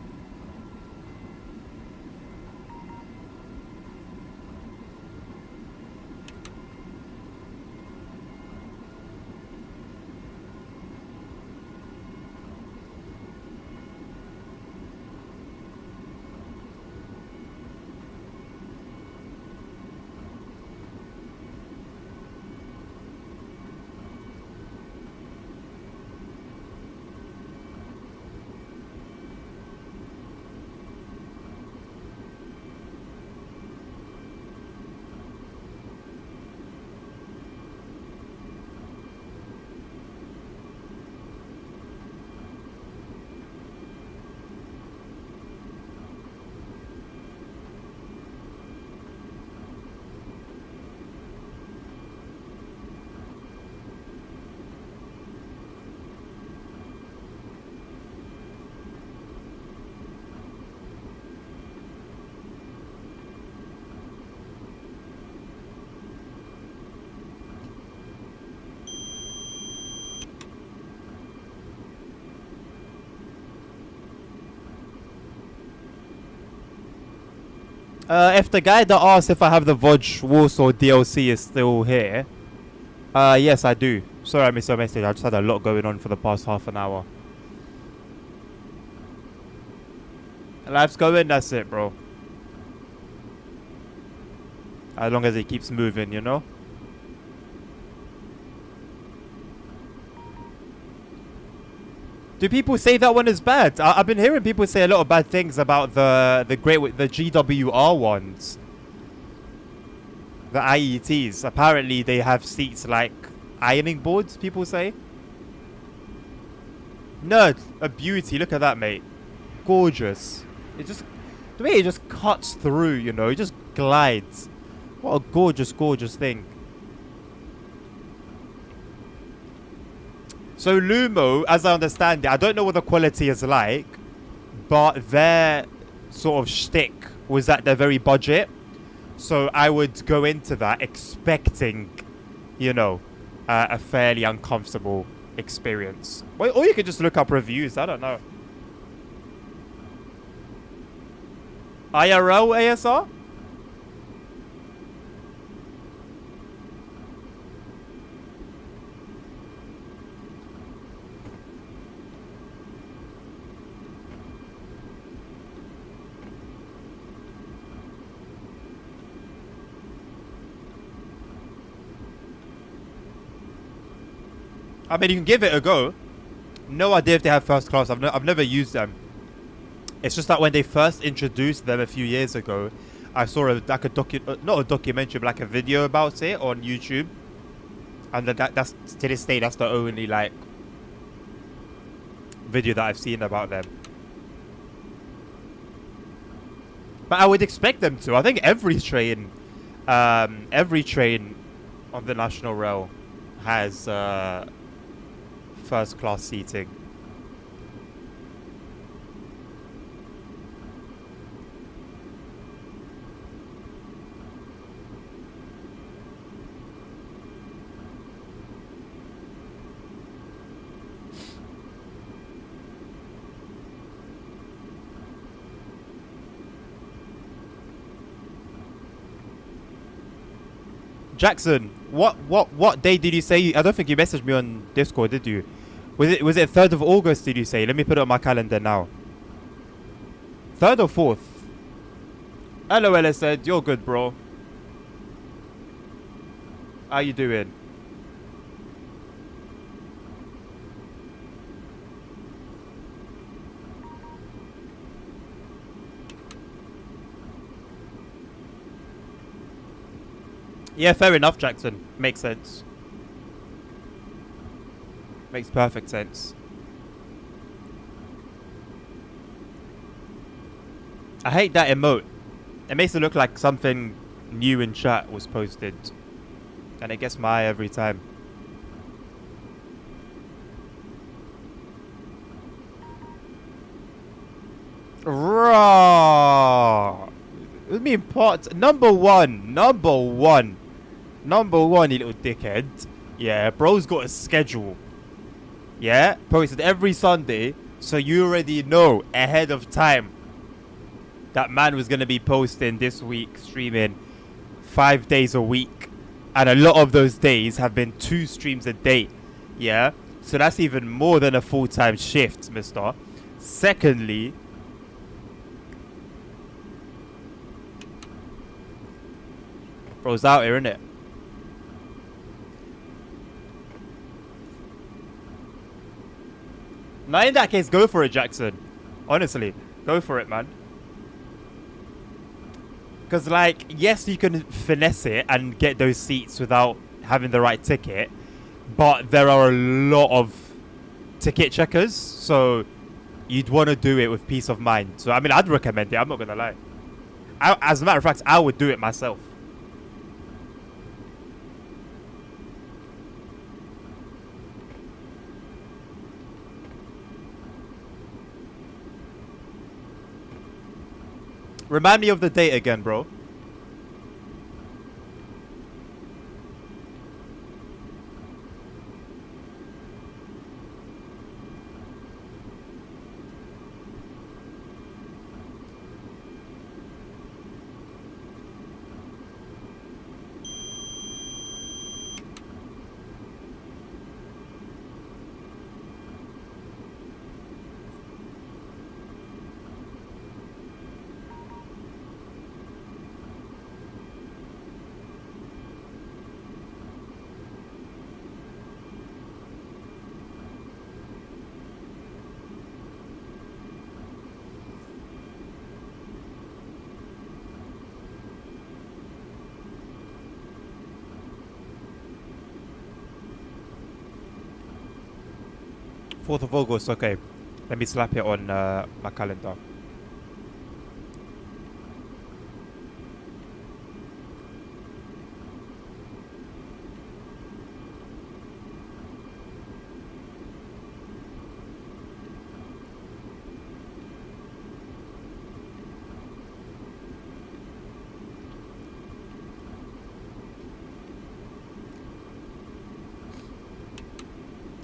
If the guy that asked if I have the Vodge Warsaw DLC is still here, yes, I do. Sorry I missed your message. I just had a lot going on for the past half an hour. Life's going, that's it, bro. As long as it keeps moving, you know? Do people say that one is bad? I've been hearing people say a lot of bad things about the GWR ones. The IETs. Apparently they have seats like ironing boards, people say. Nerd, a beauty. Look at that, mate. Gorgeous. It just, the way it just cuts through, you know, it just glides. What a gorgeous, gorgeous thing. So Lumo, as I understand it, I don't know what the quality is like, but their sort of shtick was at their very budget. So I would go into that expecting, you know, a fairly uncomfortable experience. Or you could just look up reviews, I don't know. IRL ASR? I mean, you can give it a go. No idea if they have first class. I've never used them. It's just that when they first introduced them a few years ago, I saw not a documentary, but like a video about it on YouTube. And that's to this day, that's the only like video that I've seen about them. But I would expect them to. I think every train on the National Rail has first class seating. Jackson, what day did you say? I don't think you messaged me on Discord, did you? Was it 3rd of August? Did you say? Let me put it on my calendar now. 3rd or 4th? Hello, LSN. You're good, bro. How you doing? Yeah, fair enough, Jackson. Makes sense. Makes perfect sense. I hate that emote. It makes it look like something new in chat was posted. And it gets my eye every time. Raw. I mean, part number one, you little dickhead. Yeah, bro's got a schedule. Yeah, posted every Sunday, so you already know ahead of time that man was gonna be posting this week, streaming 5 days a week, and a lot of those days have been 2 streams a day. Yeah, so that's even more than a full-time shift, mister. Secondly, bro's out here, innit? Now, in that case, go for it, Jackson. Honestly, go for it, man. Because, like, yes, you can finesse it and get those seats without having the right ticket. But there are a lot of ticket checkers. So, you'd want to do it with peace of mind. So, I mean, I'd recommend it. I'm not going to lie. As a matter of fact, I would do it myself. Remind me of the date again, bro. Fourth of August, okay. Let me slap it on my calendar.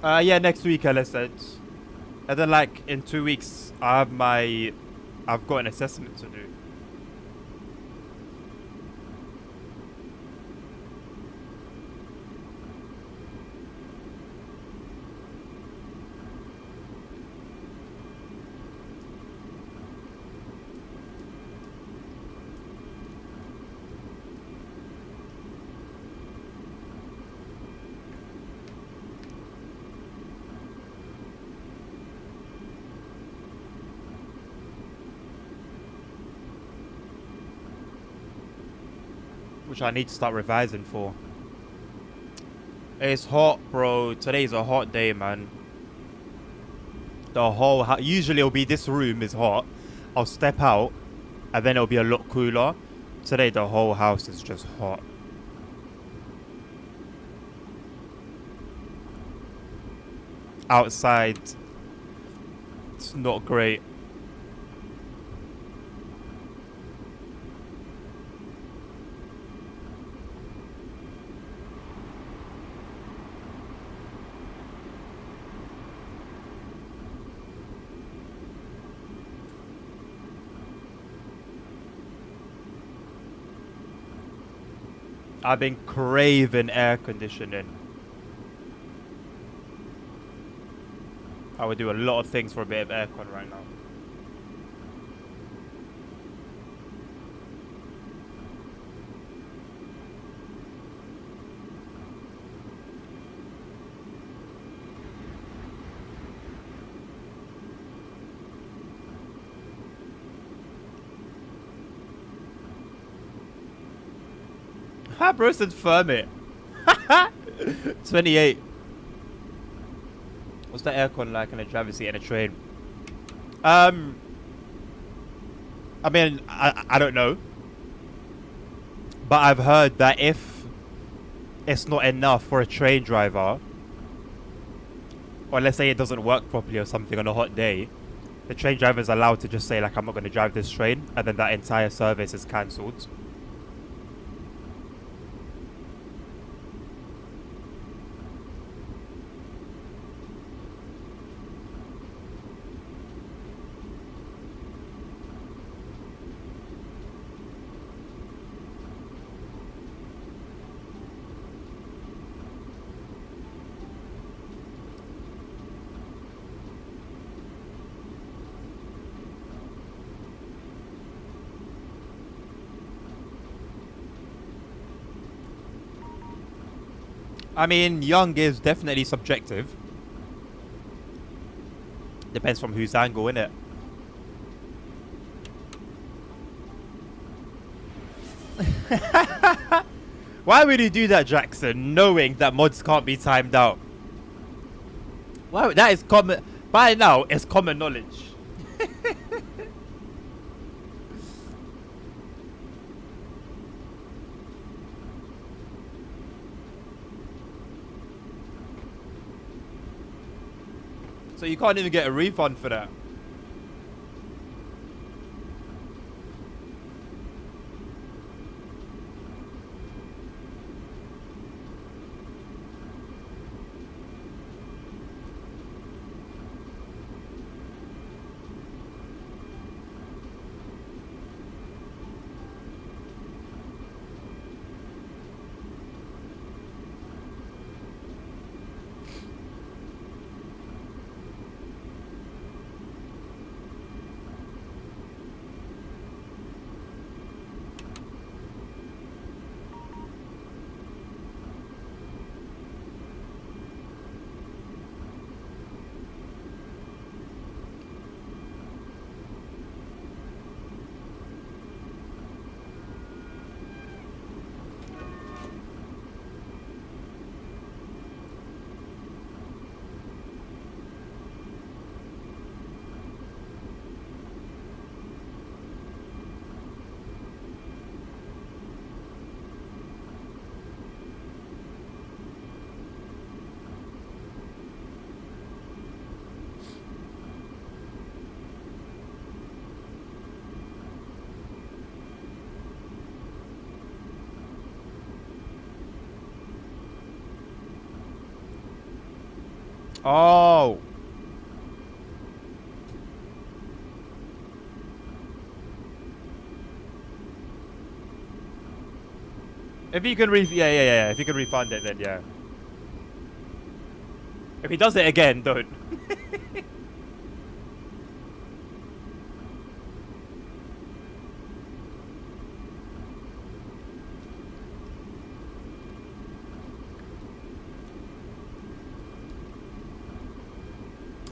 Yeah, next week, LSN. And then, like, in 2 weeks, I've got an assessment to do. Which I need to start revising for. It's hot, bro. Today's a hot day, man. The whole usually it'll be this room is hot. I'll step out, and then it'll be a lot cooler. Today the whole house is just hot. Outside, it's not great. I've been craving air conditioning. I would do a lot of things for a bit of aircon right now. Ha, bro said firm it. 28. What's the aircon like in a driver's seat in a train? I mean, I don't know. But I've heard that if it's not enough for a train driver, or let's say it doesn't work properly or something on a hot day, the train driver is allowed to just say, like, I'm not going to drive this train, and then that entire service is cancelled. I mean, young is definitely subjective. Depends from whose angle, innit? Why would you do that, Jackson, knowing that mods can't be timed out? Why? That is common. By now, it's common knowledge. So you can't even get a refund for that. Oh. If you can yeah. If you can refund it, then yeah. If he does it again, don't.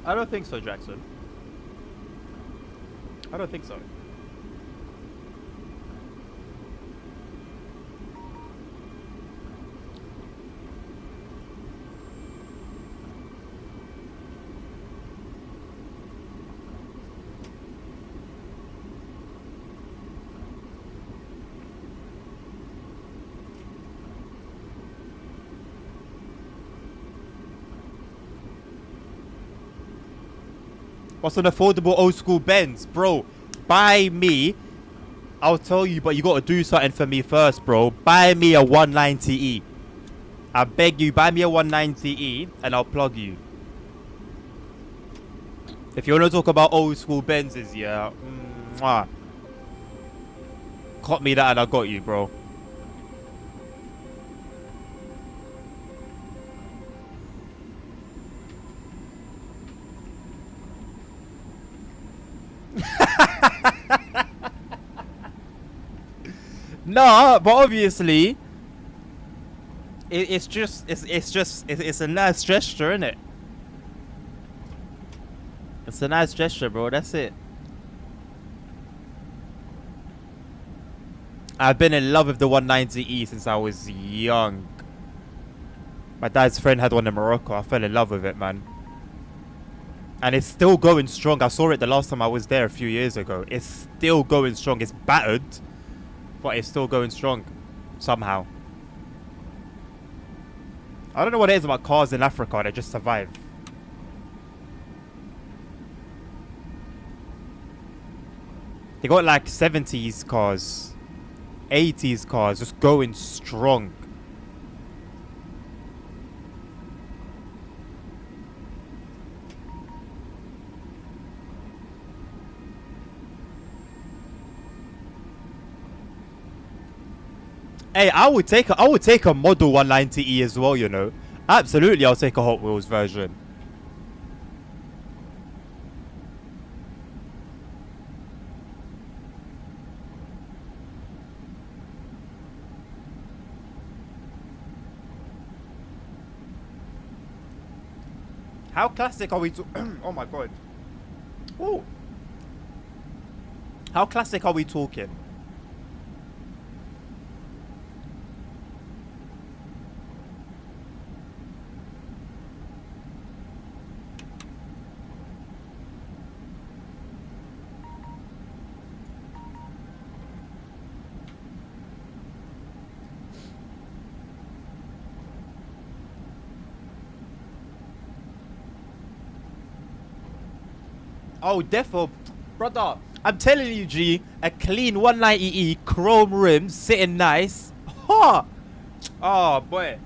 I don't think so, Jackson. I don't think so. What's an affordable old school Benz? Bro, buy me. I'll tell you, but you gotta do something for me first, bro. Buy me a 190E. I beg you, buy me a 190E and I'll plug you. If you wanna talk about old school Benzes, yeah. Caught me that and I got you, bro. No, but obviously, it's a nice gesture, isn't it? It's a nice gesture, bro. That's it. I've been in love with the 190E since I was young. My dad's friend had one in Morocco. I fell in love with it, man. And it's still going strong. I saw it the last time I was there a few years ago. It's still going strong. It's battered, but it's still going strong somehow. I don't know what it is about cars in Africa. They just survive. They got like 70s cars, 80s cars, just going strong. Hey, I would take a Model 190E as well, you know. Absolutely, I'll take a Hot Wheels version. How classic are we oh my god. Ooh. How classic are we talking? Oh, defo, brother. I'm telling you, G, a clean 190E, chrome rims, sitting nice. Ha! Oh, boy.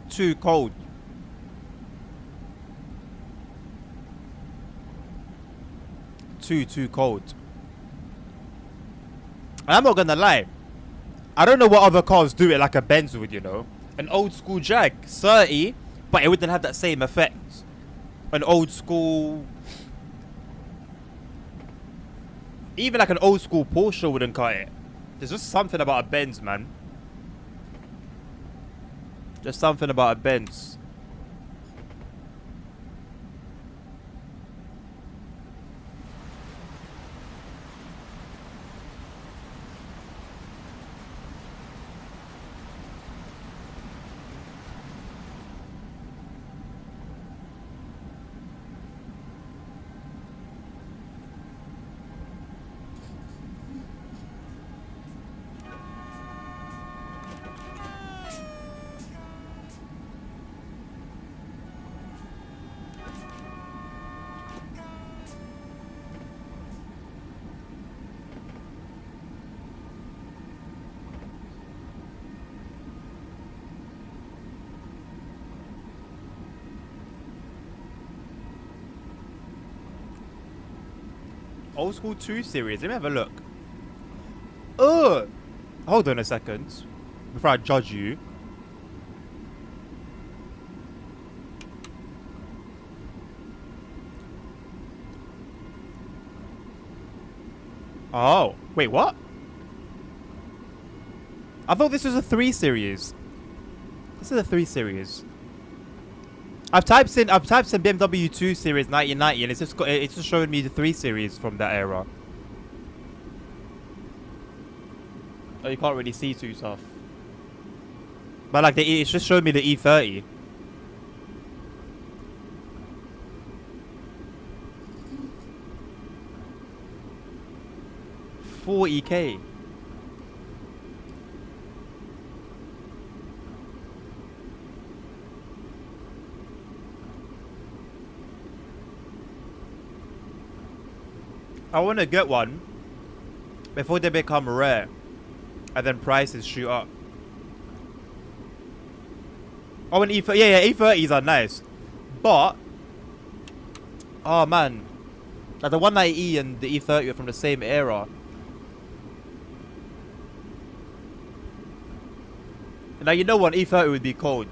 Too cold. Too cold. And I'm not gonna lie. I don't know what other cars do it like a Benz would, you know. An old school Jag, 30, but it wouldn't have that same effect. An old school... Even like an old school Porsche wouldn't cut it. There's just something about a Benz, man. Just something about a Benz. Old school 2 series. Let me have a look. Hold on a second. Before I judge you. Oh. Wait, what? I thought this was a 3 series. This is a 3 series. I've typed in BMW 2 Series 1990 and it's just showing me the 3 series from that era. Oh, you can't really see too tough. But like it's just showing me the E30. $40K. I want to get one before they become rare and then prices shoot up. Oh, and E30, yeah, E30s are nice, but oh man, like the 190E and the E30 are from the same era. Now you know what, E30 would be cold.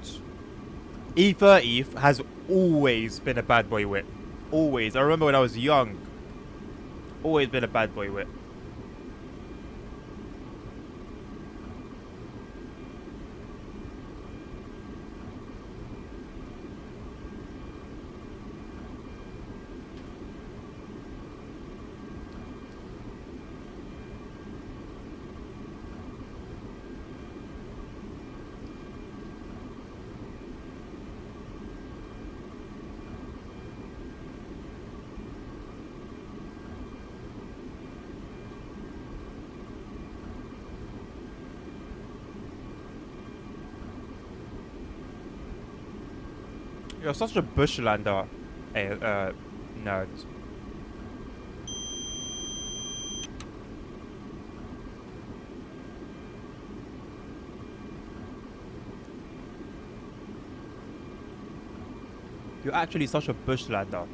E30 has always been a bad boy whip, always. I remember when I was young. Always been a bad boy with. You're such a bushlander, nerd. You're actually such a bushlander.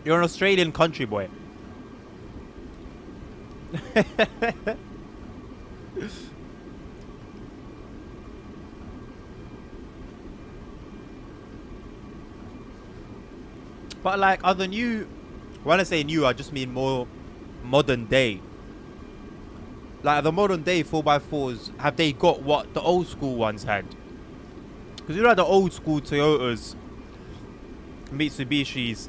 You're an Australian country boy. But like, are the new, when I say new, I just mean more modern day. Like the modern day 4x4s, have they got what the old school ones had? Because you know the old school Toyotas, Mitsubishis,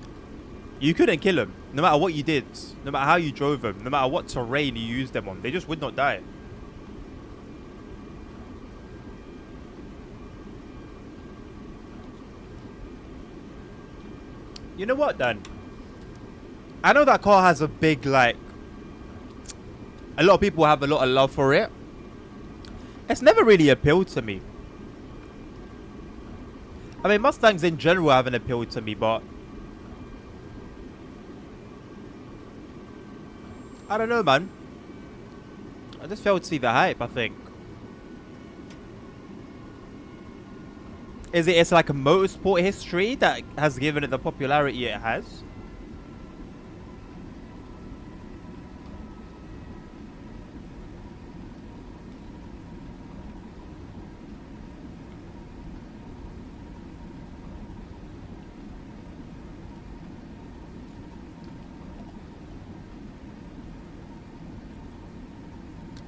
you couldn't kill them. No matter what you did, no matter how you drove them, no matter what terrain you used them on, they just would not die. You know what, Dan? I know that car has a big, like, a lot of people have a lot of love for it. It's never really appealed to me. I mean, Mustangs in general haven't appealed to me, but I don't know, man. I just failed to see the hype, I think. It's like a motorsport history that has given it the popularity it has?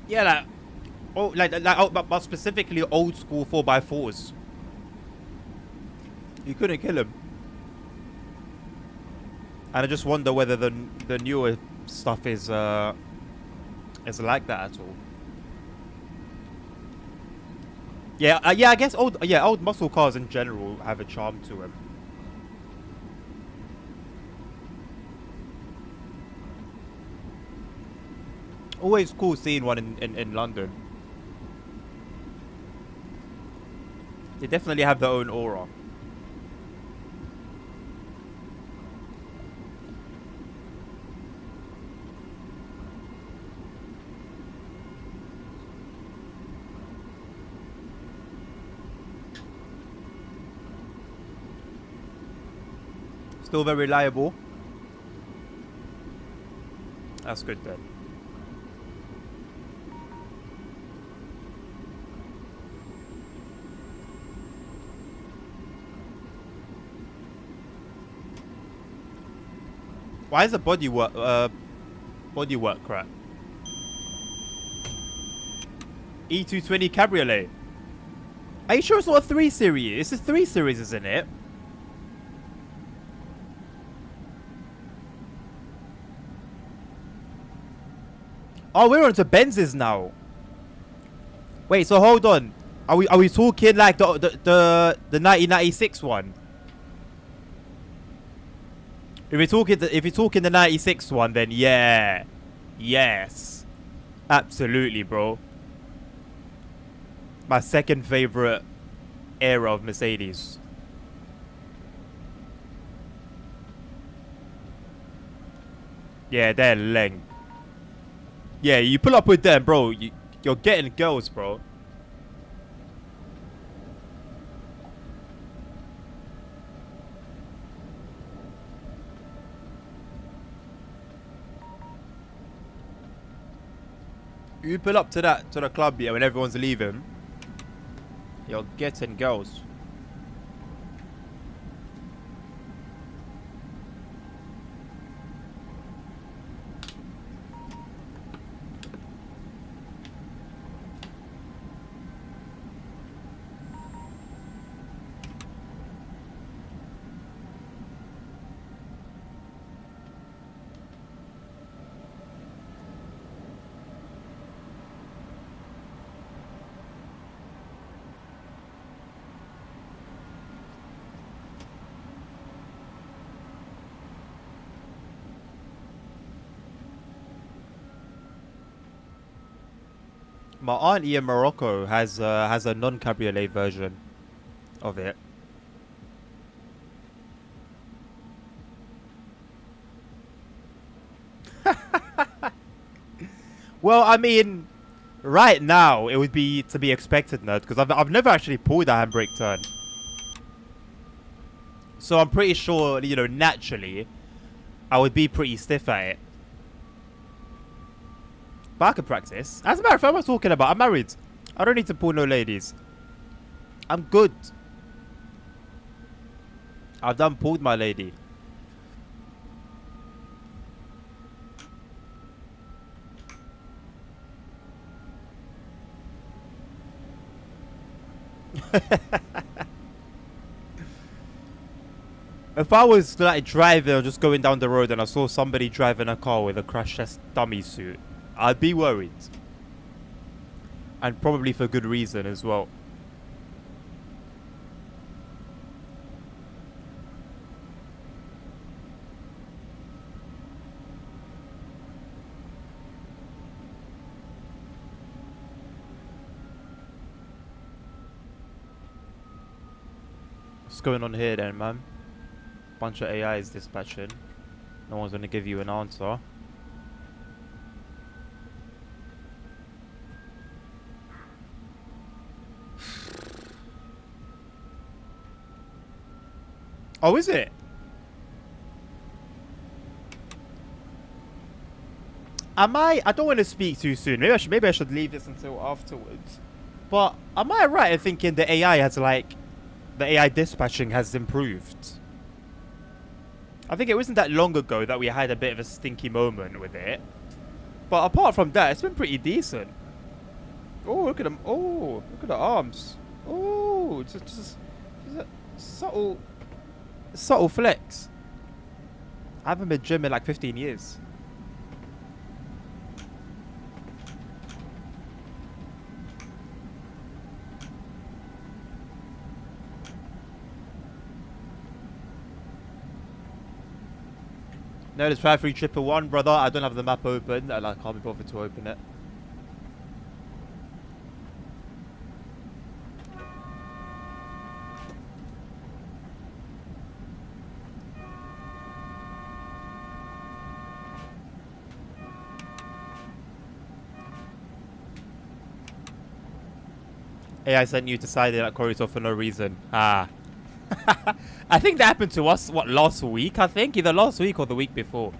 Yeah, like, oh, but specifically old school 4x4s. You couldn't kill him. And I just wonder whether the newer stuff is like that at all. Yeah, yeah, I guess old muscle cars in general have a charm to them. Always cool seeing one in London. They definitely have their own aura. Still very reliable. That's good then. Why is the bodywork crap? E220 Cabriolet. Are you sure it's not a 3 Series? It's a 3 Series, isn't it? Oh, we're onto Benzes now. Wait, so hold on. Are we talking like the 1996 one? If you're talking the 96 one, then yeah. Yes. Absolutely, bro. My second favorite era of Mercedes. Yeah, they're leng. Yeah, you pull up with them, bro. You're getting girls, bro. You pull up to the club, yeah, when everyone's leaving. You're getting girls. My auntie in Morocco has a non-cabriolet version of it. Well, I mean, right now it would be to be expected, nerd, because I've never actually pulled a handbrake turn. So I'm pretty sure, you know, naturally, I would be pretty stiff at it. But I could practice. As a matter of fact, what am I talking about? I'm married. I don't need to pull no ladies. I'm good. I've done pulled my lady. If I was like driving or just going down the road and I saw somebody driving a car with a crash test dummy suit, I'd be worried. And probably for good reason as well. What's going on here then, man? Bunch of AIs dispatching. No one's gonna give you an answer. Oh, is it? I don't want to speak too soon. Maybe I should leave this until afterwards. But am I right in thinking the AI has like the AI dispatching has improved? I think it wasn't that long ago that we had a bit of a stinky moment with it. But apart from that, it's been pretty decent. Oh, look at them. Oh, look at the arms. Oh, just a subtle flex. I haven't been gym in like 15 years. No, there's 53111, brother. I don't have the map open and I can't be bothered to open it. AI sent you to side that corridor for no reason. Ah. I think that happened to us, what, last week, I think? Either last week or the week before.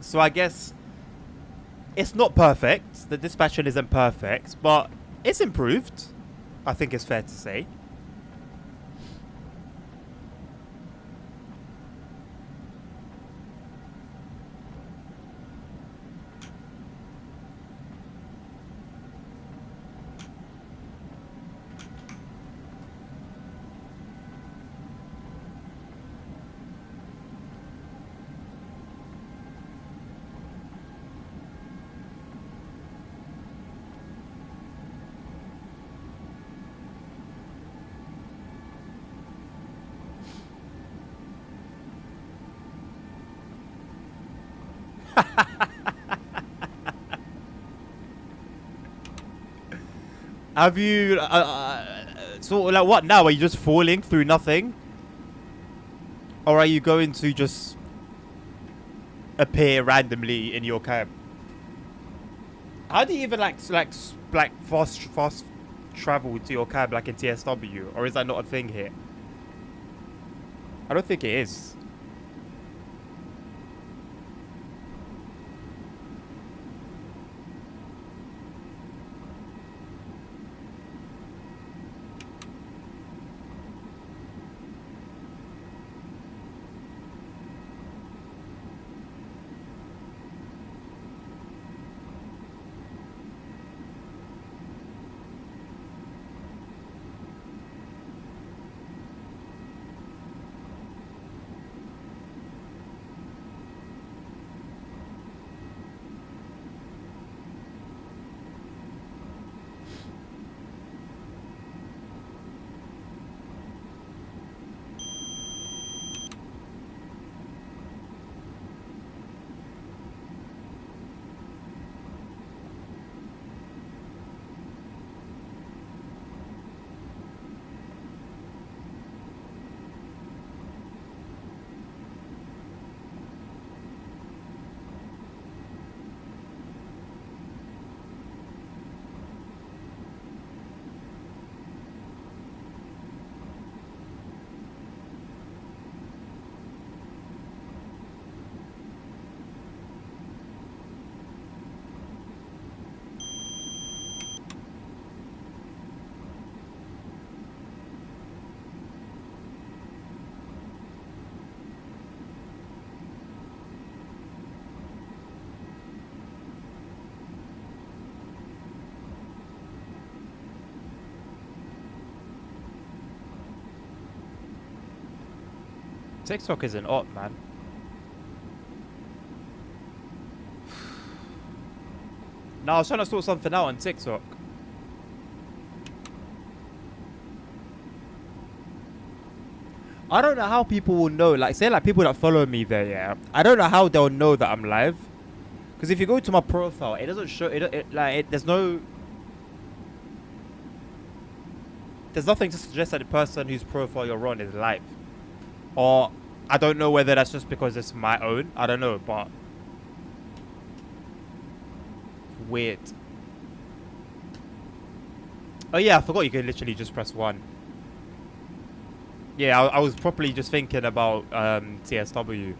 So I guess it's not perfect. The dispatching isn't perfect, but it's improved. I think it's fair to say. Have you sort of like what now? Are you just falling through nothing, or are you going to just appear randomly in your cab? How do you even like fast travel to your cab like in TSW, or is that not a thing here? I don't think it is. TikTok isn't up, man. No, I was trying to sort something out on TikTok. I don't know how people will know. Like, say, like, people that follow me there, yeah. I don't know how they'll know that I'm live. Because if you go to my profile, it doesn't show... there's no... There's nothing to suggest that the person whose profile you're on is live. Or, I don't know whether that's just because it's my own. I don't know, but... Weird. Oh yeah, I forgot you could literally just press 1. Yeah, I was properly just thinking about TSW.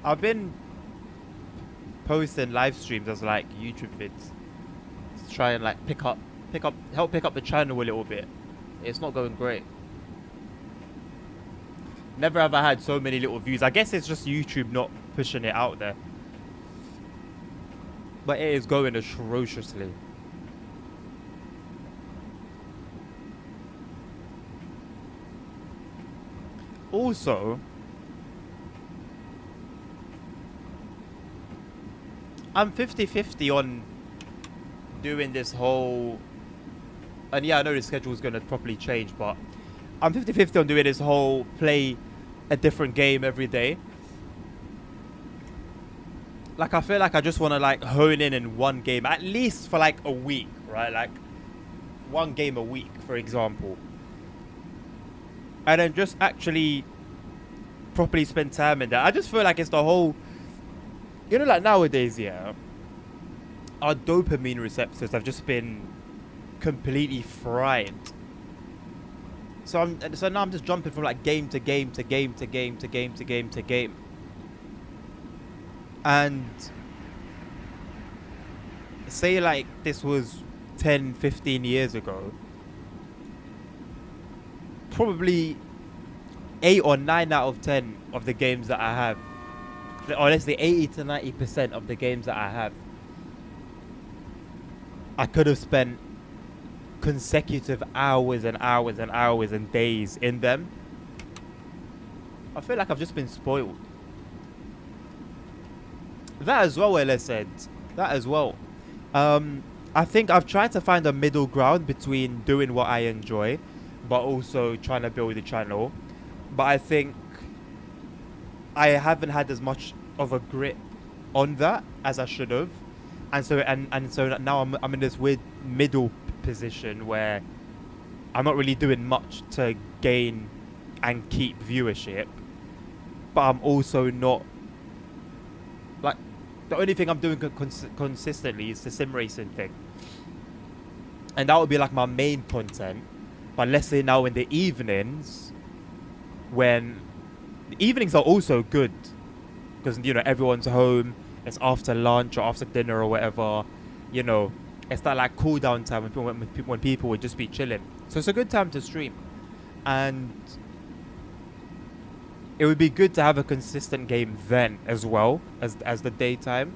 I've been posting live streams as like YouTube vids to try and like help pick up the channel a little bit. It's not going great. Never have I had so many little views. I guess it's just YouTube not pushing it out there. But it is going atrociously. Also, I'm 50-50 on doing this whole... And yeah, I know the schedule is going to properly change, but I'm 50-50 on doing this whole play a different game every day. Like, I feel like I just want to, like, hone in one game, at least for, like, a week, right? Like, one game a week, for example. And then just actually properly spend time in that. I just feel like it's the whole... You know, like nowadays, yeah, our dopamine receptors have just been completely fried. So now I'm just jumping from like game to game to game to game to game to game to game. And say like this was 10, 15 years ago, probably 8 or 9 out of 10 of the games that I have, or let's say 80 to 90% of the games that I have, I could have spent consecutive hours and hours and hours and days in them. I feel like I've just been spoiled. That as well, well said. That as well. I think I've tried to find a middle ground between doing what I enjoy, but also trying to build a channel. But I think I haven't had as much of a grip on that as I should have, and so now I'm in this weird middle position where I'm not really doing much to gain and keep viewership, but I'm also not, like, the only thing I'm doing consistently is the sim racing thing, and that would be like my main content. But let's say now in the evenings, when the evenings are also good because, you know, everyone's home, it's after lunch or after dinner or whatever, you know, it's that like cool down time when people would just be chilling. So it's a good time to stream, and it would be good to have a consistent game then as well as the daytime.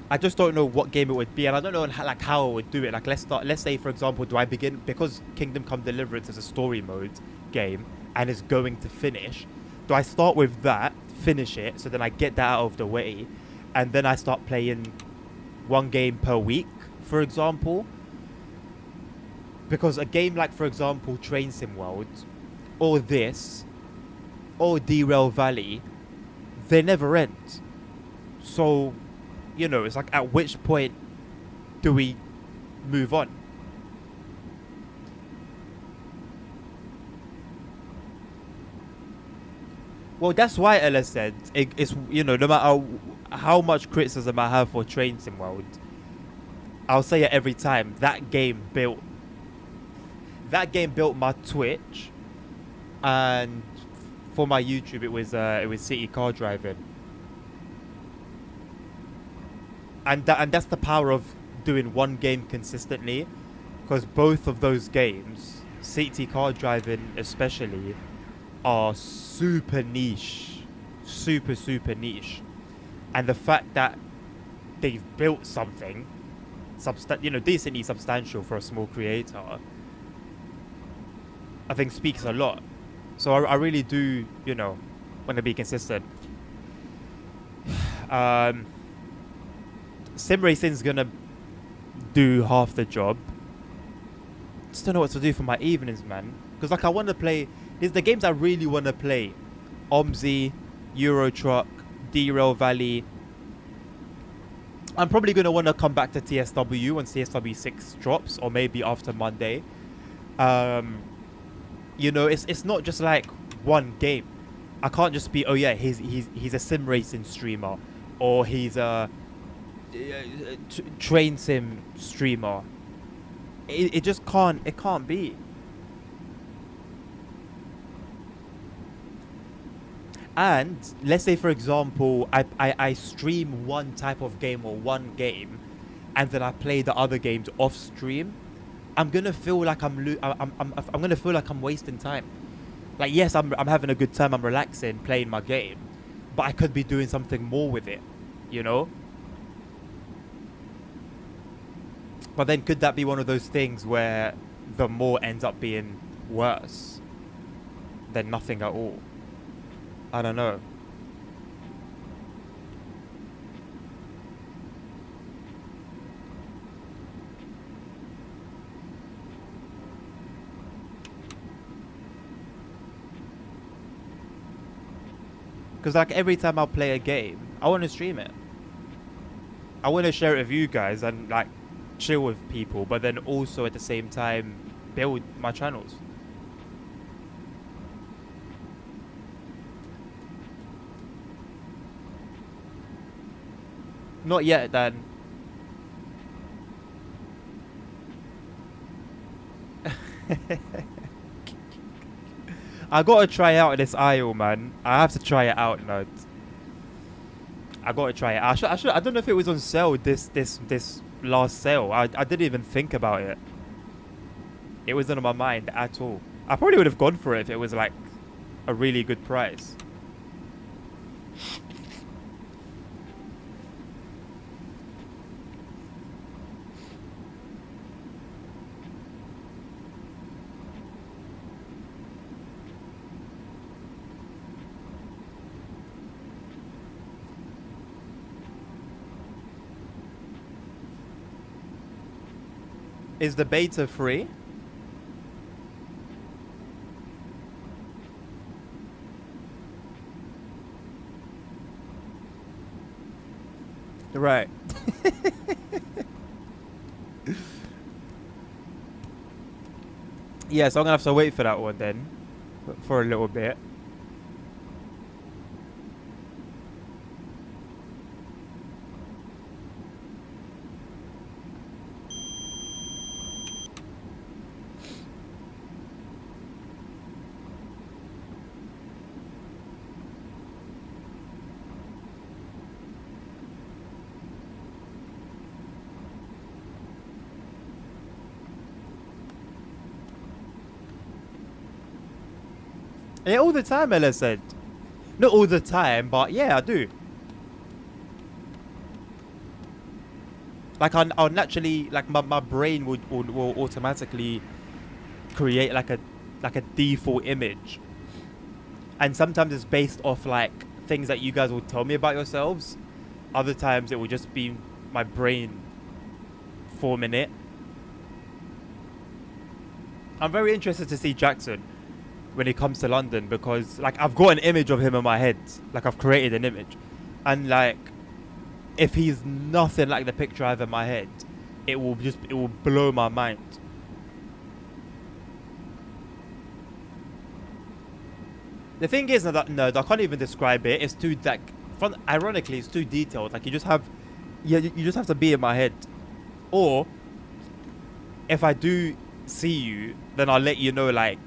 I just don't know what game it would be, and I don't know how I would do it. Like, let's say for example, do I begin, because Kingdom Come Deliverance is a story mode game and is going to finish, do I start with that, finish it, so then I get that out of the way, and then I start playing one game per week, for example? Because a game like, for example, Train Sim World, or this, or Derail Valley, they never end. So, you know, it's like, at which point do we move on? Well, that's why Ella said it's, you know, no matter how much criticism I have for Train Sim World, I'll say it every time. That game built my Twitch, and for my YouTube it was city car driving, and that's the power of doing one game consistently, because both of those games, city car driving especially, are super niche, super niche, and the fact that they've built something decently substantial for a small creator, I think speaks a lot. So I really do, want to be consistent. Sim racing's gonna do half the job. Just don't know what to do for my evenings, man. Because I want to play. There's the games I really want to play: OMSI, Euro Truck, Derail Valley. I'm probably gonna want to come back to TSW when TSW 6 drops, or maybe after Monday. It's not just like one game. I can't just be, oh yeah, he's a sim racing streamer, or he's a train sim streamer. It just can't. It can't be. And let's say, for example, I stream one type of game or one game, and then I play the other games off stream. I'm gonna feel like I'm gonna feel like I'm wasting time. Like, yes, I'm having a good time. I'm relaxing, playing my game, but I could be doing something more with it, you know. But then, could that be one of those things where the more ends up being worse than nothing at all? I don't know. Because, like, every time I play a game, I want to stream it. I want to share it with you guys and, like, chill with people, but then also at the same time build my channels. Not yet, then. I gotta try out this aisle, man. I have to try it out, no. I gotta try it. I don't know if it was on sale this last sale. I didn't even think about it. It wasn't on my mind at all. I probably would have gone for it if it was like a really good price. Is the beta free? Right. Yeah, so I'm gonna have to wait for that one then, for a little bit. Yeah, all the time, Ella said. Not all the time, but yeah, I do. Like, I'll naturally, like, my brain will automatically create like a default image, and sometimes it's based off like things that you guys will tell me about yourselves. Other times it will just be my brain forming it. I'm very interested to see Jackson when he comes to London, because like I've got an image of him in my head. Like, I've created an image, and like if he's nothing like the picture I have in my head, it will blow my mind. The thing is that no, I can't even describe it. It's too like, ironically, it's too detailed. Like you just have, yeah, you just have to be in my head. Or if I do see you, then I'll let you know like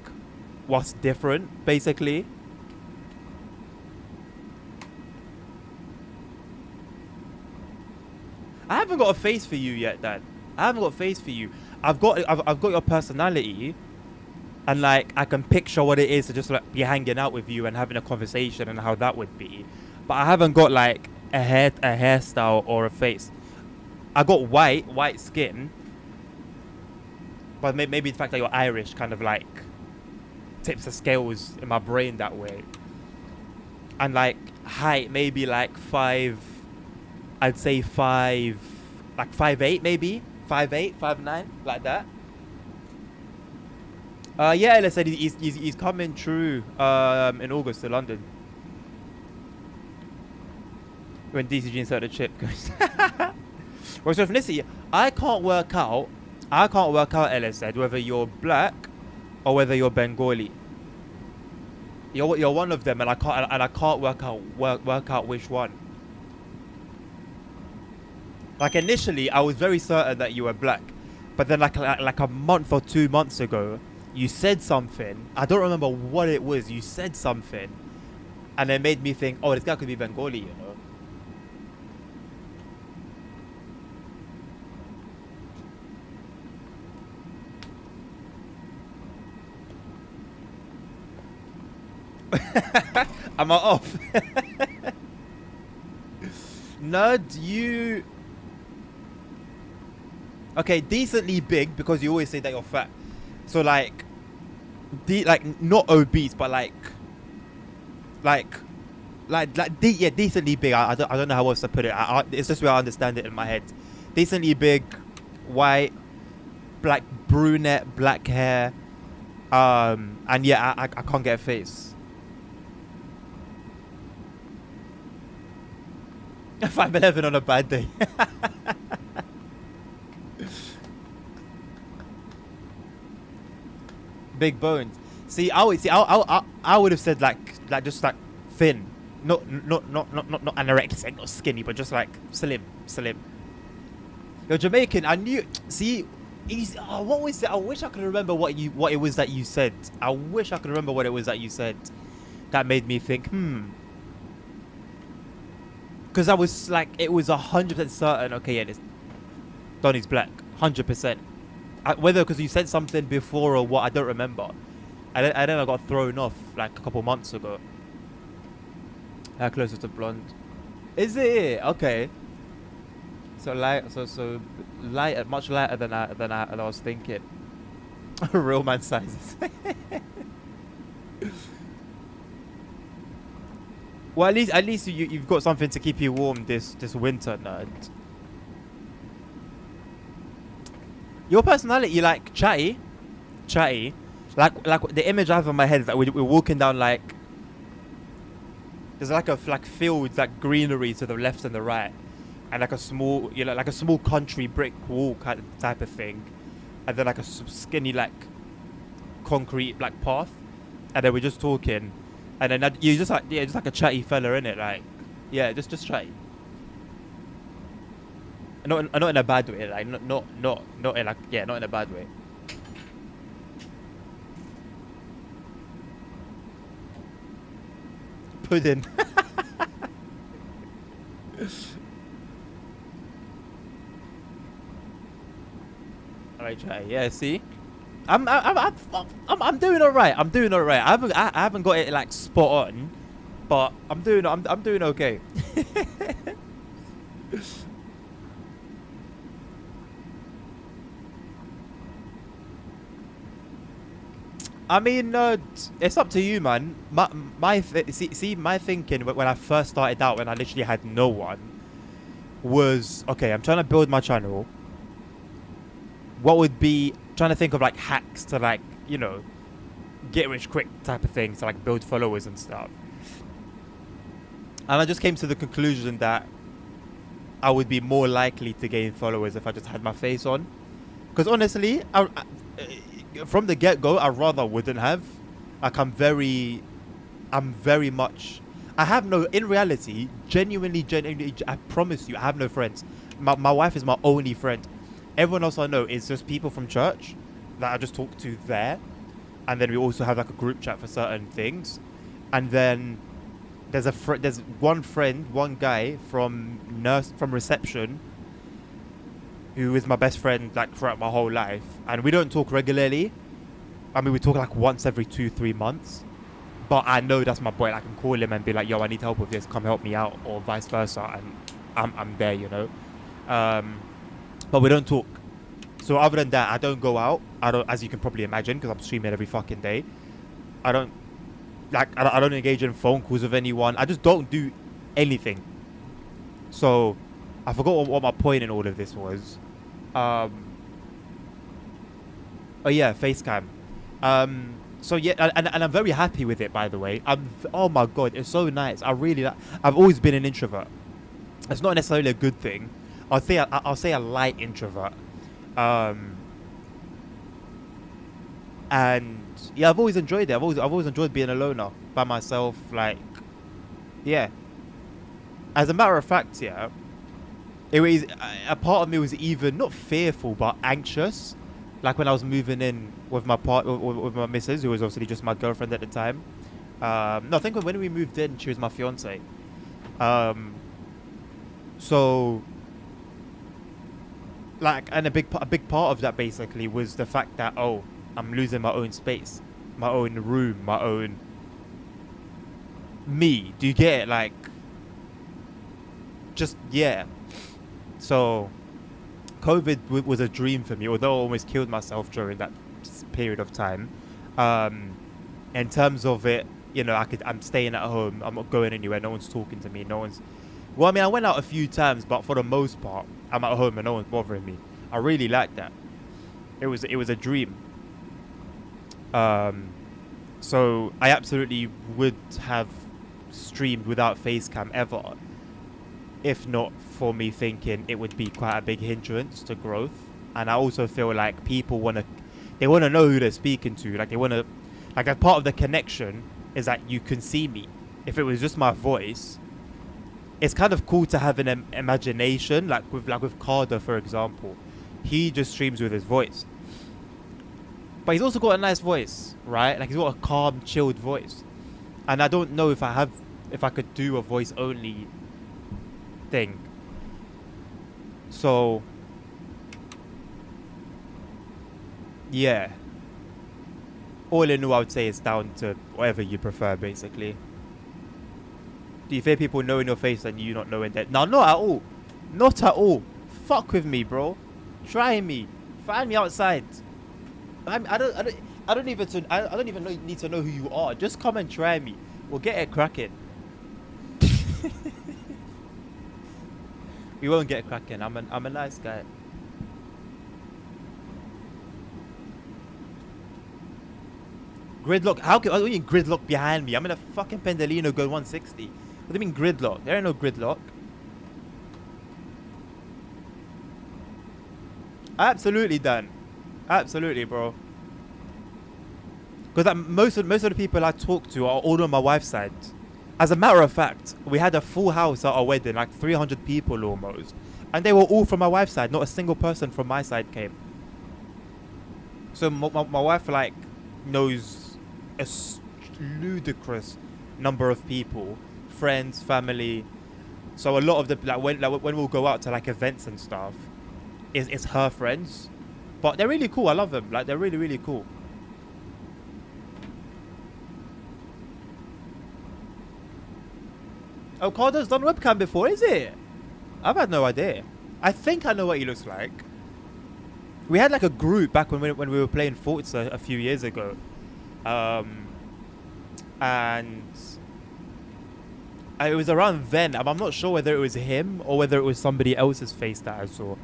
what's different, basically. I haven't got a face for you yet, Dad. I haven't got a face for you. I've got your personality, and like I can picture what it is to just like be hanging out with you and having a conversation and how that would be. But I haven't got like a hairstyle or a face. I got white skin. But maybe the fact that you're Irish kind of like tips the scales in my brain that way. And like height, maybe like I'd say like 5'8", maybe 5'8", 5'9", like that. Yeah, Ellis said he's coming through in August to London. When DCG insert the chip goes. Well, so ethnicity, I can't work out, Ellis said, whether you're black or whether you're Bengali. You're one of them, and I can't work out which one. Like initially, I was very certain that you were black, but then like a month or 2 months ago, you said something. I don't remember what it was. You said something, and it made me think, oh, this guy could be Bengali, you know. Am I off? Nerd, you... Okay, decently big, because you always say that you're fat. So like, not obese, but yeah, decently big. I don't know how else to put it. It's just where I understand it in my head. Decently big, white, black, brunette, black hair, and yeah, I can't get a face. 5'11" on a bad day. Big bones. I would have said like just like thin, not anorexic, not skinny, but just like slim. You're Jamaican. I knew. See, what was it? I wish I could remember what it was that you said. I wish I could remember what it was that you said. That made me think, because I was like, it was 100% certain. Okay, yeah, Donnie's black, 100%. Whether because you said something before or what, I don't remember. I then I got thrown off like a couple months ago. How closer to blonde? Is it? Okay. So light, so light, much lighter than I was thinking. Real man sizes. Well, at least you've got something to keep you warm this winter, nerd. Your personality, like chatty, like the image I have in my head is that we're walking down like there's like fields, like greenery to the left and the right, and like a small, like a small country brick wall kind of type of thing, and then like a skinny like concrete like path, and then we're just talking. And then you just like a chatty fella, innit? Like, yeah, just chatty. Not in a bad way, like not in like, yeah, not in a bad way. Pudding. Alright, chatty. Yeah, see. I'm doing alright. I haven't got it like spot on, but I'm doing okay. I mean, it's up to you, man. My thinking when I first started out, when I literally had no one, was okay. I'm trying to build my channel. What would be trying to think of like hacks to like, get rich quick type of things to like build followers and stuff. And I just came to the conclusion that I would be more likely to gain followers if I just had my face on. Because honestly, from the get-go, I rather wouldn't have. Like I'm very I'm very much. I have no. In reality, genuinely, I promise you, I have no friends. My wife is my only friend. Everyone else I know is just people from church that I just talk to there, and then we also have like a group chat for certain things, and then there's one guy from reception who is my best friend like throughout my whole life, and we don't talk regularly. I mean, we talk like once every 2-3 months, but I know that's my boy. I can call him and be like, yo, I need help with this, come help me out, or vice versa, and I'm there, you know. But we don't talk. So other than that, I don't go out. I don't, as you can probably imagine, because I'm streaming every fucking day. I don't engage in phone calls with anyone. I just don't do anything. So I forgot what my point in all of this was. Oh yeah, Facecam. So yeah, and I'm very happy with it, by the way. Oh my god, it's so nice. I've always been an introvert. It's not necessarily a good thing. I'll say a light introvert. And yeah, I've always enjoyed it. I've always enjoyed being a loner by myself. Like, yeah. As a matter of fact, yeah, it was a part of me was even not fearful but anxious. Like when I was moving in with my with my missus, who was obviously just my girlfriend at the time. No, I think when we moved in, she was my fiance. So, like, and a big part of that basically was the fact that, oh, I'm losing my own space, my own room, my own me. Do you get it? Like, just yeah. So COVID was a dream for me, although I almost killed myself during that period of time. In terms of it, you know, I'm staying at home. I'm not going anywhere. No one's talking to me. Well, I mean, I went out a few times, but for the most part, I'm at home and no one's bothering me. I really liked that. It was a dream. So I absolutely would have streamed without Facecam ever, if not for me thinking it would be quite a big hindrance to growth. And I also feel like people want to know who they're speaking to. Like, they want to, like, a part of the connection is that you can see me. If it was just my voice, it's kind of cool to have an imagination. Like with Carter, for example, he just streams with his voice, but he's also got a nice voice, right? Like, he's got a calm, chilled voice. And I don't know if I could do a voice only thing. So yeah, all in all, I would say it's down to whatever you prefer, basically. Do you fear people knowing your face and you not knowing that? No, not at all. Not at all. Fuck with me, bro. Try me. Find me outside. I don't even need to know who you are. Just come and try me. We'll get it cracking. We won't get it cracking. I'm a nice guy. Gridlock? How can I mean gridlock behind me? I'm in a fucking Pendolino going 160. What do you mean gridlock? There ain't no gridlock. Absolutely, Dan. Absolutely, bro. Because most of the people I talk to are all on my wife's side. As a matter of fact, we had a full house at our wedding, like 300 people almost, and they were all from my wife's side. Not a single person from my side came. So my wife, like, knows a ludicrous number of people, friends, family. So a lot of the when we'll go out to like events and stuff, it's her friends, but they're really cool. I love them. Like, they're really, really cool. Oh, Cardo's done webcam before, is it? I've had no idea. I think I know what he looks like. We had like a group back when we were playing Forza a few years ago. And it was around then. I'm not sure whether it was him or whether it was somebody else's face that I saw.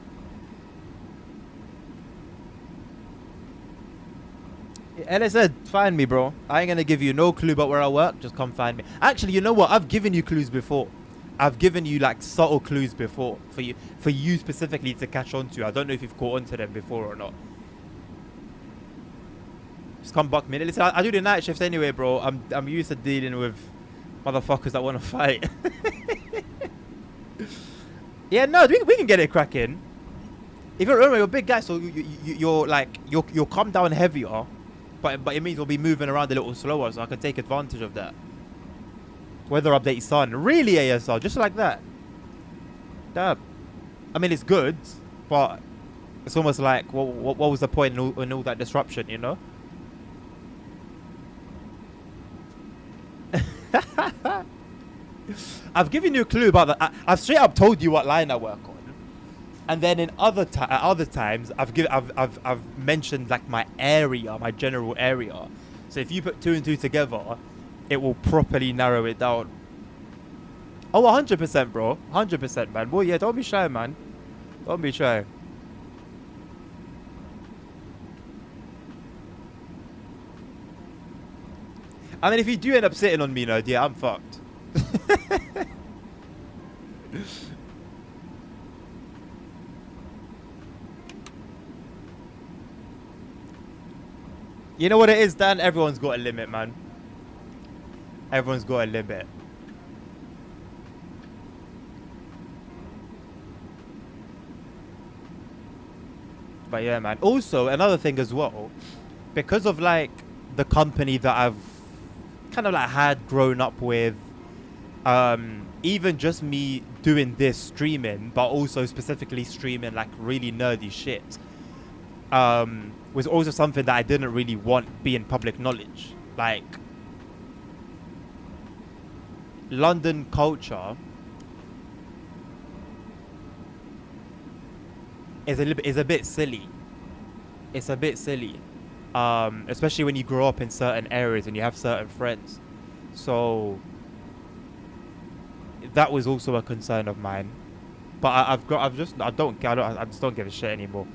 And said, find me, bro. I ain't gonna give you no clue about where I work. Just come find me. Actually, you know what? I've given you clues before. I've given you like subtle clues before for you specifically to catch on to. I don't know if you've caught on to them before or not. Just come buck me. Listen, I do the night shifts anyway, bro. I'm used to dealing with motherfuckers that want to fight. Yeah, no, we can get it cracking. If you remember, you're a big guy, so you'll come down heavier, but it means we'll be moving around a little slower, so I can take advantage of that. Weather update sun, really ASR, just like that. Damn. I mean, it's good, but it's almost like what was the point in all that disruption, you know? I've given you a clue about that. I've straight up told you what line I work on, and then in other times I've mentioned like my area, my general area. So if you put 2 and 2 together, it will properly narrow it down. Oh, 100%, bro. 100%, man. Well, yeah, don't be shy, man. Don't be shy. I mean, if you do end up sitting on me, no, yeah, I'm fucked. You know what it is, Dan? Everyone's got a limit, man. Everyone's got a limit. But yeah, man. Also, another thing as well, because of like the company that I've kind of like had grown up with, even just me doing this streaming, but also specifically streaming like really nerdy shit, was also something that I didn't really want being public knowledge. Like, London culture is a bit silly. It's a bit silly, especially when you grow up in certain areas and you have certain friends. So that was also a concern of mine. But I just don't give a shit anymore.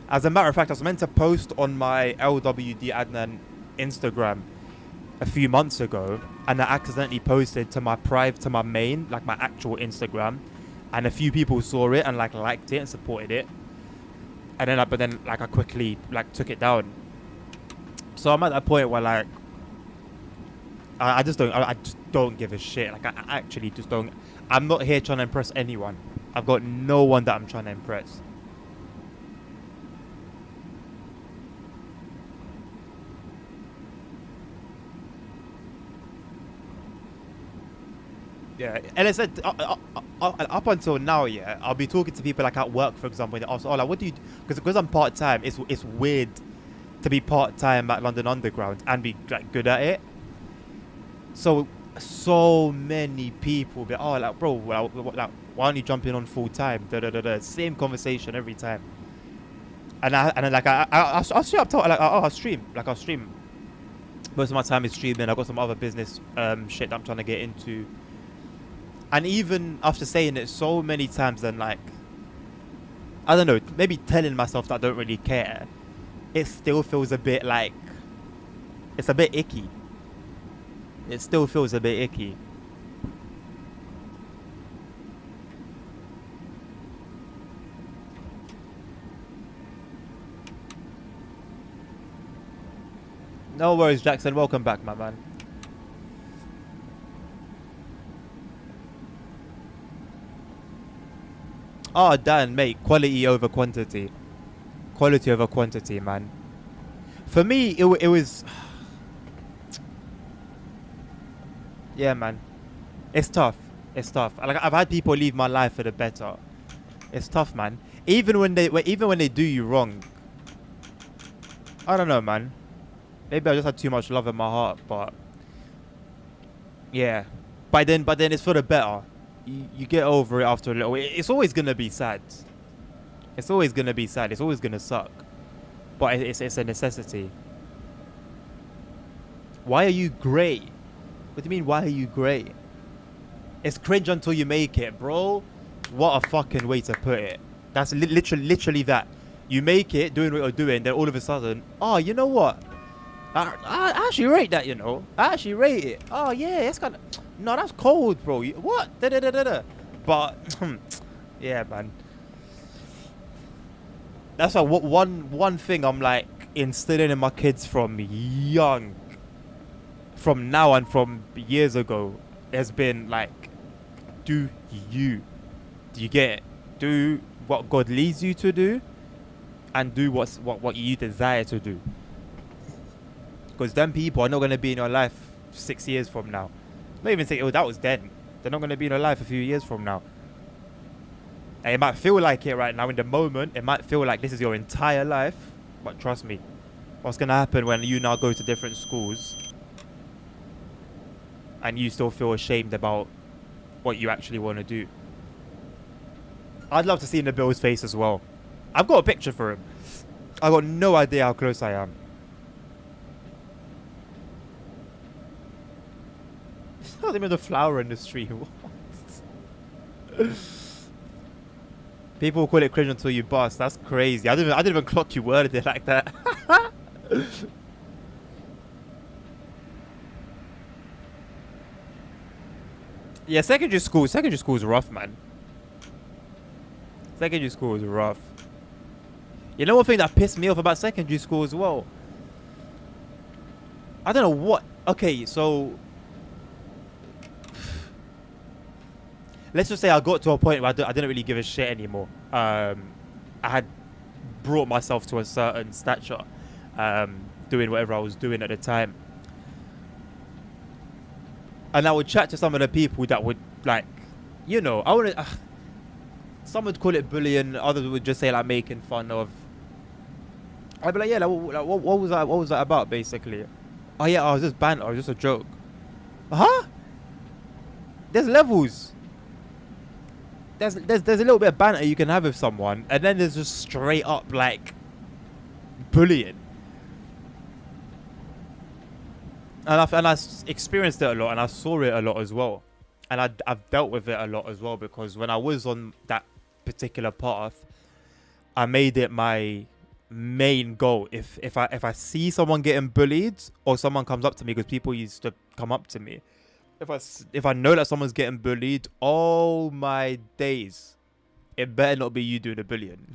As a matter of fact, I was meant to post on my LWD Adnan Instagram a few months ago, and I accidentally posted to my main, like my actual Instagram, and a few people saw it and like liked it and supported it, and then I quickly like took it down. So I'm at that point where like I just don't give a shit. Like I actually just don't. I'm not here trying to impress anyone. I've got no one that I'm trying to impress. Yeah, and I said up until now, yeah, I'll be talking to people like at work, for example, and they ask, "Oh, like, what do you?" Because I'm part time. It's weird to be part time at London Underground and be like good at it. So many people be, "Oh, like, bro, like, why don't you jump in on full time?" Same conversation every time. And I'll straight up talk like, "Oh, I'll stream." Most of my time is streaming. I've got some other business shit that I'm trying to get into. And even after saying it so many times, then like, I don't know, maybe telling myself that I don't really care, it still feels a bit like, it's a bit icky. It still feels a bit icky. No worries, Jackson. Welcome back, my man. Oh, Dan, mate, quality over quantity. Quality over quantity, man. For me, it was... Yeah, man. It's tough. It's tough. Like, I've had people leave my life for the better. It's tough, man. Even when they do you wrong. I don't know, man. Maybe I just had too much love in my heart, but... Yeah. But then it's for the better. You get over it after a little. It's always gonna be sad. It's always gonna be sad. It's always gonna suck. But it's a necessity. Why are you grey? What do you mean, why are you grey? It's cringe until you make it, bro. What a fucking way to put it. That's literally that. You make it, doing what you're doing, then all of a sudden, oh, you know what? I actually rate that, you know. I actually rate it. Oh, yeah, it's kind of... No, that's cold, bro. What? But, yeah, man. That's why one thing I'm like... instilling in my kids from young, from now and from years ago, has been like, do you? Do you get it? Do what God leads you to do, and do what you desire to do. Because them people are not going to be in your life 6 years from now. Not even say, oh, that was then. They're not going to be in your life a few years from now. And it might feel like it right now in the moment. It might feel like this is your entire life. But trust me, what's going to happen when you now go to different schools and you still feel ashamed about what you actually want to do? I'd love to see Nabil's face as well. I've got a picture for him. I've got no idea how close I am. It's not even the flower industry. What? People call it cringe until you bust. That's crazy. I didn't even clock you worded it like that. Yeah, secondary school is rough, man. Secondary school is rough. You know one thing that pissed me off about secondary school as well? I don't know what. Okay, so let's just say I got to a point where I didn't really give a shit anymore. I had brought myself to a certain stature, doing whatever I was doing at the time. And I would chat to some of the people that would, like, you know, I wouldn't. Some would call it bullying, others would just say like making fun of. I'd be like, yeah, like, what was that? What was that about, basically? Oh yeah, I was just banter, it was just a joke. Huh? There's levels. There's a little bit of banter you can have with someone, and then there's just straight up like bullying. And I experienced it a lot, and I saw it a lot as well, and I've dealt with it a lot as well, because when I was on that particular path, I made it my main goal. If I see someone getting bullied, or someone comes up to me, because people used to come up to me, if I know that someone's getting bullied, oh my days, it better not be you doing the bullying.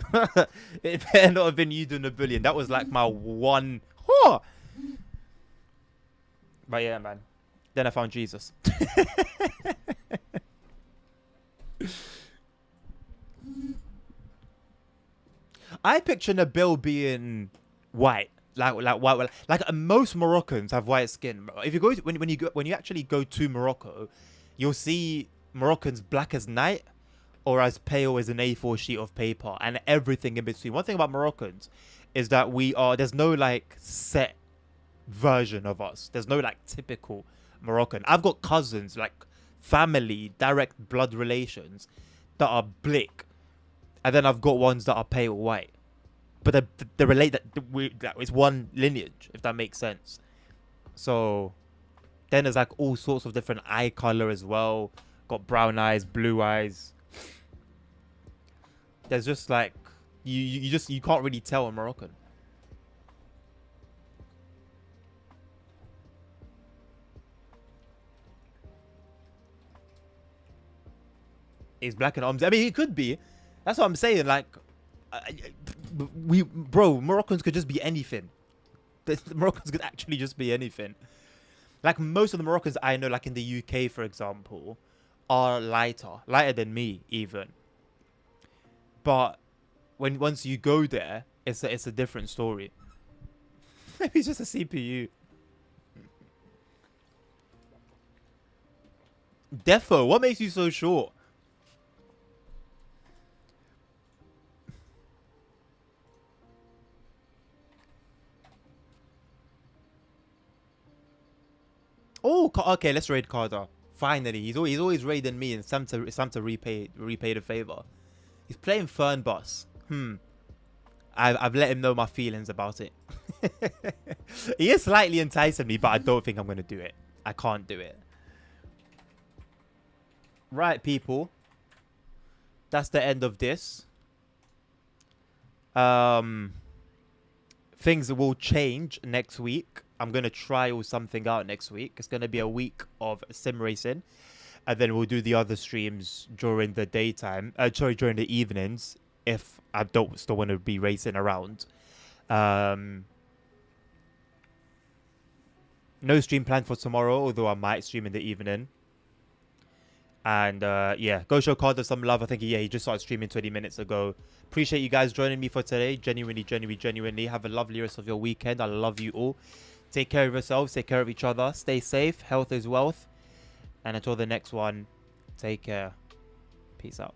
It better not have been you doing the bullying. That was like my one. Huh. But yeah, man. Then I found Jesus. I picture Nabil being white, like white, like most Moroccans have white skin. If you go when you actually go to Morocco, you'll see Moroccans black as night or as pale as an A4 sheet of paper, and everything in between. One thing about Moroccans is that there's no like set version of us. There's no like typical Moroccan. I've got cousins, like family, direct blood relations, that are blick, and then I've got ones that are pale white, but they relate that it's one lineage, if that makes sense. So then there's like all sorts of different eye color as well. Got brown eyes, blue eyes. There's just like you can't really tell a Moroccan. He's black and arms. I mean, he could be. That's what I'm saying. Like, Moroccans could just be anything. The Moroccans could actually just be anything. Like most of the Moroccans I know, like in the UK, for example, are lighter than me even. But once you go there, it's a different story. Maybe it's just a CPU. Defo, what makes you so short? Oh, okay, let's raid Carter. Finally, he's always raiding me, and it's time to repay the favor. He's playing Fern Boss. I've let him know my feelings about it. He is slightly enticing me, but I don't think I'm gonna do it. I can't do it. Right, people. That's the end of this. Things will change next week. I'm going to try something out next week. It's going to be a week of sim racing. And then we'll do the other streams during the daytime. During the evenings. If I don't still want to be racing around. No stream planned for tomorrow, although I might stream in the evening. And yeah, go show Carter some love. I think he just started streaming 20 minutes ago. Appreciate you guys joining me for today. Genuinely. Have a lovely rest of your weekend. I love you all. Take care of yourselves. Take care of each other. Stay safe. Health is wealth. And until the next one, take care. Peace out.